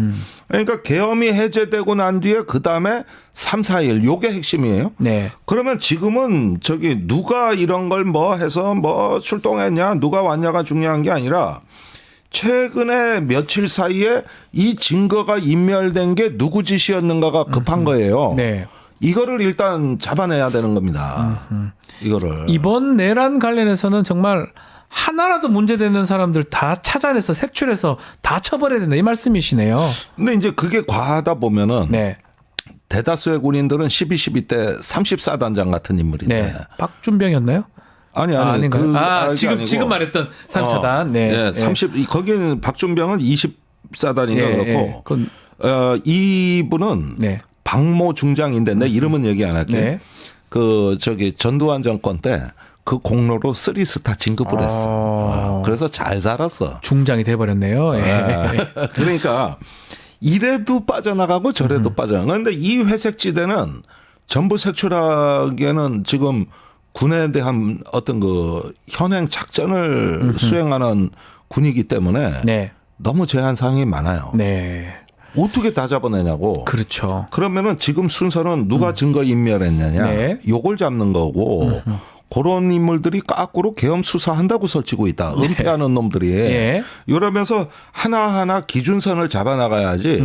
[SPEAKER 5] 그러니까 계엄이 해제되고 난 뒤에 그다음에 3, 4일 요게 핵심이에요.
[SPEAKER 1] 네.
[SPEAKER 5] 그러면 지금은 저기 누가 이런 걸 뭐 해서 뭐 출동했냐 누가 왔냐가 중요한 게 아니라 최근에 며칠 사이에 이 증거가 인멸된 게 누구 짓이었는가가 급한 거예요.
[SPEAKER 1] 네.
[SPEAKER 5] 이거를 일단 잡아내야 되는 겁니다. 이거를.
[SPEAKER 1] 이번 내란 관련해서는 정말 하나라도 문제되는 사람들 다 찾아내서 색출해서 다 처벌해야 된다 이 말씀이시네요.
[SPEAKER 5] 근데 이제 그게 과하다 보면은
[SPEAKER 1] 네.
[SPEAKER 5] 대다수의 군인들은 12.12 때 34단장 같은 인물인데.
[SPEAKER 1] 네. 박준병이었나요?
[SPEAKER 5] 아니
[SPEAKER 1] 아닌가요?
[SPEAKER 5] 그게
[SPEAKER 1] 지금
[SPEAKER 5] 아니고.
[SPEAKER 1] 지금 말했던 34단. 네.
[SPEAKER 5] 30 거기는 박준병은 24단인가
[SPEAKER 1] 예,
[SPEAKER 5] 그렇고
[SPEAKER 1] 예. 그건
[SPEAKER 5] 이분은
[SPEAKER 1] 네.
[SPEAKER 5] 박모 중장인데 내 이름은 얘기 안 할게.
[SPEAKER 1] 네.
[SPEAKER 5] 그 저기 전두환 정권 때 그 공로로 3스타 진급을 했어. 그래서 잘 살았어.
[SPEAKER 1] 중장이 돼 버렸네요. 예.
[SPEAKER 5] 그러니까 이래도 빠져나가고 저래도 빠져나가고. 그런데 이 회색지대는 전부 색출하기에는 지금 군에 대한 어떤 그 현행 작전을 수행하는 군이기 때문에
[SPEAKER 1] 네.
[SPEAKER 5] 너무 제한 사항이 많아요.
[SPEAKER 1] 네.
[SPEAKER 5] 어떻게 다 잡아내냐고.
[SPEAKER 1] 그렇죠.
[SPEAKER 5] 그러면은 지금 순서는 누가 증거 인멸했느냐.
[SPEAKER 1] 네.
[SPEAKER 5] 요걸 잡는 거고. 그런 인물들이 까꾸로 계엄 수사한다고 설치고 있다. 은폐하는 놈들이.
[SPEAKER 1] 예.
[SPEAKER 5] 이러면서 하나하나 기준선을 잡아나가야지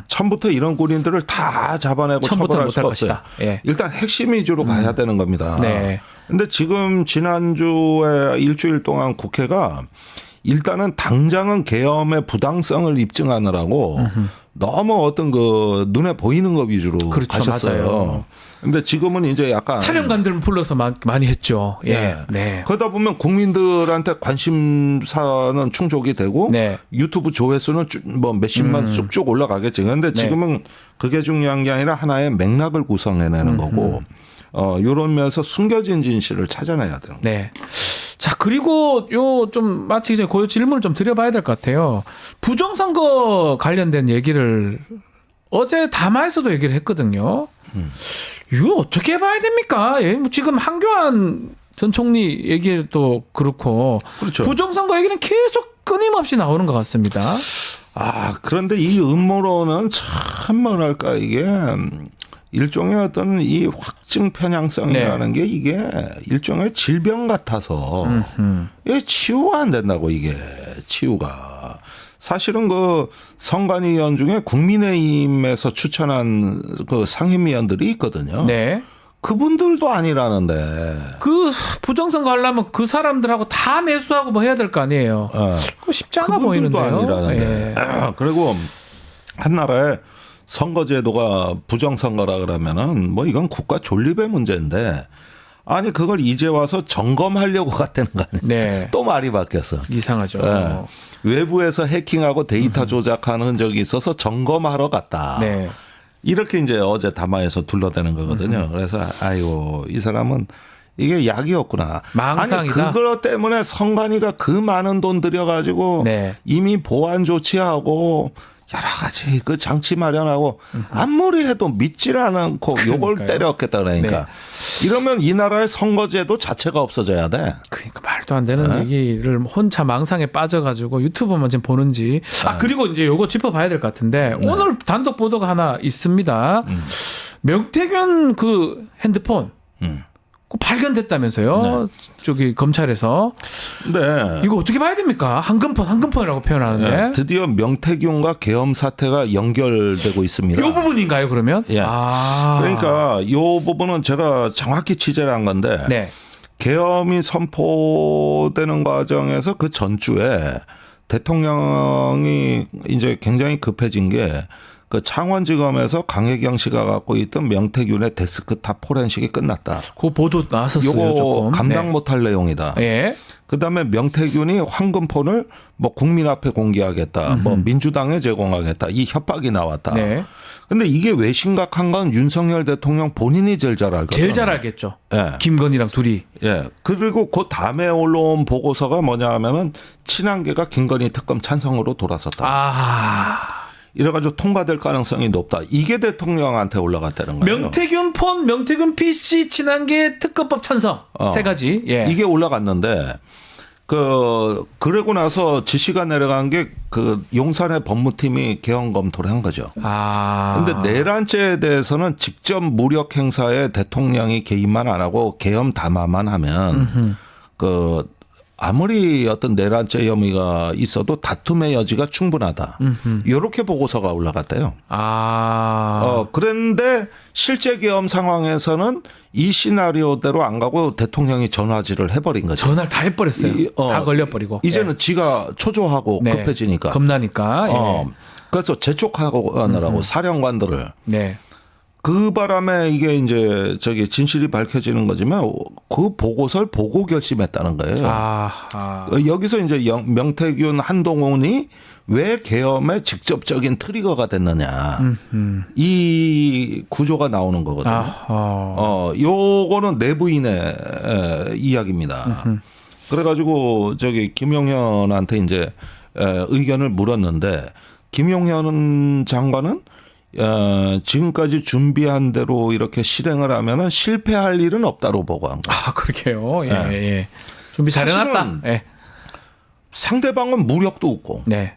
[SPEAKER 5] 처음부터 이런 군인들을 다 잡아내고
[SPEAKER 1] 처음부터는
[SPEAKER 5] 처벌할
[SPEAKER 1] 못할
[SPEAKER 5] 수가 없어요.
[SPEAKER 1] 것이다. 예.
[SPEAKER 5] 일단 핵심 위주로 가야 되는 겁니다.
[SPEAKER 1] 네.
[SPEAKER 5] 근데 지금 지난주에 일주일 동안 국회가 일단은 당장은 계엄의 부당성을 입증하느라고 너무 어떤 그 눈에 보이는 거 위주로
[SPEAKER 1] 그렇죠,
[SPEAKER 5] 가셨어요.
[SPEAKER 1] 맞아요.
[SPEAKER 5] 근데 지금은 이제 약간
[SPEAKER 1] 촬영관들 불러서 많이 했죠. 예.
[SPEAKER 5] 네.
[SPEAKER 1] 네.
[SPEAKER 5] 그러다 보면 국민들한테 관심사는 충족이 되고
[SPEAKER 1] 네.
[SPEAKER 5] 유튜브 조회수는 뭐 몇십만 쑥쭉 올라가겠지. 그런데
[SPEAKER 1] 네.
[SPEAKER 5] 지금은 그게 중요한 게 아니라 하나의 맥락을 구성해내는 거고 이런 면에서 숨겨진 진실을 찾아내야 되는 거예요.
[SPEAKER 1] 네. 자, 그리고 요 좀 마치 이제 그 질문을 좀 드려봐야 될 것 같아요. 부정선거 관련된 얘기를 어제 담화에서도 얘기를 했거든요. 이거 어떻게 봐야 됩니까? 예, 뭐 지금 한교안 전 총리 얘기도 그렇고
[SPEAKER 5] 그렇죠.
[SPEAKER 1] 부정선거 얘기는 계속 끊임없이 나오는 것 같습니다.
[SPEAKER 5] 그런데 이 음모론은 참 뭐랄까 이게 일종의 어떤 이 확증 편향성이라는 게 이게 일종의 질병 같아서 이게 치유가 안 된다고 이게 치유가. 사실은 그 선관위원 중에 국민의힘에서 추천한 그 상임위원들이 있거든요.
[SPEAKER 1] 네.
[SPEAKER 5] 그분들도 아니라는데.
[SPEAKER 1] 그 부정선거 하려면 그 사람들하고 다 매수하고 뭐 해야 될 거 아니에요. 그거 쉽지 않아
[SPEAKER 5] 그분들도
[SPEAKER 1] 보이는데요.
[SPEAKER 5] 아니라는데.
[SPEAKER 1] 예.
[SPEAKER 5] 그리고 한 나라의 선거제도가 부정선거라 그러면은 뭐 이건 국가 존립의 문제인데 아니 그걸 이제 와서 점검하려고 갔다는 거 아니에요.
[SPEAKER 1] 네.
[SPEAKER 5] 또 말이 바뀌었어.
[SPEAKER 1] 이상하죠.
[SPEAKER 5] 예. 외부에서 해킹하고 데이터 조작하는 흔적이 있어서 점검하러 갔다.
[SPEAKER 1] 네.
[SPEAKER 5] 이렇게 이제 어제 담화에서 둘러대는 거거든요. 그래서 아이고 이 사람은 이게 약이었구나.
[SPEAKER 1] 망상이다.
[SPEAKER 5] 아니 그거 때문에 선관위가 그 많은 돈 들여가지고
[SPEAKER 1] 네.
[SPEAKER 5] 이미 보안 조치하고 여러 가지 그 장치 마련하고 아무리 해도 믿질 않고 요걸
[SPEAKER 1] 그러니까요.
[SPEAKER 5] 때렸겠다 그러니까.
[SPEAKER 1] 네.
[SPEAKER 5] 이러면 이 나라의 선거제도 자체가 없어져야 돼.
[SPEAKER 1] 그러니까 말도 안 되는 얘기를 혼자 망상에 빠져가지고 유튜브만 지금 보는지. 그리고 이제 요거 짚어봐야 될 것 같은데 오늘 단독 보도가 하나 있습니다. 명태균 그 핸드폰 그거 발견됐다면서요? 저기 검찰에서.
[SPEAKER 5] 네.
[SPEAKER 1] 이거 어떻게 봐야 됩니까? 한금폰이라고 표현하는데.
[SPEAKER 5] 네. 드디어 명태균과 계엄 사태가 연결되고 있습니다.
[SPEAKER 1] 이 부분인가요, 그러면?
[SPEAKER 5] 예. 그러니까 이 부분은 제가 정확히 취재를 한 건데
[SPEAKER 1] 네.
[SPEAKER 5] 계엄이 선포되는 과정에서 그 전주에 대통령이 이제 굉장히 급해진 게 그 창원지검에서 강혜경 씨가 갖고 있던 명태균의 데스크탑 포렌식이 끝났다.
[SPEAKER 1] 그 보도 나왔었어요.
[SPEAKER 5] 요거
[SPEAKER 1] 조금.
[SPEAKER 5] 감당
[SPEAKER 1] 네.
[SPEAKER 5] 못할 내용이다.
[SPEAKER 1] 예.
[SPEAKER 5] 그다음에 명태균이 황금폰을 뭐 국민 앞에 공개하겠다. 뭐 민주당에 제공하겠다. 이 협박이 나왔다.
[SPEAKER 1] 네.
[SPEAKER 5] 근데 이게 왜 심각한 건 윤석열 대통령 본인이 제일 잘 알거든요.
[SPEAKER 1] 제일 잘 알겠죠.
[SPEAKER 5] 예.
[SPEAKER 1] 김건희랑 둘이.
[SPEAKER 5] 예. 그리고 그 다음에 올라온 보고서가 뭐냐 하면은 친한계가 김건희 특검 찬성으로 돌아섰다. 이래가지고 통과될 가능성이 높다. 이게 대통령한테 올라갔다는 거예요.
[SPEAKER 1] 명태균 폰, 명태균 PC, 친한계 특검법 찬성 세 가지. 예.
[SPEAKER 5] 이게 올라갔는데 그러고 나서 지시가 내려간 게 그 용산의 법무팀이 개헌 검토를 한 거죠. 근데 내란죄에 대해서는 직접 무력 행사에 대통령이 개입만 안 하고 계엄 담화만 하면 그 아무리 어떤 내란죄 혐의가 있어도 다툼의 여지가 충분하다. 이렇게 보고서가 올라갔대요. 그런데 실제 계엄 상황에서는 이 시나리오대로 안 가고 대통령이 전화질을 해버린 거죠.
[SPEAKER 1] 전화를 다 해버렸어요. 다 걸려버리고.
[SPEAKER 5] 이제는
[SPEAKER 1] 예.
[SPEAKER 5] 지가 초조하고
[SPEAKER 1] 네.
[SPEAKER 5] 급해지니까.
[SPEAKER 1] 겁나니까. 예.
[SPEAKER 5] 그래서 재촉하느라고 사령관들을.
[SPEAKER 1] 네.
[SPEAKER 5] 그 바람에 이게 이제 저기 진실이 밝혀지는 거지만 그 보고서를 보고 결심했다는 거예요. 여기서 이제 명태균 한동훈이 왜 계엄의 직접적인 트리거가 됐느냐. 이 구조가 나오는 거거든요. 요거는 내부인의 이야기입니다. 그래가지고 저기 김용현한테 이제 의견을 물었는데 김용현 장관은 지금까지 준비한 대로 이렇게 실행을 하면은 실패할 일은 없다고 보고한 거예요.
[SPEAKER 1] 그렇게요. 예,
[SPEAKER 5] 네.
[SPEAKER 1] 예. 준비 잘해놨다.
[SPEAKER 5] 사실은
[SPEAKER 1] 예.
[SPEAKER 5] 상대방은 무력도 없고
[SPEAKER 1] 네.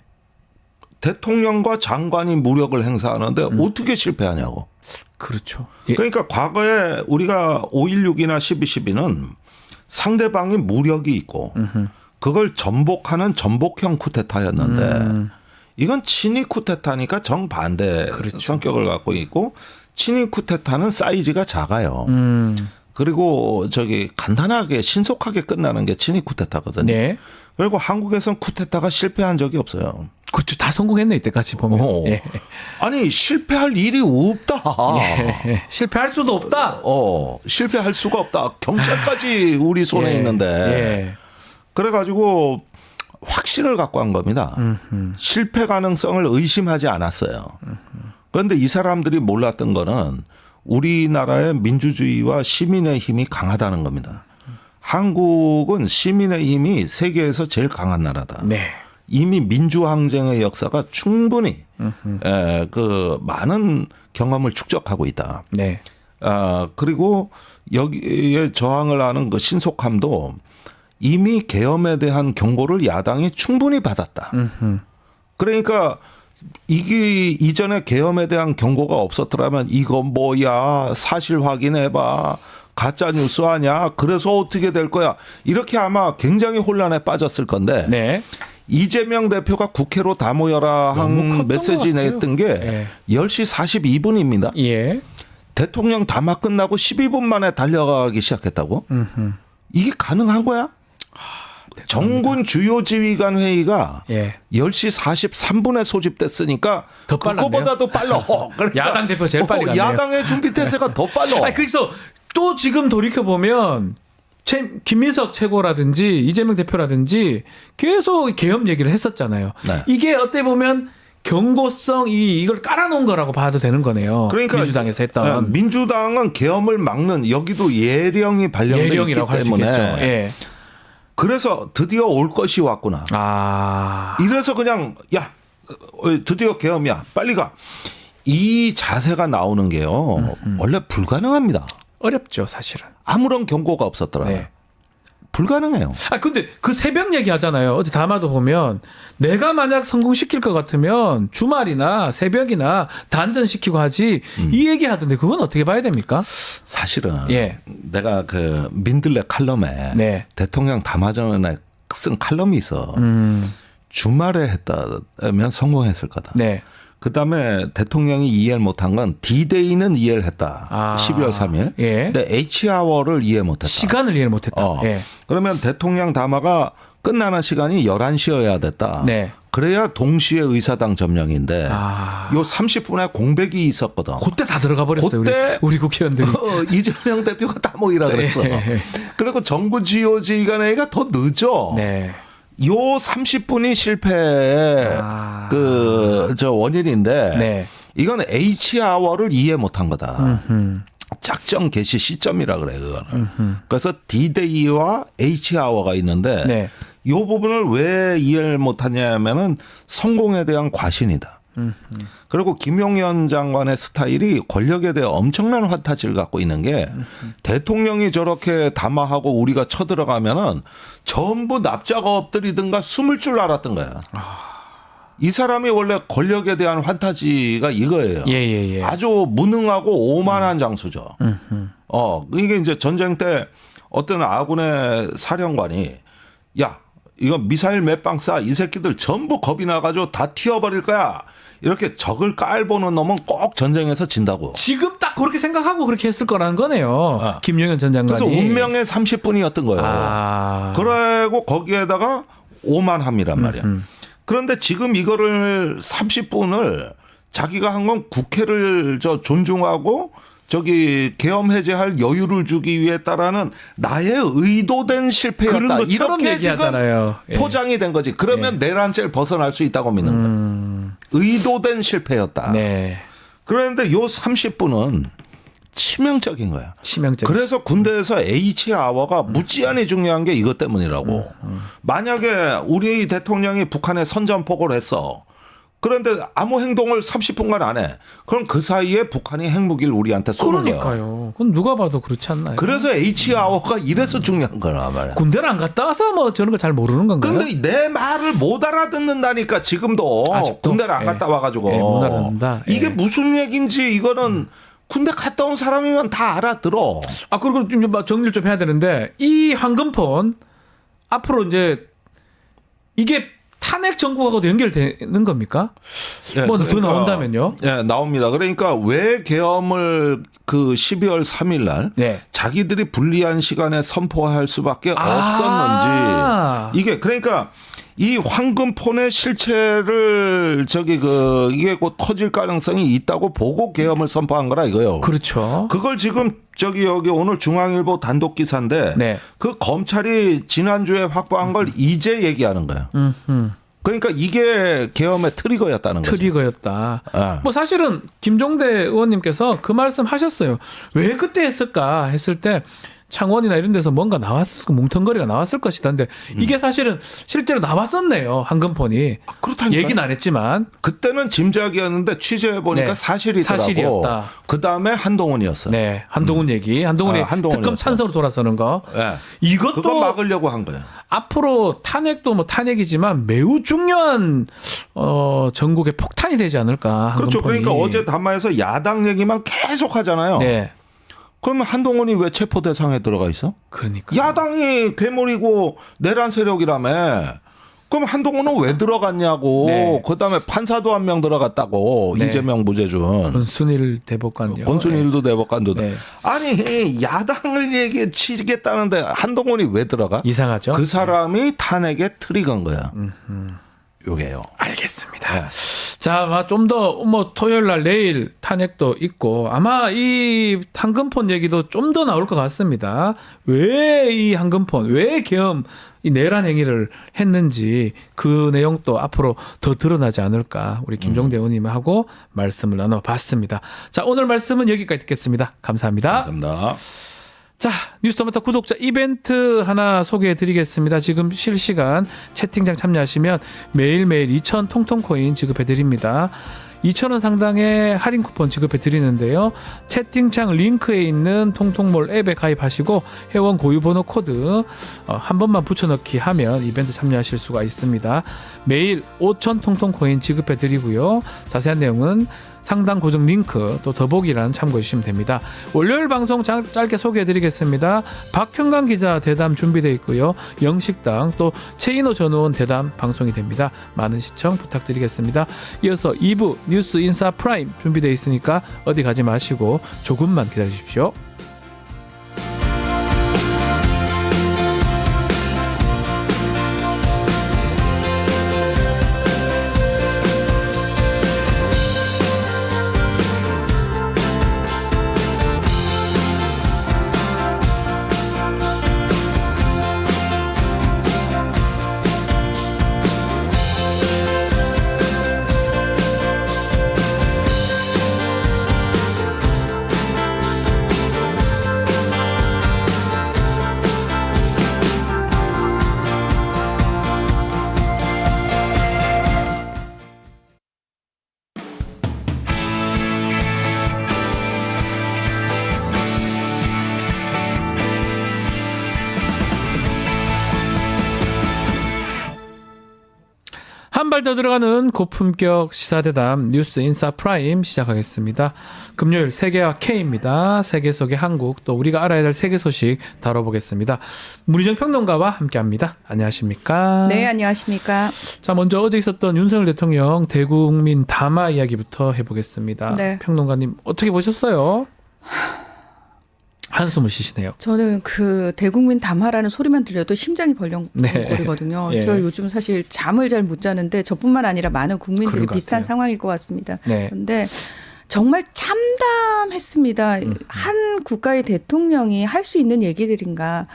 [SPEAKER 5] 대통령과 장관이 무력을 행사하는데 어떻게 실패하냐고.
[SPEAKER 1] 그렇죠. 예.
[SPEAKER 5] 그러니까 과거에 우리가 5.16이나 12.12는 상대방이 무력이 있고 그걸 전복하는 전복형 쿠데타였는데 이건 친위 쿠데타니까 정반대
[SPEAKER 1] 그렇죠.
[SPEAKER 5] 성격을 갖고 있고 친위 쿠데타는 사이즈가 작아요. 그리고 저기 간단하게 신속하게 끝나는 게 친위 쿠데타거든요.
[SPEAKER 1] 네.
[SPEAKER 5] 그리고 한국에선 쿠데타가 실패한 적이 없어요.
[SPEAKER 1] 그렇죠. 다 성공했네 이때까지 보면.
[SPEAKER 5] 어.
[SPEAKER 1] 예.
[SPEAKER 5] 아니 실패할 일이 없다.
[SPEAKER 1] 예. 실패할 수도 없다.
[SPEAKER 5] 실패할 수가 없다. 경찰까지 우리 손에
[SPEAKER 1] 예.
[SPEAKER 5] 있는데.
[SPEAKER 1] 예.
[SPEAKER 5] 그래가지고 확신을 갖고 한 겁니다. 실패 가능성을 의심하지 않았어요. 그런데 이 사람들이 몰랐던 거는 우리나라의 민주주의와 시민의 힘이 강하다는 겁니다. 한국은 시민의 힘이 세계에서 제일 강한 나라다.
[SPEAKER 1] 네.
[SPEAKER 5] 이미 민주항쟁의 역사가 충분히 그 많은 경험을 축적하고 있다.
[SPEAKER 1] 네.
[SPEAKER 5] 그리고 여기에 저항을 하는 그 신속함도 이미 계엄에 대한 경고를 야당이 충분히 받았다. 그러니까 이게 이전에 계엄에 대한 경고가 없었더라면 이거 뭐야 사실 확인해봐 가짜 뉴스 아니야 그래서 어떻게 될 거야 이렇게 아마 굉장히 혼란에 빠졌을 건데
[SPEAKER 1] 네.
[SPEAKER 5] 이재명 대표가 국회로 다 모여라
[SPEAKER 1] 너무 컸던
[SPEAKER 5] 한
[SPEAKER 1] 것
[SPEAKER 5] 메시지
[SPEAKER 1] 같아요.
[SPEAKER 5] 냈던 게
[SPEAKER 1] 예.
[SPEAKER 5] 10시 42분입니다.
[SPEAKER 1] 예.
[SPEAKER 5] 대통령 담화 끝나고 12분 만에 달려가기 시작했다고? 이게 가능한 거야? 정군 주요 지휘관 회의가
[SPEAKER 1] 예.
[SPEAKER 5] 10시 43분에 소집됐으니까
[SPEAKER 1] 더 빨랐네요.
[SPEAKER 5] 그거보다도 빨라. 그러니까
[SPEAKER 1] 야당 대표 제일 빨리 갔네요.
[SPEAKER 5] 야당의 준비 태세가 더 빨라.
[SPEAKER 1] 아니, 그래서 또 지금 돌이켜 보면 김민석 최고라든지 이재명 대표라든지 계속 계엄 얘기를 했었잖아요.
[SPEAKER 5] 네.
[SPEAKER 1] 이게 어떻게 보면 경고성 이걸 깔아놓은 거라고 봐도 되는 거네요.
[SPEAKER 5] 그러니까
[SPEAKER 1] 민주당에서 했던
[SPEAKER 5] 민주당은 계엄을 막는 여기도 예령이 발령돼 있기
[SPEAKER 1] 예령이라고 할 수
[SPEAKER 5] 때문에
[SPEAKER 1] 있겠죠. 예.
[SPEAKER 5] 그래서 드디어 올 것이 왔구나. 이래서 그냥 야 드디어 계엄이야 빨리 가. 이 자세가 나오는 게요. 원래 불가능합니다.
[SPEAKER 1] 어렵죠, 사실은.
[SPEAKER 5] 아무런 경고가 없었더라고요.
[SPEAKER 1] 네.
[SPEAKER 5] 불가능해요.
[SPEAKER 1] 근데 그 새벽 얘기 하잖아요. 어제 담화도 보면 내가 만약 성공시킬 것 같으면 주말이나 새벽이나 단전시키고 하지 이 얘기 하던데 그건 어떻게 봐야 됩니까?
[SPEAKER 5] 사실은
[SPEAKER 1] 예.
[SPEAKER 5] 내가 그 민들레 칼럼에
[SPEAKER 1] 네.
[SPEAKER 5] 대통령 담화 전에 쓴 칼럼이 있어. 주말에 했다면 성공했을 거다.
[SPEAKER 1] 네.
[SPEAKER 5] 그다음에 대통령이 이해를 못한 건 D-Day는 이해를 했다. 12월 3일.
[SPEAKER 1] 예.
[SPEAKER 5] 근데 H-hour를 이해 못했다.
[SPEAKER 1] 시간을 이해를 못했다. 예.
[SPEAKER 5] 그러면 대통령 담화가 끝나는 시간이 11시여야 됐다.
[SPEAKER 1] 네.
[SPEAKER 5] 그래야 동시에 의사당 점령인데
[SPEAKER 1] 아.
[SPEAKER 5] 요 30분에 공백이 있었거든.
[SPEAKER 1] 그때 다 들어가 버렸어요.
[SPEAKER 5] 그때
[SPEAKER 1] 우리 국회의원들이.
[SPEAKER 5] 이재명 대표가 다 모이라 그랬어.
[SPEAKER 1] 네.
[SPEAKER 5] 그리고 정부 지휘관회의가 더 늦어.
[SPEAKER 1] 네.
[SPEAKER 5] 요 30분이 실패의 원인인데
[SPEAKER 1] 네.
[SPEAKER 5] 이건 H-hour를 이해 못한 거다. 작전 개시 시점이라 그래 그거는. 그래서 D-Day와 H-hour가 있는데
[SPEAKER 1] 네.
[SPEAKER 5] 이 부분을 왜 이해를 못하냐면은 성공에 대한 과신이다. 그리고 김용현 장관의 스타일이 권력에 대해 엄청난 환타지를 갖고 있는 게 대통령이 저렇게 담화하고 우리가 쳐들어가면은 전부 납작 엎드리든가 숨을 줄 알았던 거야. 이 사람이 원래 권력에 대한 환타지가 이거예요.
[SPEAKER 1] 예.
[SPEAKER 5] 아주 무능하고 오만한 장수죠. 이게 이제 전쟁 때 어떤 아군의 사령관이 야, 이거 미사일 몇 방 쏴. 이 새끼들 전부 겁이 나가지고 다 튀어버릴 거야. 이렇게 적을 깔보는 놈은 꼭 전쟁에서 진다고.
[SPEAKER 1] 지금 딱 그렇게 생각하고 그렇게 했을 거라는 거네요. 김용현 전 장관이.
[SPEAKER 5] 그래서 운명의 30분이었던 거예요. 그리고 거기에다가 오만함이란 말이야. 그런데 지금 이거를 30분을 자기가 한 건 국회를 존중하고 저기 계엄 해제할 여유를 주기 위해다라는 나의 의도된 실패였다.
[SPEAKER 1] 그런 것처럼
[SPEAKER 5] 이렇게
[SPEAKER 1] 얘기하잖아요.
[SPEAKER 5] 지금 포장이 된 거지. 그러면 내란죄를 벗어날 수 있다고 믿는 거야. 의도된 실패였다.
[SPEAKER 1] 네.
[SPEAKER 5] 그런데 요 30분은 치명적인 거야.
[SPEAKER 1] 치명적.
[SPEAKER 5] 그래서 군대에서 H-hour가 무지한히 중요한 게 이것 때문이라고. 만약에 우리 대통령이 북한에 선전포고를 했어. 그런데 아무 행동을 30분간 안 해. 그럼 그 사이에 북한이 핵무기를 우리한테 쏘는 거야.
[SPEAKER 1] 그러니까요. 그건 누가 봐도 그렇지 않나요?
[SPEAKER 5] 그래서 H-hour가 이래서 중요한 거라 말이야.
[SPEAKER 1] 군대를 안 갔다 와서 뭐 저런 거 잘 모르는 건가요?
[SPEAKER 5] 근데 내 말을 못 알아듣는다니까 지금도.
[SPEAKER 1] 아직도?
[SPEAKER 5] 군대를 안 갔다 와가지고.
[SPEAKER 1] 못 알아듣는다.
[SPEAKER 5] 이게 무슨 얘기인지 이거는 군대 갔다 온 사람이면 다 알아들어.
[SPEAKER 1] 그리고 좀 정리를 좀 해야 되는데 이 황금폰 앞으로 이제 이게 탄핵 정국하고도 연결되는 겁니까? 뭐 더 나온다면요?
[SPEAKER 5] 예, 나옵니다. 그러니까 왜 계엄을 그 12월 3일 날
[SPEAKER 1] 네.
[SPEAKER 5] 자기들이 불리한 시간에 선포할 수밖에 없었는지 이게 그러니까 이 황금폰의 실체를 이게 곧 터질 가능성이 있다고 보고 계엄을 선포한 거라 이거요.
[SPEAKER 1] 그렇죠.
[SPEAKER 5] 그걸 지금 여기 오늘 중앙일보 단독 기사인데
[SPEAKER 1] 네.
[SPEAKER 5] 그 검찰이 지난주에 확보한 걸 이제 얘기하는 거예요. 그러니까 이게 계엄의 트리거였다는 거죠.
[SPEAKER 1] 트리거였다.
[SPEAKER 5] 아.
[SPEAKER 1] 뭐 사실은 김종대 의원님께서 그 말씀 하셨어요. 왜 그때 했을까 했을 때 창원이나 이런 데서 뭔가 나왔을 뭉텅거리가 나왔을 것이다는데 이게 사실은 실제로 나왔었네요. 황금폰이.
[SPEAKER 5] 그렇다니까.
[SPEAKER 1] 얘기는 안 했지만
[SPEAKER 5] 그때는 짐작이었는데 취재해 보니까
[SPEAKER 1] 네.
[SPEAKER 5] 사실이더라고.
[SPEAKER 1] 사실이었다.
[SPEAKER 5] 그 다음에 한동훈이었어.
[SPEAKER 1] 네, 한동훈 얘기. 한동훈이
[SPEAKER 5] 한동훈이었어요.
[SPEAKER 1] 특검 찬성으로 돌아서는 거.
[SPEAKER 5] 네.
[SPEAKER 1] 이것도
[SPEAKER 5] 그거 막으려고 한 거예요.
[SPEAKER 1] 앞으로 탄핵도 뭐 탄핵이지만 매우 중요한 전국의 폭탄이 되지 않을까.
[SPEAKER 5] 그렇죠.
[SPEAKER 1] 황금폰이.
[SPEAKER 5] 그러니까 어제 담화에서 야당 얘기만 계속 하잖아요.
[SPEAKER 1] 네.
[SPEAKER 5] 그러면 한동훈이 왜 체포 대상에 들어가 있어?
[SPEAKER 1] 그러니까.
[SPEAKER 5] 야당이 괴물이고 내란 세력이라며. 그럼 한동훈은 왜 들어갔냐고.
[SPEAKER 1] 네.
[SPEAKER 5] 그다음에 판사도 한 명 들어갔다고.
[SPEAKER 1] 네.
[SPEAKER 5] 이재명 무죄준.
[SPEAKER 1] 권순일 대법관요.
[SPEAKER 5] 권순일도 대법관도.
[SPEAKER 1] 네.
[SPEAKER 5] 아니 야당을 치겠다는데 한동훈이 왜 들어가?
[SPEAKER 1] 이상하죠.
[SPEAKER 5] 그 사람이 탄핵의 트리거인 거야. 요게요.
[SPEAKER 1] 알겠습니다.
[SPEAKER 5] 네.
[SPEAKER 1] 자, 좀 더 뭐 토요일 날 내일 탄핵도 있고 아마 이 황금폰 얘기도 좀 더 나올 것 같습니다. 왜 이 황금폰, 왜 계엄 이 내란 행위를 했는지 그 내용도 앞으로 더 드러나지 않을까 우리 김종대 의원님하고 말씀을 나눠봤습니다. 자, 오늘 말씀은 여기까지 듣겠습니다. 감사합니다.
[SPEAKER 5] 감사합니다.
[SPEAKER 1] 자, 뉴스토마토 구독자 이벤트 하나 소개해 드리겠습니다. 지금 실시간 채팅창 참여하시면 매일매일 2,000 통통코인 지급해 드립니다. 2,000원 상당의 할인 쿠폰 지급해 드리는데요. 채팅창 링크에 있는 통통몰 앱에 가입하시고 회원 고유번호 코드 한 번만 붙여넣기 하면 이벤트 참여하실 수가 있습니다. 매일 5,000 통통코인 지급해 드리고요. 자세한 내용은 상단 고정 링크 또 더보기란 참고해 주시면 됩니다. 월요일 방송 짧게 소개해 드리겠습니다. 박형강 기자 대담 준비되어 있고요. 영식당 또 최인호 전 의원 대담 방송이 됩니다. 많은 시청 부탁드리겠습니다. 이어서 2부 뉴스 인사 프라임 준비되어 있으니까 어디 가지 마시고 조금만 기다려 주십시오. 한 발 더 들어가는 고품격 시사대담 뉴스 인사 프라임 시작하겠습니다. 금요일 세계와 K입니다. 세계 속의 한국 또 우리가 알아야 될 세계 소식 다뤄보겠습니다. 문희정 평론가와 함께합니다. 안녕하십니까?
[SPEAKER 6] 네, 안녕하십니까?
[SPEAKER 1] 자, 먼저 어제 있었던 윤석열 대통령 대국민 담화 이야기부터 해보겠습니다.
[SPEAKER 6] 네.
[SPEAKER 1] 평론가님 어떻게 보셨어요? 한숨을 쉬시네요.
[SPEAKER 6] 저는 그 대국민 담화라는 소리만 들려도 심장이 벌렁거리거든요.
[SPEAKER 1] 네.
[SPEAKER 6] 저 요즘 사실 잠을 잘 못 자는데 저뿐만 아니라 많은 국민들이
[SPEAKER 1] 그런 것
[SPEAKER 6] 비슷한
[SPEAKER 1] 같아요.
[SPEAKER 6] 상황일 것 같습니다.
[SPEAKER 1] 네.
[SPEAKER 6] 그런데 정말 참담했습니다. 한 국가의 대통령이 할 수 있는 얘기들인가.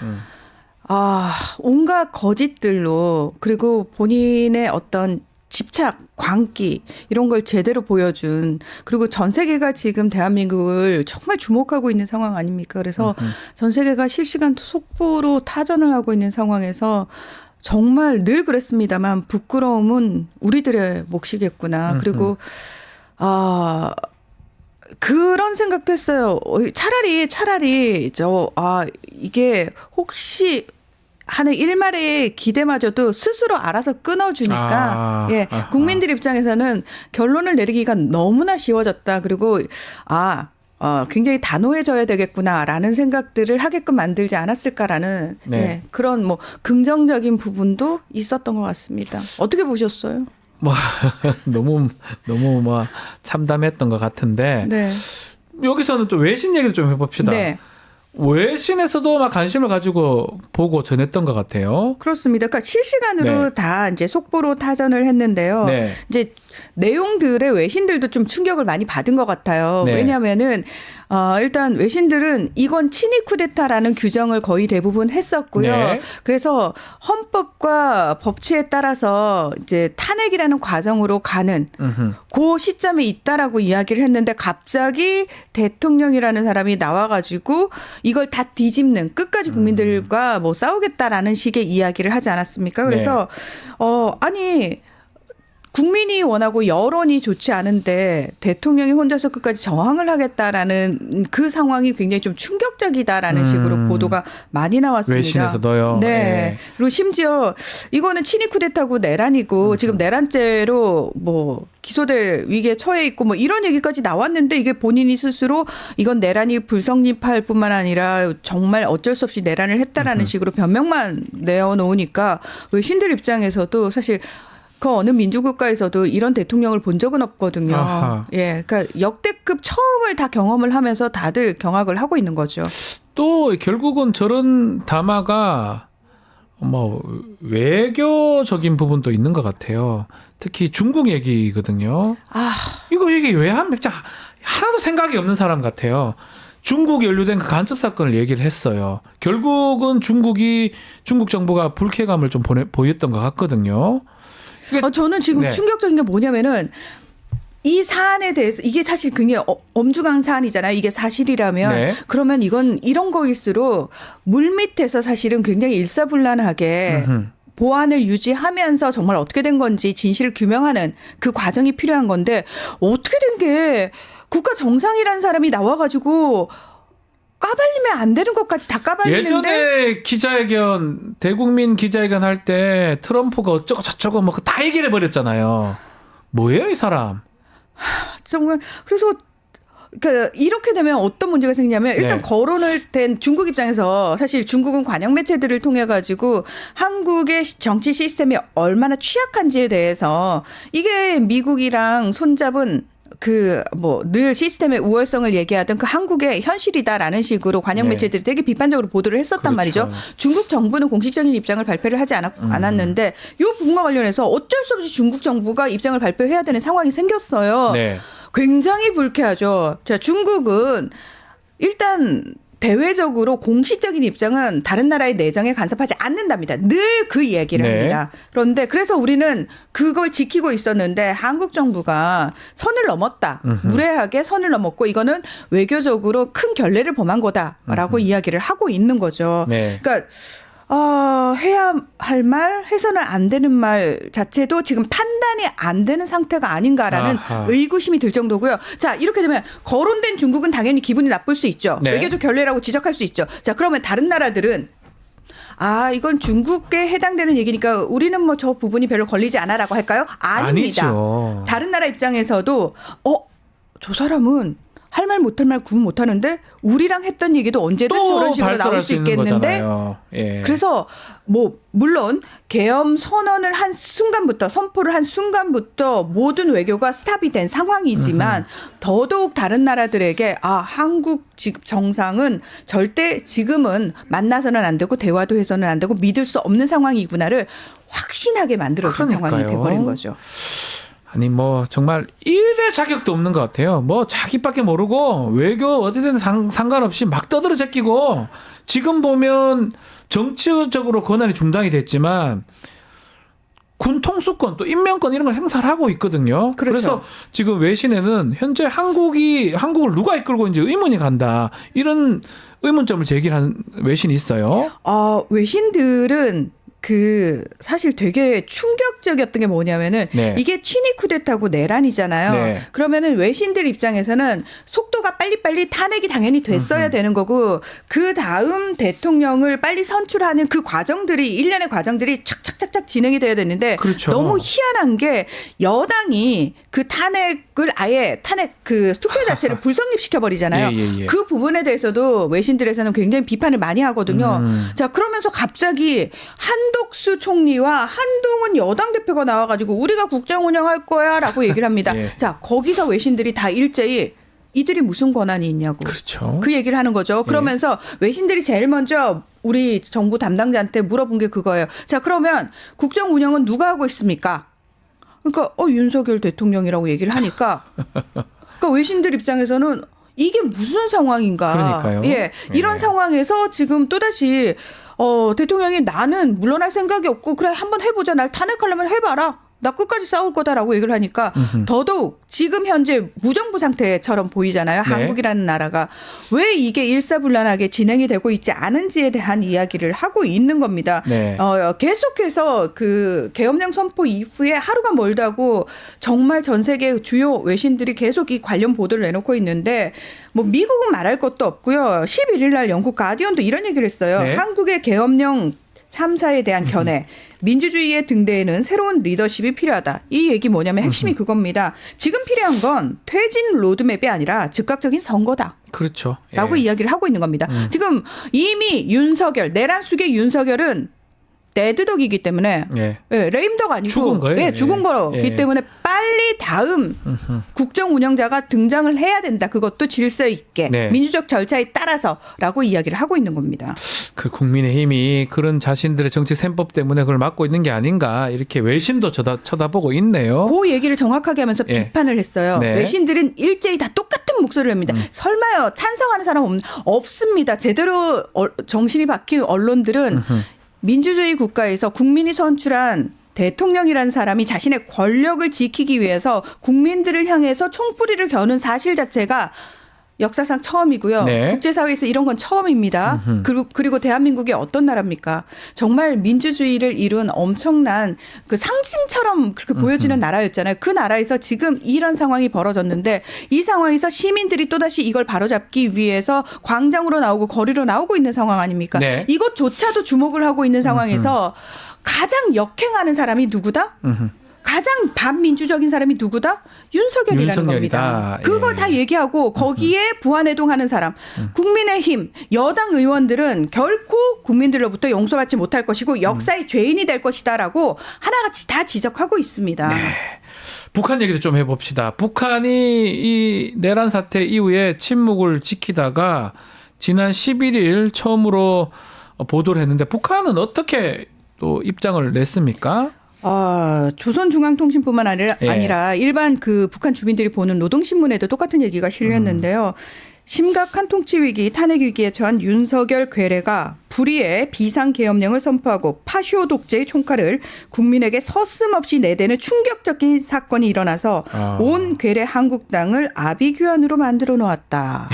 [SPEAKER 6] 온갖 거짓들로 그리고 본인의 어떤 집착, 광기 이런 걸 제대로 보여준 그리고 전 세계가 지금 대한민국을 정말 주목하고 있는 상황 아닙니까? 그래서 전 세계가 실시간 속보로 타전을 하고 있는 상황에서 정말 늘 그랬습니다만 부끄러움은 우리들의 몫이겠구나. 그리고 그런 생각도 했어요. 차라리 이게 혹시 하는 일말의 기대마저도 스스로 알아서 끊어주니까 국민들 입장에서는 결론을 내리기가 너무나 쉬워졌다. 그리고 굉장히 단호해져야 되겠구나라는 생각들을 하게끔 만들지 않았을까라는 그런 뭐 긍정적인 부분도 있었던 것 같습니다. 어떻게 보셨어요?
[SPEAKER 1] 너무 참담했던 것 같은데
[SPEAKER 6] 네.
[SPEAKER 1] 여기서는 좀 외신 얘기를 좀 해봅시다.
[SPEAKER 6] 네.
[SPEAKER 1] 외신에서도 막 관심을 가지고 보고 전했던 것 같아요.
[SPEAKER 6] 그렇습니다. 그러니까 실시간으로
[SPEAKER 1] 네.
[SPEAKER 6] 다 이제 속보로 타전을 했는데요.
[SPEAKER 1] 네.
[SPEAKER 6] 이제 내용들의 외신들도 좀 충격을 많이 받은 것 같아요.
[SPEAKER 1] 네.
[SPEAKER 6] 왜냐하면은 일단 외신들은 이건 친위 쿠데타라는 규정을 거의 대부분 했었고요.
[SPEAKER 1] 네.
[SPEAKER 6] 그래서 헌법과 법치에 따라서 이제 탄핵이라는 과정으로 가는 그 시점에 있다라고 이야기를 했는데 갑자기 대통령이라는 사람이 나와가지고 이걸 다 뒤집는 끝까지 국민들과 뭐 싸우겠다라는 식의 이야기를 하지 않았습니까? 그래서 아니. 국민이 원하고 여론이 좋지 않은데 대통령이 혼자서 끝까지 저항을 하겠다라는 그 상황이 굉장히 좀 충격적이다라는 식으로 보도가 많이 나왔습니다.
[SPEAKER 1] 외신에서도요.
[SPEAKER 6] 네.
[SPEAKER 1] 네.
[SPEAKER 6] 그리고 심지어 이거는 친위 쿠데타고 내란이고 지금 내란죄로 뭐 기소될 위기에 처해 있고 뭐 이런 얘기까지 나왔는데 이게 본인이 스스로 이건 내란이 불성립할 뿐만 아니라 정말 어쩔 수 없이 내란을 했다라는 식으로 변명만 내어놓으니까 외신들 입장에서도 사실 그 어느 민주국가에서도 이런 대통령을 본 적은 없거든요.
[SPEAKER 1] 아하.
[SPEAKER 6] 예, 그러니까 역대급 처음을 다 경험을 하면서 다들 경악을 하고 있는 거죠.
[SPEAKER 1] 또 결국은 저런 담화가 뭐 외교적인 부분도 있는 것 같아요. 특히 중국 얘기거든요. 이거 얘기 왜 합니까? 하나도 생각이 없는 사람 같아요. 중국 연루된 그 간첩 사건을 얘기를 했어요. 결국은 중국 정부가 불쾌감을 좀 보였던 것 같거든요.
[SPEAKER 6] 저는 지금
[SPEAKER 1] 네.
[SPEAKER 6] 충격적인 게 뭐냐면은 이 사안에 대해서 이게 사실 굉장히 엄중한 사안이잖아요. 이게 사실이라면
[SPEAKER 1] 네.
[SPEAKER 6] 그러면 이건 이런 거일수록 물밑에서 사실은 굉장히 일사불란하게 보안을 유지하면서 정말 어떻게 된 건지 진실을 규명하는 그 과정이 필요한 건데 어떻게 된 게 국가 정상이라는 사람이 나와가지고 까발리면 안 되는 것까지 다 까발리는데
[SPEAKER 1] 예전에 기자회견 대국민 기자회견 할 때 트럼프가 어쩌고 저쩌고 뭐 다 얘기를 해버렸잖아요. 뭐예요 이 사람?
[SPEAKER 6] 정말 그래서 그러니까 이렇게 되면 어떤 문제가 생기냐면 일단
[SPEAKER 1] 네.
[SPEAKER 6] 거론을 된 중국 입장에서 사실 중국은 관영 매체들을 통해 가지고 한국의 정치 시스템이 얼마나 취약한지에 대해서 이게 미국이랑 손잡은 그 뭐 늘 시스템의 우월성을 얘기하던 그 한국의 현실이다라는 식으로 관영
[SPEAKER 1] 네.
[SPEAKER 6] 매체들이 되게 비판적으로 보도를 했었단
[SPEAKER 1] 그렇죠.
[SPEAKER 6] 말이죠. 중국 정부는 공식적인 입장을 발표를 하지 않았는데 이 부분과 관련해서 어쩔 수 없이 중국 정부가 입장을 발표해야 되는 상황이 생겼어요.
[SPEAKER 1] 네.
[SPEAKER 6] 굉장히 불쾌하죠. 자, 중국은 일단 대외적으로 공식적인 입장은 다른 나라의 내정에 간섭하지 않는답니다. 늘 그 이야기를
[SPEAKER 1] 네.
[SPEAKER 6] 합니다. 그런데 그래서 우리는 그걸 지키고 있었는데 한국 정부가 선을 넘었다. 무례하게 선을 넘었고 이거는 외교적으로 큰 결례를 범한 거다라고 이야기를 하고 있는 거죠.
[SPEAKER 1] 네.
[SPEAKER 6] 그러니까 해야 할 말, 해서는 안 되는 말 자체도 지금 판단이 안 되는 상태가 아닌가라는
[SPEAKER 1] 아하.
[SPEAKER 6] 의구심이 들 정도고요. 자, 이렇게 되면 거론된 중국은 당연히 기분이 나쁠 수 있죠.
[SPEAKER 1] 네.
[SPEAKER 6] 외교적 결례라고 지적할 수 있죠. 자, 그러면 다른 나라들은 이건 중국에 해당되는 얘기니까 우리는 뭐 저 부분이 별로 걸리지 않아라고 할까요? 아닙니다.
[SPEAKER 1] 아니죠.
[SPEAKER 6] 다른 나라 입장에서도 저 사람은 할 말 못할 말 구분 못하는데 우리랑 했던 얘기도 언제든 저런 식으로 나올 수 있겠는데
[SPEAKER 1] 예.
[SPEAKER 6] 그래서 뭐 물론 계엄 선언을 한 순간부터 선포를 한 순간부터 모든 외교가 스탑이 된 상황이지만 더더욱 다른 나라들에게 한국 지금 정상은 절대 지금은 만나서는 안 되고 대화도 해서는 안 되고 믿을 수 없는 상황이구나를 확신하게 만들어준 상황이
[SPEAKER 1] 그러니까요.
[SPEAKER 6] 돼버린 거죠.
[SPEAKER 1] 아니 뭐 정말 일의 자격도 없는 것 같아요. 뭐 자기밖에 모르고 외교 어디든 상관없이 막 떠들어 제끼고 지금 보면 정치적으로 권한이 중단이 됐지만 군 통수권 또 인명권 이런 걸 행사를 하고 있거든요.
[SPEAKER 6] 그렇죠.
[SPEAKER 1] 그래서 지금 외신에는 현재 한국을 누가 이끌고 있는지 의문이 간다. 이런 의문점을 제기한 외신이 있어요.
[SPEAKER 6] 외신들은 사실 되게 충격적이었던 게 뭐냐면은
[SPEAKER 1] 네.
[SPEAKER 6] 이게 친위 쿠데타고 내란이잖아요.
[SPEAKER 1] 네.
[SPEAKER 6] 그러면은 외신들 입장에서는 속도가 빨리빨리 탄핵이 당연히 됐어야 되는 거고 그 다음 대통령을 빨리 선출하는 그 과정들이 일련의 과정들이 착착착착 진행이 돼야 되는데
[SPEAKER 1] 그렇죠.
[SPEAKER 6] 너무 희한한 게 여당이 그 탄핵을 아예 그 투표 자체를 불성립시켜 버리잖아요.
[SPEAKER 1] 예.
[SPEAKER 6] 그 부분에 대해서도 외신들에서는 굉장히 비판을 많이 하거든요. 자, 그러면서 갑자기 한덕수 총리와 한동훈 여당 대표가 나와가지고 우리가 국정 운영할 거야라고 얘기를 합니다.
[SPEAKER 1] 예.
[SPEAKER 6] 자, 거기서 외신들이 다 일제히 이들이 무슨 권한이 있냐고.
[SPEAKER 1] 그렇죠.
[SPEAKER 6] 그 얘기를 하는 거죠. 그러면서 외신들이 제일 먼저 우리 정부 담당자한테 물어본 게 그거예요. 자, 그러면 국정 운영은 누가 하고 있습니까? 그러니까 윤석열 대통령이라고 얘기를 하니까 그러니까 외신들 입장에서는 이게 무슨 상황인가.
[SPEAKER 1] 그러니까요.
[SPEAKER 6] 예. 이런 상황에서 지금 또다시 대통령이 나는 물러날 생각이 없고 그래 한번 해보자. 날 탄핵하려면 해봐라. 나 끝까지 싸울 거다라고 얘기를 하니까 더더욱 지금 현재 무정부 상태처럼 보이잖아요.
[SPEAKER 1] 네.
[SPEAKER 6] 한국이라는 나라가. 왜 이게 일사불란하게 진행이 되고 있지 않은지에 대한 이야기를 하고 있는 겁니다.
[SPEAKER 1] 네.
[SPEAKER 6] 계속해서 그 계엄령 선포 이후에 하루가 멀다고 정말 전 세계 주요 외신들이 계속 이 관련 보도를 내놓고 있는데 뭐 미국은 말할 것도 없고요. 11일 날 영국 가디언도 이런 얘기를 했어요.
[SPEAKER 1] 네.
[SPEAKER 6] 한국의 계엄령 참사에 대한 견해, 민주주의의 등대에는 새로운 리더십이 필요하다. 이 얘기 뭐냐면 핵심이 그겁니다. 지금 필요한 건 퇴진 로드맵이 아니라 즉각적인 선거다.
[SPEAKER 1] 그렇죠.
[SPEAKER 6] 라고 이야기를 하고 있는 겁니다. 지금 이미 윤석열, 내란 속의 윤석열은 레드덕이기 때문에
[SPEAKER 1] 예.
[SPEAKER 6] 예, 레임덕 아니고
[SPEAKER 1] 죽은 거예요.
[SPEAKER 6] 예, 죽은
[SPEAKER 1] 예.
[SPEAKER 6] 거기
[SPEAKER 1] 예.
[SPEAKER 6] 때문에 빨리 다음 국정 운영자가 등장을 해야 된다. 그것도 질서 있게
[SPEAKER 1] 네.
[SPEAKER 6] 민주적 절차에 따라서라고 이야기를 하고 있는 겁니다.
[SPEAKER 1] 그 국민의힘이 그런 자신들의 정치 셈법 때문에 그걸 막고 있는 게 아닌가 이렇게 외신도 쳐다보고 있네요.
[SPEAKER 6] 그 얘기를 정확하게 하면서
[SPEAKER 1] 예.
[SPEAKER 6] 비판을 했어요.
[SPEAKER 1] 네.
[SPEAKER 6] 외신들은 일제히 다 똑같은 목소리를 냅니다. 설마요 찬성하는 사람 없습니다. 제대로 정신이 박힌 언론들은 민주주의 국가에서 국민이 선출한 대통령이라는 사람이 자신의 권력을 지키기 위해서 국민들을 향해서 총뿌리를 겨눈 사실 자체가 역사상 처음이고요.
[SPEAKER 1] 네.
[SPEAKER 6] 국제사회에서 이런 건 처음입니다. 그리고 대한민국이 어떤 나라입니까? 정말 민주주의를 이룬 엄청난 그 상징처럼 그렇게 보여지는 나라였잖아요. 그 나라에서 지금 이런 상황이 벌어졌는데 이 상황에서 시민들이 또다시 이걸 바로잡기 위해서 광장으로 나오고 거리로 나오고 있는 상황 아닙니까?
[SPEAKER 1] 네.
[SPEAKER 6] 이것조차도 주목을 하고 있는 상황에서 가장 역행하는 사람이 누구다? 가장 반민주적인 사람이 누구다? 윤석열이라는
[SPEAKER 1] 윤석열이다.
[SPEAKER 6] 겁니다. 그걸
[SPEAKER 1] 예.
[SPEAKER 6] 다 얘기하고 거기에 부안해동하는 사람. 국민의힘 여당 의원들은 결코 국민들로부터 용서받지 못할 것이고 역사의 죄인이 될 것이다라고 하나같이 다 지적하고 있습니다.
[SPEAKER 1] 북한 얘기도 좀 해봅시다. 북한이 이 내란 사태 이후에 침묵을 지키다가 지난 11일 처음으로 보도를 했는데 북한은 어떻게 또 입장을 냈습니까?
[SPEAKER 6] 조선중앙통신뿐만
[SPEAKER 1] 예.
[SPEAKER 6] 아니라 일반 그 북한 주민들이 보는 노동신문에도 똑같은 얘기가 실렸는데요. 심각한 통치 위기, 탄핵 위기에 처한 윤석열 괴뢰가 불의의 비상계엄령을 선포하고 파쇼 독재의 총칼을 국민에게 서슴없이 내대는 충격적인 사건이 일어나서 온 괴뢰 한국당을 아비규환으로 만들어 놓았다.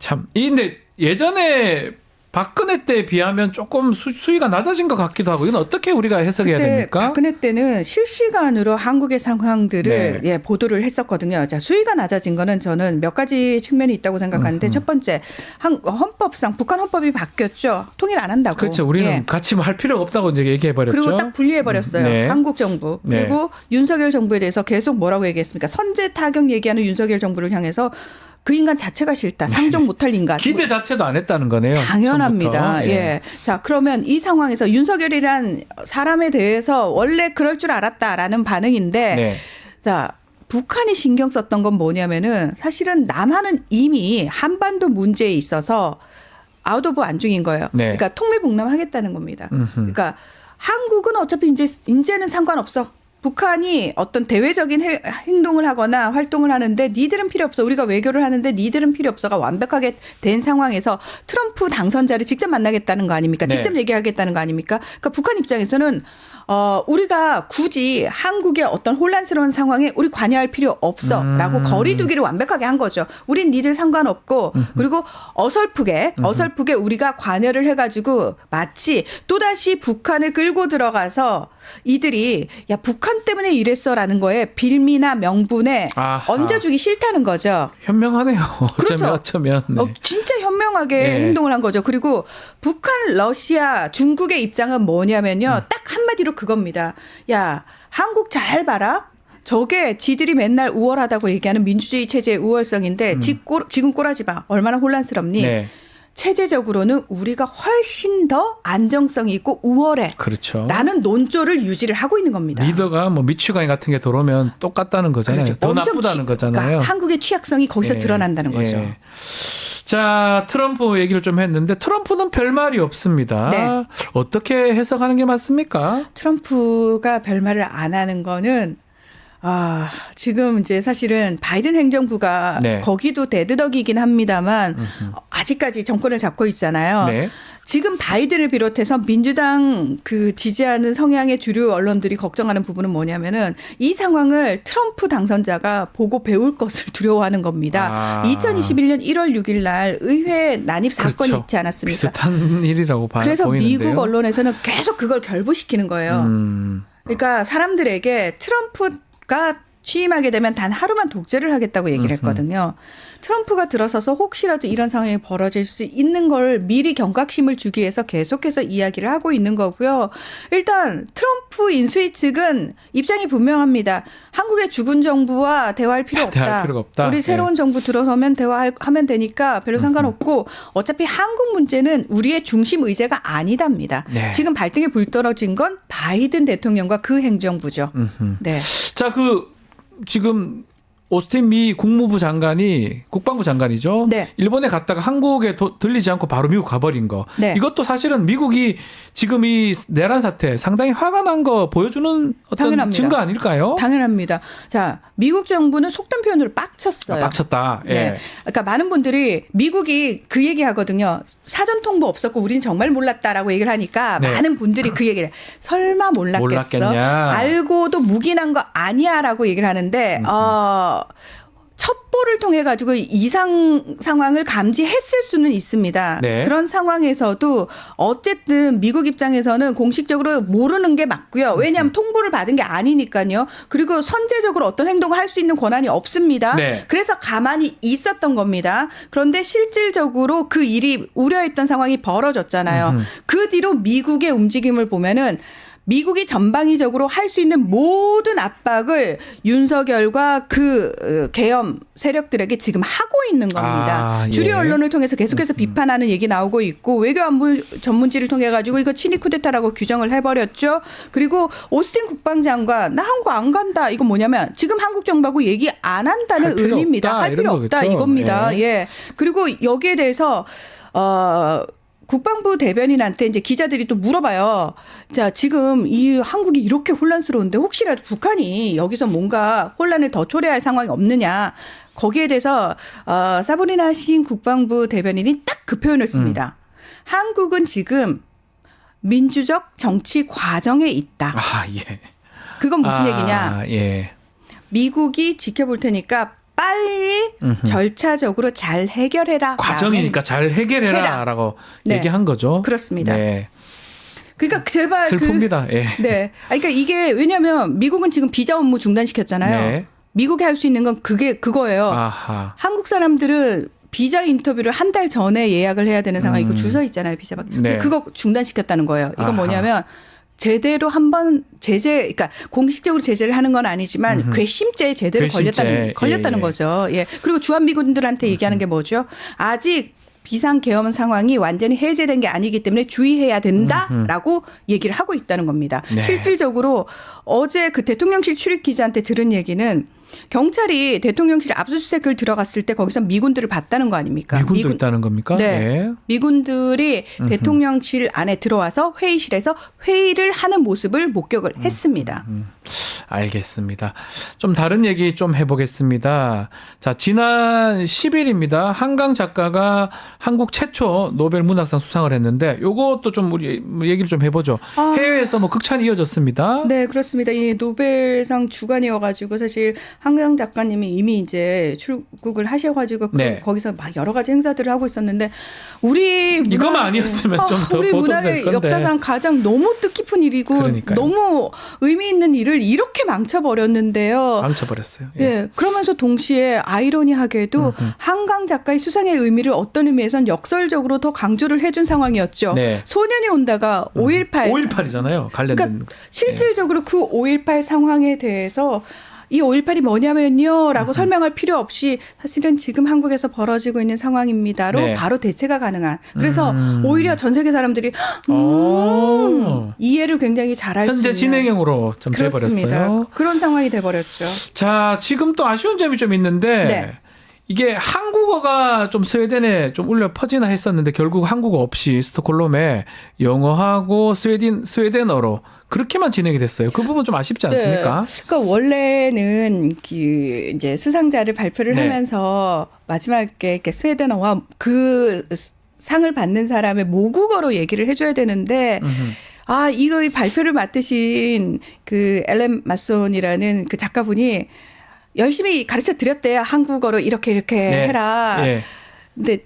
[SPEAKER 1] 참, 근데 예전에 박근혜 때에 비하면 조금 수위가 낮아진 것 같기도 하고 이건 어떻게 우리가 해석해야 됩니까?
[SPEAKER 6] 박근혜 때는 실시간으로 한국의 상황들을
[SPEAKER 1] 네.
[SPEAKER 6] 보도를 했었거든요. 자, 수위가 낮아진 거는 저는 몇 가지 측면이 있다고 생각하는데 첫 번째 헌법상 북한 헌법이 바뀌었죠. 통일 안 한다고.
[SPEAKER 1] 그렇죠. 우리는
[SPEAKER 6] 예.
[SPEAKER 1] 같이 할 필요가 없다고 이제 얘기해 버렸죠.
[SPEAKER 6] 그리고 딱 분리해 버렸어요.
[SPEAKER 1] 네.
[SPEAKER 6] 한국 정부.
[SPEAKER 1] 네.
[SPEAKER 6] 그리고 윤석열 정부에 대해서 계속 뭐라고 얘기했습니까? 선제 타격 얘기하는 윤석열 정부를 향해서 그 인간 자체가 싫다. 상종 못할 인간.
[SPEAKER 1] 기대 자체도 안 했다는 거네요.
[SPEAKER 6] 당연합니다.
[SPEAKER 1] 처음부터.
[SPEAKER 6] 예. 자, 그러면 이 상황에서 윤석열이란 사람에 대해서 원래 그럴 줄 알았다라는 반응인데
[SPEAKER 1] 네.
[SPEAKER 6] 자, 북한이 신경 썼던 건 뭐냐면은 사실은 남한은 이미 한반도 문제에 있어서 아웃 오브 안중인 거예요.
[SPEAKER 1] 네.
[SPEAKER 6] 그러니까 통미봉남하겠다는 겁니다. 그러니까 한국은 어차피 이제는 상관없어. 북한이 어떤 대외적인 행동을 하거나 활동을 하는데 니들은 필요 없어. 우리가 외교를 하는데 니들은 필요 없어가 완벽하게 된 상황에서 트럼프 당선자를 직접 만나겠다는 거 아닙니까?
[SPEAKER 1] 네.
[SPEAKER 6] 직접 얘기하겠다는 거 아닙니까? 그러니까 북한 입장에서는 우리가 굳이 한국의 어떤 혼란스러운 상황에 우리 관여할 필요 없어라고 거리두기를 완벽하게 한 거죠. 우린 니들 상관없고 그리고 어설프게 우리가 관여를 해가지고 마치 또다시 북한을 끌고 들어가서 이들이 야 북한 때문에 이랬어라는 거에 빌미나 명분에
[SPEAKER 1] 아하.
[SPEAKER 6] 얹어주기 싫다는 거죠.
[SPEAKER 1] 현명하네요.
[SPEAKER 6] 그렇죠.
[SPEAKER 1] 어쩌면. 네.
[SPEAKER 6] 진짜 현명하게
[SPEAKER 1] 네.
[SPEAKER 6] 행동을 한 거죠. 그리고 북한, 러시아, 중국의 입장은 뭐냐면요. 딱 한마디로 그겁니다. 야, 한국 잘 봐라. 저게 지들이 맨날 우월하다고 얘기하는 민주주의 체제의 우월성인데 지금 꼬라지 마. 얼마나 혼란스럽니?
[SPEAKER 1] 네.
[SPEAKER 6] 체제적으로는 우리가 훨씬 더 안정성이 있고 우월해.
[SPEAKER 1] 그렇죠.
[SPEAKER 6] 라는 논조를 유지를 하고 있는 겁니다.
[SPEAKER 1] 리더가 뭐 미추가이 같은 게 들어오면 똑같다는 거잖아요.
[SPEAKER 6] 그렇죠.
[SPEAKER 1] 더
[SPEAKER 6] 엄청
[SPEAKER 1] 나쁘다는 거잖아요.
[SPEAKER 6] 그러니까 한국의 취약성이 거기서
[SPEAKER 1] 예,
[SPEAKER 6] 드러난다는 거죠.
[SPEAKER 1] 예. 자, 트럼프 얘기를 좀 했는데 트럼프는 별말이 없습니다.
[SPEAKER 6] 네.
[SPEAKER 1] 어떻게 해석하는 게 맞습니까?
[SPEAKER 6] 트럼프가 별말을 안 하는 거는 지금 이제 사실은 바이든 행정부가
[SPEAKER 1] 네.
[SPEAKER 6] 거기도 데드덕이긴 합니다만 아직까지 정권을 잡고 있잖아요.
[SPEAKER 1] 네.
[SPEAKER 6] 지금 바이든을 비롯해서 민주당 그 지지하는 성향의 주류 언론들이 걱정하는 부분은 뭐냐면은 이 상황을 트럼프 당선자가 보고 배울 것을 두려워하는 겁니다. 2021년 1월 6일 날 의회 난입 사건이
[SPEAKER 1] 그렇죠.
[SPEAKER 6] 있지 않았습니까?
[SPEAKER 1] 비슷한 일이라고
[SPEAKER 6] 그래서
[SPEAKER 1] 보이는데요.
[SPEAKER 6] 미국 언론에서는 계속 그걸 결부시키는 거예요. 그러니까 사람들에게 트럼프가 취임하게 되면 단 하루만 독재를 하겠다고 얘기를 했거든요. 트럼프가 들어서서 혹시라도 이런 상황이 벌어질 수 있는 걸 미리 경각심을 주기 위해서 계속해서 이야기를 하고 있는 거고요. 일단 트럼프 인수위 측은 입장이 분명합니다. 한국의 죽은 정부와 대화할 필요 없다.
[SPEAKER 1] 대화할 필요가 없다.
[SPEAKER 6] 우리 새로운 정부 들어서면 대화하면 되니까 별로 상관없고 어차피 한국 문제는 우리의 중심 의제가 아니답니다.
[SPEAKER 1] 네.
[SPEAKER 6] 지금 발등에 불 떨어진 건 바이든 대통령과 그 행정부죠. 네.
[SPEAKER 1] 자, 지금 오스틴 미 국무부 장관이 국방부 장관이죠.
[SPEAKER 6] 네.
[SPEAKER 1] 일본에 갔다가 한국에 들리지 않고 바로 미국 가버린 거.
[SPEAKER 6] 네.
[SPEAKER 1] 이것도 사실은 미국이 지금 이 내란 사태 상당히 화가 난 거 보여주는 어떤
[SPEAKER 6] 당연합니다.
[SPEAKER 1] 증거 아닐까요?
[SPEAKER 6] 당연합니다. 자, 미국 정부는 속된 표현으로 빡쳤어요.
[SPEAKER 1] 빡쳤다. 예.
[SPEAKER 6] 네. 그러니까 많은 분들이 미국이 그 얘기 하거든요. 사전 통보 없었고 우리는 정말 몰랐다라고 얘기를 하니까
[SPEAKER 1] 네.
[SPEAKER 6] 많은 분들이 그 얘기를 해. 설마 몰랐겠어?
[SPEAKER 1] 몰랐겠냐?
[SPEAKER 6] 알고도 묵인한 거 아니야라고 얘기를 하는데 첩보를 통해 가지고 이상 상황을 감지했을 수는 있습니다.
[SPEAKER 1] 네.
[SPEAKER 6] 그런 상황에서도 어쨌든 미국 입장에서는 공식적으로 모르는 게 맞고요. 왜냐하면 통보를 받은 게 아니니까요. 그리고 선제적으로 어떤 행동을 할 수 있는 권한이 없습니다.
[SPEAKER 1] 네.
[SPEAKER 6] 그래서 가만히 있었던 겁니다. 그런데 실질적으로 그 일이 우려했던 상황이 벌어졌잖아요. 그 뒤로 미국의 움직임을 보면은 미국이 전방위적으로 할 수 있는 모든 압박을 윤석열과 그 계엄 세력들에게 지금 하고 있는 겁니다.
[SPEAKER 1] 예.
[SPEAKER 6] 주류 언론을 통해서 계속해서 비판하는 얘기 나오고 있고 외교안보 전문지를 통해 가지고 이거 친위 쿠데타라고 규정을 해버렸죠. 그리고 오스틴 국방장관 나 한국 안 간다. 이건 뭐냐면 지금 한국 정부하고 얘기 안 한다는
[SPEAKER 1] 할 필요
[SPEAKER 6] 의미입니다.
[SPEAKER 1] 없다,
[SPEAKER 6] 할 필요
[SPEAKER 1] 이런
[SPEAKER 6] 없다
[SPEAKER 1] 거겠죠.
[SPEAKER 6] 이겁니다.
[SPEAKER 1] 예.
[SPEAKER 6] 예. 그리고 여기에 대해서 국방부 대변인한테 이제 기자들이 또 물어봐요. 자, 지금 이 한국이 이렇게 혼란스러운데 혹시라도 북한이 여기서 뭔가 혼란을 더 초래할 상황이 없느냐. 거기에 대해서 사브리나 신 국방부 대변인이 딱 그 표현을 씁니다. 한국은 지금 민주적 정치 과정에 있다.
[SPEAKER 1] 예.
[SPEAKER 6] 그건 무슨 얘기냐.
[SPEAKER 1] 예.
[SPEAKER 6] 미국이 지켜볼 테니까 빨리 절차적으로 잘 해결해라.
[SPEAKER 1] 과정이니까 잘 해결해라라고
[SPEAKER 6] 네.
[SPEAKER 1] 얘기한 거죠.
[SPEAKER 6] 그렇습니다.
[SPEAKER 1] 네.
[SPEAKER 6] 그러니까 제발
[SPEAKER 1] 슬픕니다. 예.
[SPEAKER 6] 네. 그러니까 이게 왜냐하면 미국은 지금 비자 업무 중단시켰잖아요.
[SPEAKER 1] 네.
[SPEAKER 6] 미국이 할 수 있는 건 그거예요.
[SPEAKER 1] 아하.
[SPEAKER 6] 한국 사람들은 비자 인터뷰를 한 달 전에 예약을 해야 되는 상황이고 줄 서 있잖아요. 비자 받기.
[SPEAKER 1] 네.
[SPEAKER 6] 그거 중단시켰다는 거예요. 이건
[SPEAKER 1] 아하.
[SPEAKER 6] 뭐냐면 제대로 한번 그러니까 공식적으로 제재를 하는 건 아니지만 괘씸죄에 제대로
[SPEAKER 1] 괘씸죄.
[SPEAKER 6] 걸렸다는
[SPEAKER 1] 예.
[SPEAKER 6] 거죠. 예. 그리고 주한미군들한테 얘기하는 게 뭐죠? 아직 비상 계엄 상황이 완전히 해제된 게 아니기 때문에 주의해야 된다라고 얘기를 하고 있다는 겁니다.
[SPEAKER 1] 네.
[SPEAKER 6] 실질적으로 어제 그 대통령실 출입 기자한테 들은 얘기는 경찰이 대통령실 압수수색을 들어갔을 때 거기서 미군들을 봤다는 거 아닙니까?
[SPEAKER 1] 미군도 있다는 겁니까?
[SPEAKER 6] 네. 미군들이 대통령실 안에 들어와서 회의실에서 회의를 하는 모습을 목격을 했습니다.
[SPEAKER 1] 알겠습니다. 좀 다른 얘기 좀 해보겠습니다. 자, 지난 10일입니다. 한강 작가가 한국 최초 노벨 문학상 수상을 했는데 요것도 좀 우리 얘기를 좀 해보죠. 해외에서 뭐 극찬이 이어졌습니다.
[SPEAKER 6] 네, 그렇습니다. 이 노벨상 주간이어가지고 사실 한강 작가님이 이미 이제 출국을 하셔가지고
[SPEAKER 1] 네.
[SPEAKER 6] 거기서 막 여러 가지 행사들을 하고 있었는데 우리
[SPEAKER 1] 이것만 아니었으면 좀 더
[SPEAKER 6] 우리
[SPEAKER 1] 보도될
[SPEAKER 6] 문화의
[SPEAKER 1] 건데.
[SPEAKER 6] 역사상 가장 너무 뜻깊은 일이고
[SPEAKER 1] 그러니까요.
[SPEAKER 6] 너무 의미 있는 일을 이렇게 망쳐버렸는데요.
[SPEAKER 1] 망쳐버렸어요.
[SPEAKER 6] 예. 그러면서 동시에 아이러니하게도 한강 작가의 수상의 의미를 어떤 의미에선 역설적으로 더 강조를 해준 상황이었죠.
[SPEAKER 1] 네.
[SPEAKER 6] 소년이 온다가 5.18.
[SPEAKER 1] 5.18이잖아요. 관련된.
[SPEAKER 6] 그러니까 실질적으로 그 5.18 상황에 대해서 이 5.18이 뭐냐면요라고 설명할 필요 없이 사실은 지금 한국에서 벌어지고 있는 상황입니다로
[SPEAKER 1] 네.
[SPEAKER 6] 바로 대체가 가능한. 그래서 오히려 전 세계 사람들이 이해를 굉장히 잘할 수 있는.
[SPEAKER 1] 현재 진행형으로 좀
[SPEAKER 6] 그렇습니다.
[SPEAKER 1] 돼버렸어요.
[SPEAKER 6] 그런 상황이 돼버렸죠.
[SPEAKER 1] 자, 지금 또 아쉬운 점이 좀 있는데
[SPEAKER 6] 네.
[SPEAKER 1] 이게 한국어가 좀 스웨덴에 좀 울려 퍼지나 했었는데 결국 한국어 없이 스톡홀름에 영어하고 스웨덴어로 그렇게만 진행이 됐어요. 그 부분 좀 아쉽지 않습니까?
[SPEAKER 6] 네. 그러니까 원래는 그 이제 수상자를 발표를
[SPEAKER 1] 네.
[SPEAKER 6] 하면서 마지막에 이렇게 스웨덴어와 그 상을 받는 사람의 모국어로 얘기를 해줘야 되는데 이거 발표를 맡으신 그 엘렌 마손이라는 그 작가분이 열심히 가르쳐 드렸대요. 한국어로 이렇게
[SPEAKER 1] 네.
[SPEAKER 6] 해라.
[SPEAKER 1] 예.
[SPEAKER 6] 근데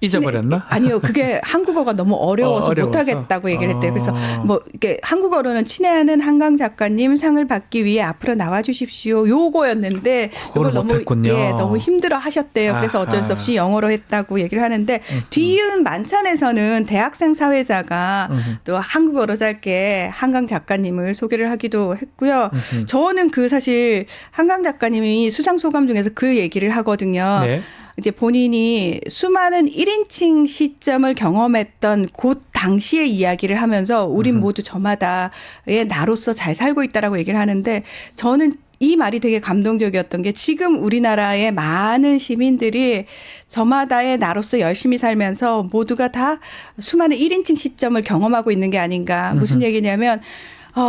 [SPEAKER 1] 잊어버렸나?
[SPEAKER 6] 아니요, 그게 한국어가 너무 어려워서
[SPEAKER 1] 어려워서?
[SPEAKER 6] 못하겠다고 얘기를 했대요. 그래서 뭐 이렇게 한국어로는 친애하는 한강 작가님 상을 받기 위해 앞으로 나와주십시오. 요거였는데
[SPEAKER 1] 그걸 못했군요.
[SPEAKER 6] 너무 힘들어 하셨대요. 그래서 어쩔 수 없이 영어로 했다고 얘기를 하는데 뒤이은 만찬에서는 대학생 사회자가 또 한국어로 짧게 한강 작가님을 소개를 하기도 했고요. 저는 그 사실 한강 작가님이 수상 소감 중에서 그 얘기를 하거든요.
[SPEAKER 1] 네.
[SPEAKER 6] 이제 본인이 수많은 1인칭 시점을 경험했던 그 당시의 이야기를 하면서 우린 모두 저마다의 나로서 잘 살고 있다라고 얘기를 하는데 저는 이 말이 되게 감동적이었던 게 지금 우리나라의 많은 시민들이 저마다의 나로서 열심히 살면서 모두가 다 수많은 1인칭 시점을 경험하고 있는 게 아닌가. 무슨 얘기냐면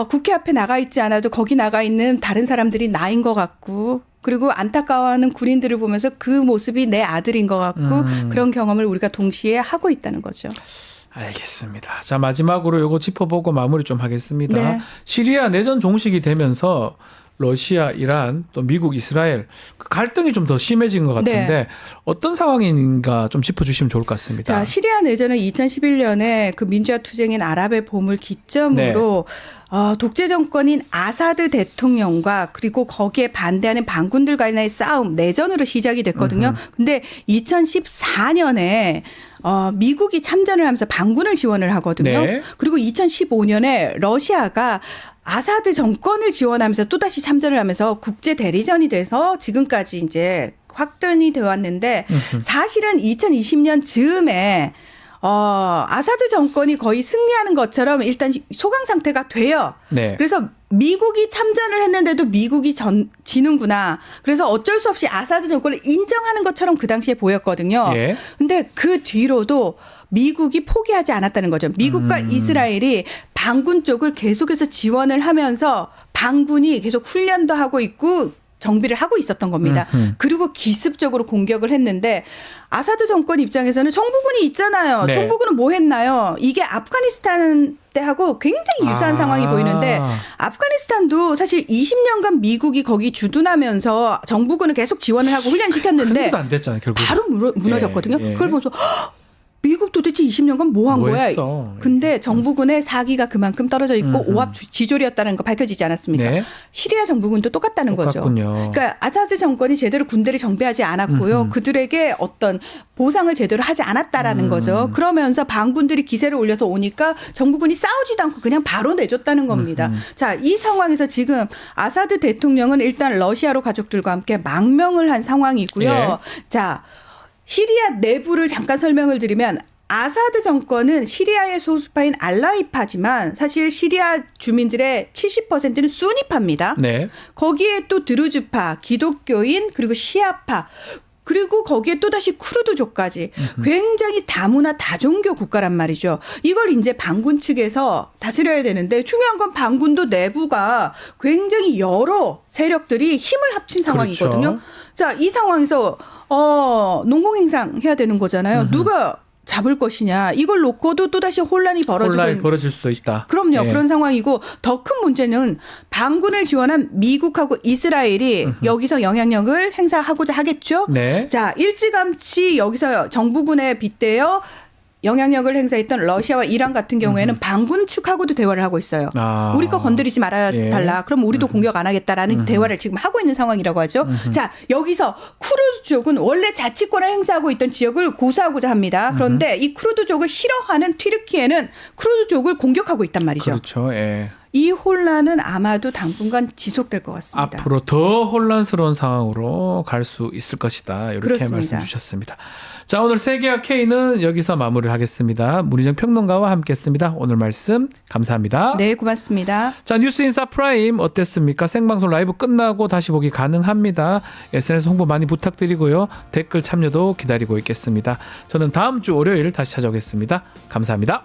[SPEAKER 6] 국회 앞에 나가 있지 않아도 거기 나가 있는 다른 사람들이 나인 것 같고 그리고 안타까워하는 군인들을 보면서 그 모습이 내 아들인 것 같고 그런 경험을 우리가 동시에 하고 있다는 거죠.
[SPEAKER 1] 알겠습니다. 자, 마지막으로 요거 짚어보고 마무리 좀 하겠습니다.
[SPEAKER 6] 네.
[SPEAKER 1] 시리아 내전 종식이 되면서 러시아, 이란, 또 미국, 이스라엘 그 갈등이 좀 더 심해진 것 같은데
[SPEAKER 6] 네.
[SPEAKER 1] 어떤 상황인가 좀 짚어주시면 좋을 것 같습니다.
[SPEAKER 6] 자, 시리아 내전은 2011년에 그 민주화 투쟁인 아랍의 봄을 기점으로 독재 정권인 아사드 대통령과 그리고 거기에 반대하는 반군들 간의 싸움, 내전으로 시작이 됐거든요. 근데 2014년에 미국이 참전을 하면서 반군을 지원을 하거든요.
[SPEAKER 1] 네.
[SPEAKER 6] 그리고 2015년에 러시아가 아사드 정권을 지원하면서 또다시 참전을 하면서 국제 대리전이 돼서 지금까지 이제 확전이 되어 왔는데 사실은 2020년 즈음에 아사드 정권이 거의 승리하는 것처럼 일단 소강 상태가 돼요.
[SPEAKER 1] 네.
[SPEAKER 6] 그래서 미국이 참전을 했는데도 미국이 지는구나. 그래서 어쩔 수 없이 아사드 정권을 인정하는 것처럼 그 당시에 보였거든요.
[SPEAKER 1] 예.
[SPEAKER 6] 근데 그 뒤로도 미국이 포기하지 않았다는 거죠. 미국과 이스라엘이 반군 쪽을 계속해서 지원을 하면서 반군이 계속 훈련도 하고 있고 정비를 하고 있었던 겁니다. 그리고 기습적으로 공격을 했는데 아사드 정권 입장에서는 정부군이 있잖아요.
[SPEAKER 1] 네.
[SPEAKER 6] 정부군은 뭐 했나요? 이게 아프가니스탄 때하고 굉장히 유사한 상황이 보이는데 아프가니스탄도 사실 20년간 미국이 거기 주둔하면서 정부군을 계속 지원을 하고 훈련시켰는데
[SPEAKER 1] 근데도 안 됐잖아요, 결국.
[SPEAKER 6] 바로 무너졌거든요.
[SPEAKER 1] 예, 예.
[SPEAKER 6] 그걸 보면서 미국 도대체 20년간 뭐 한 거야?
[SPEAKER 1] 했어?
[SPEAKER 6] 근데 정부군의 사기가 그만큼 떨어져 있고 오합지졸이었다는 거 밝혀지지 않았습니까?
[SPEAKER 1] 네.
[SPEAKER 6] 시리아 정부군도 똑같다는
[SPEAKER 1] 똑같군요.
[SPEAKER 6] 거죠. 그러니까 아사드 정권이 제대로 군대를 정비하지 않았고요. 그들에게 어떤 보상을 제대로 하지 않았다라는 거죠. 그러면서 반군들이 기세를 올려서 오니까 정부군이 싸우지도 않고 그냥 바로 내줬다는 겁니다. 자, 이 상황에서 지금 아사드 대통령은 일단 러시아로 가족들과 함께 망명을 한 상황이고요.
[SPEAKER 1] 예.
[SPEAKER 6] 자, 시리아 내부를 잠깐 설명을 드리면 아사드 정권은 시리아의 소수파인 알라이파지만 사실 시리아 주민들의 70%는 수니파입니다.
[SPEAKER 1] 네.
[SPEAKER 6] 거기에 또 드루즈파, 기독교인 그리고 시아파 그리고 거기에 또다시 쿠르드족까지 굉장히 다문화 다종교 국가란 말이죠. 이걸 이제 반군 측에서 다스려야 되는데 중요한 건 반군도 내부가 굉장히 여러 세력들이 힘을 합친 상황이거든요.
[SPEAKER 1] 그렇죠.
[SPEAKER 6] 자, 이 상황에서 농공행상 해야 되는 거잖아요. 누가 잡을 것이냐. 이걸 놓고도 또다시 혼란이
[SPEAKER 1] 벌어질 수도 있다.
[SPEAKER 6] 그럼요.
[SPEAKER 1] 예.
[SPEAKER 6] 그런 상황이고 더 큰 문제는 반군을 지원한 미국하고 이스라엘이 여기서 영향력을 행사하고자 하겠죠.
[SPEAKER 1] 네.
[SPEAKER 6] 자, 일찌감치 여기서 정부군에 빗대어 영향력을 행사했던 러시아와 이란 같은 경우에는 반군 측하고도 대화를 하고 있어요. 우리 거 건드리지 말아 달라. 그럼 우리도 공격 안 하겠다라는 대화를 지금 하고 있는 상황이라고 하죠. 자, 여기서 쿠르드족은 원래 자치권을 행사하고 있던 지역을 고수하고자 합니다. 그런데 이 쿠르드족을 싫어하는 튀르키예는 쿠르드족을 공격하고 있단 말이죠.
[SPEAKER 1] 그렇죠. 예.
[SPEAKER 6] 이 혼란은 아마도 당분간 지속될 것 같습니다.
[SPEAKER 1] 앞으로 더 혼란스러운 상황으로 갈 수 있을 것이다. 이렇게
[SPEAKER 6] 그렇습니다.
[SPEAKER 1] 말씀 주셨습니다. 자, 오늘 세계와 K는 여기서 마무리를 하겠습니다. 문희정 평론가와 함께했습니다. 오늘 말씀 감사합니다.
[SPEAKER 6] 네, 고맙습니다.
[SPEAKER 1] 자, 뉴스인사 프라임 어땠습니까? 생방송 라이브 끝나고 다시 보기 가능합니다. SNS 홍보 많이 부탁드리고요. 댓글 참여도 기다리고 있겠습니다. 저는 다음 주 월요일 다시 찾아오겠습니다. 감사합니다.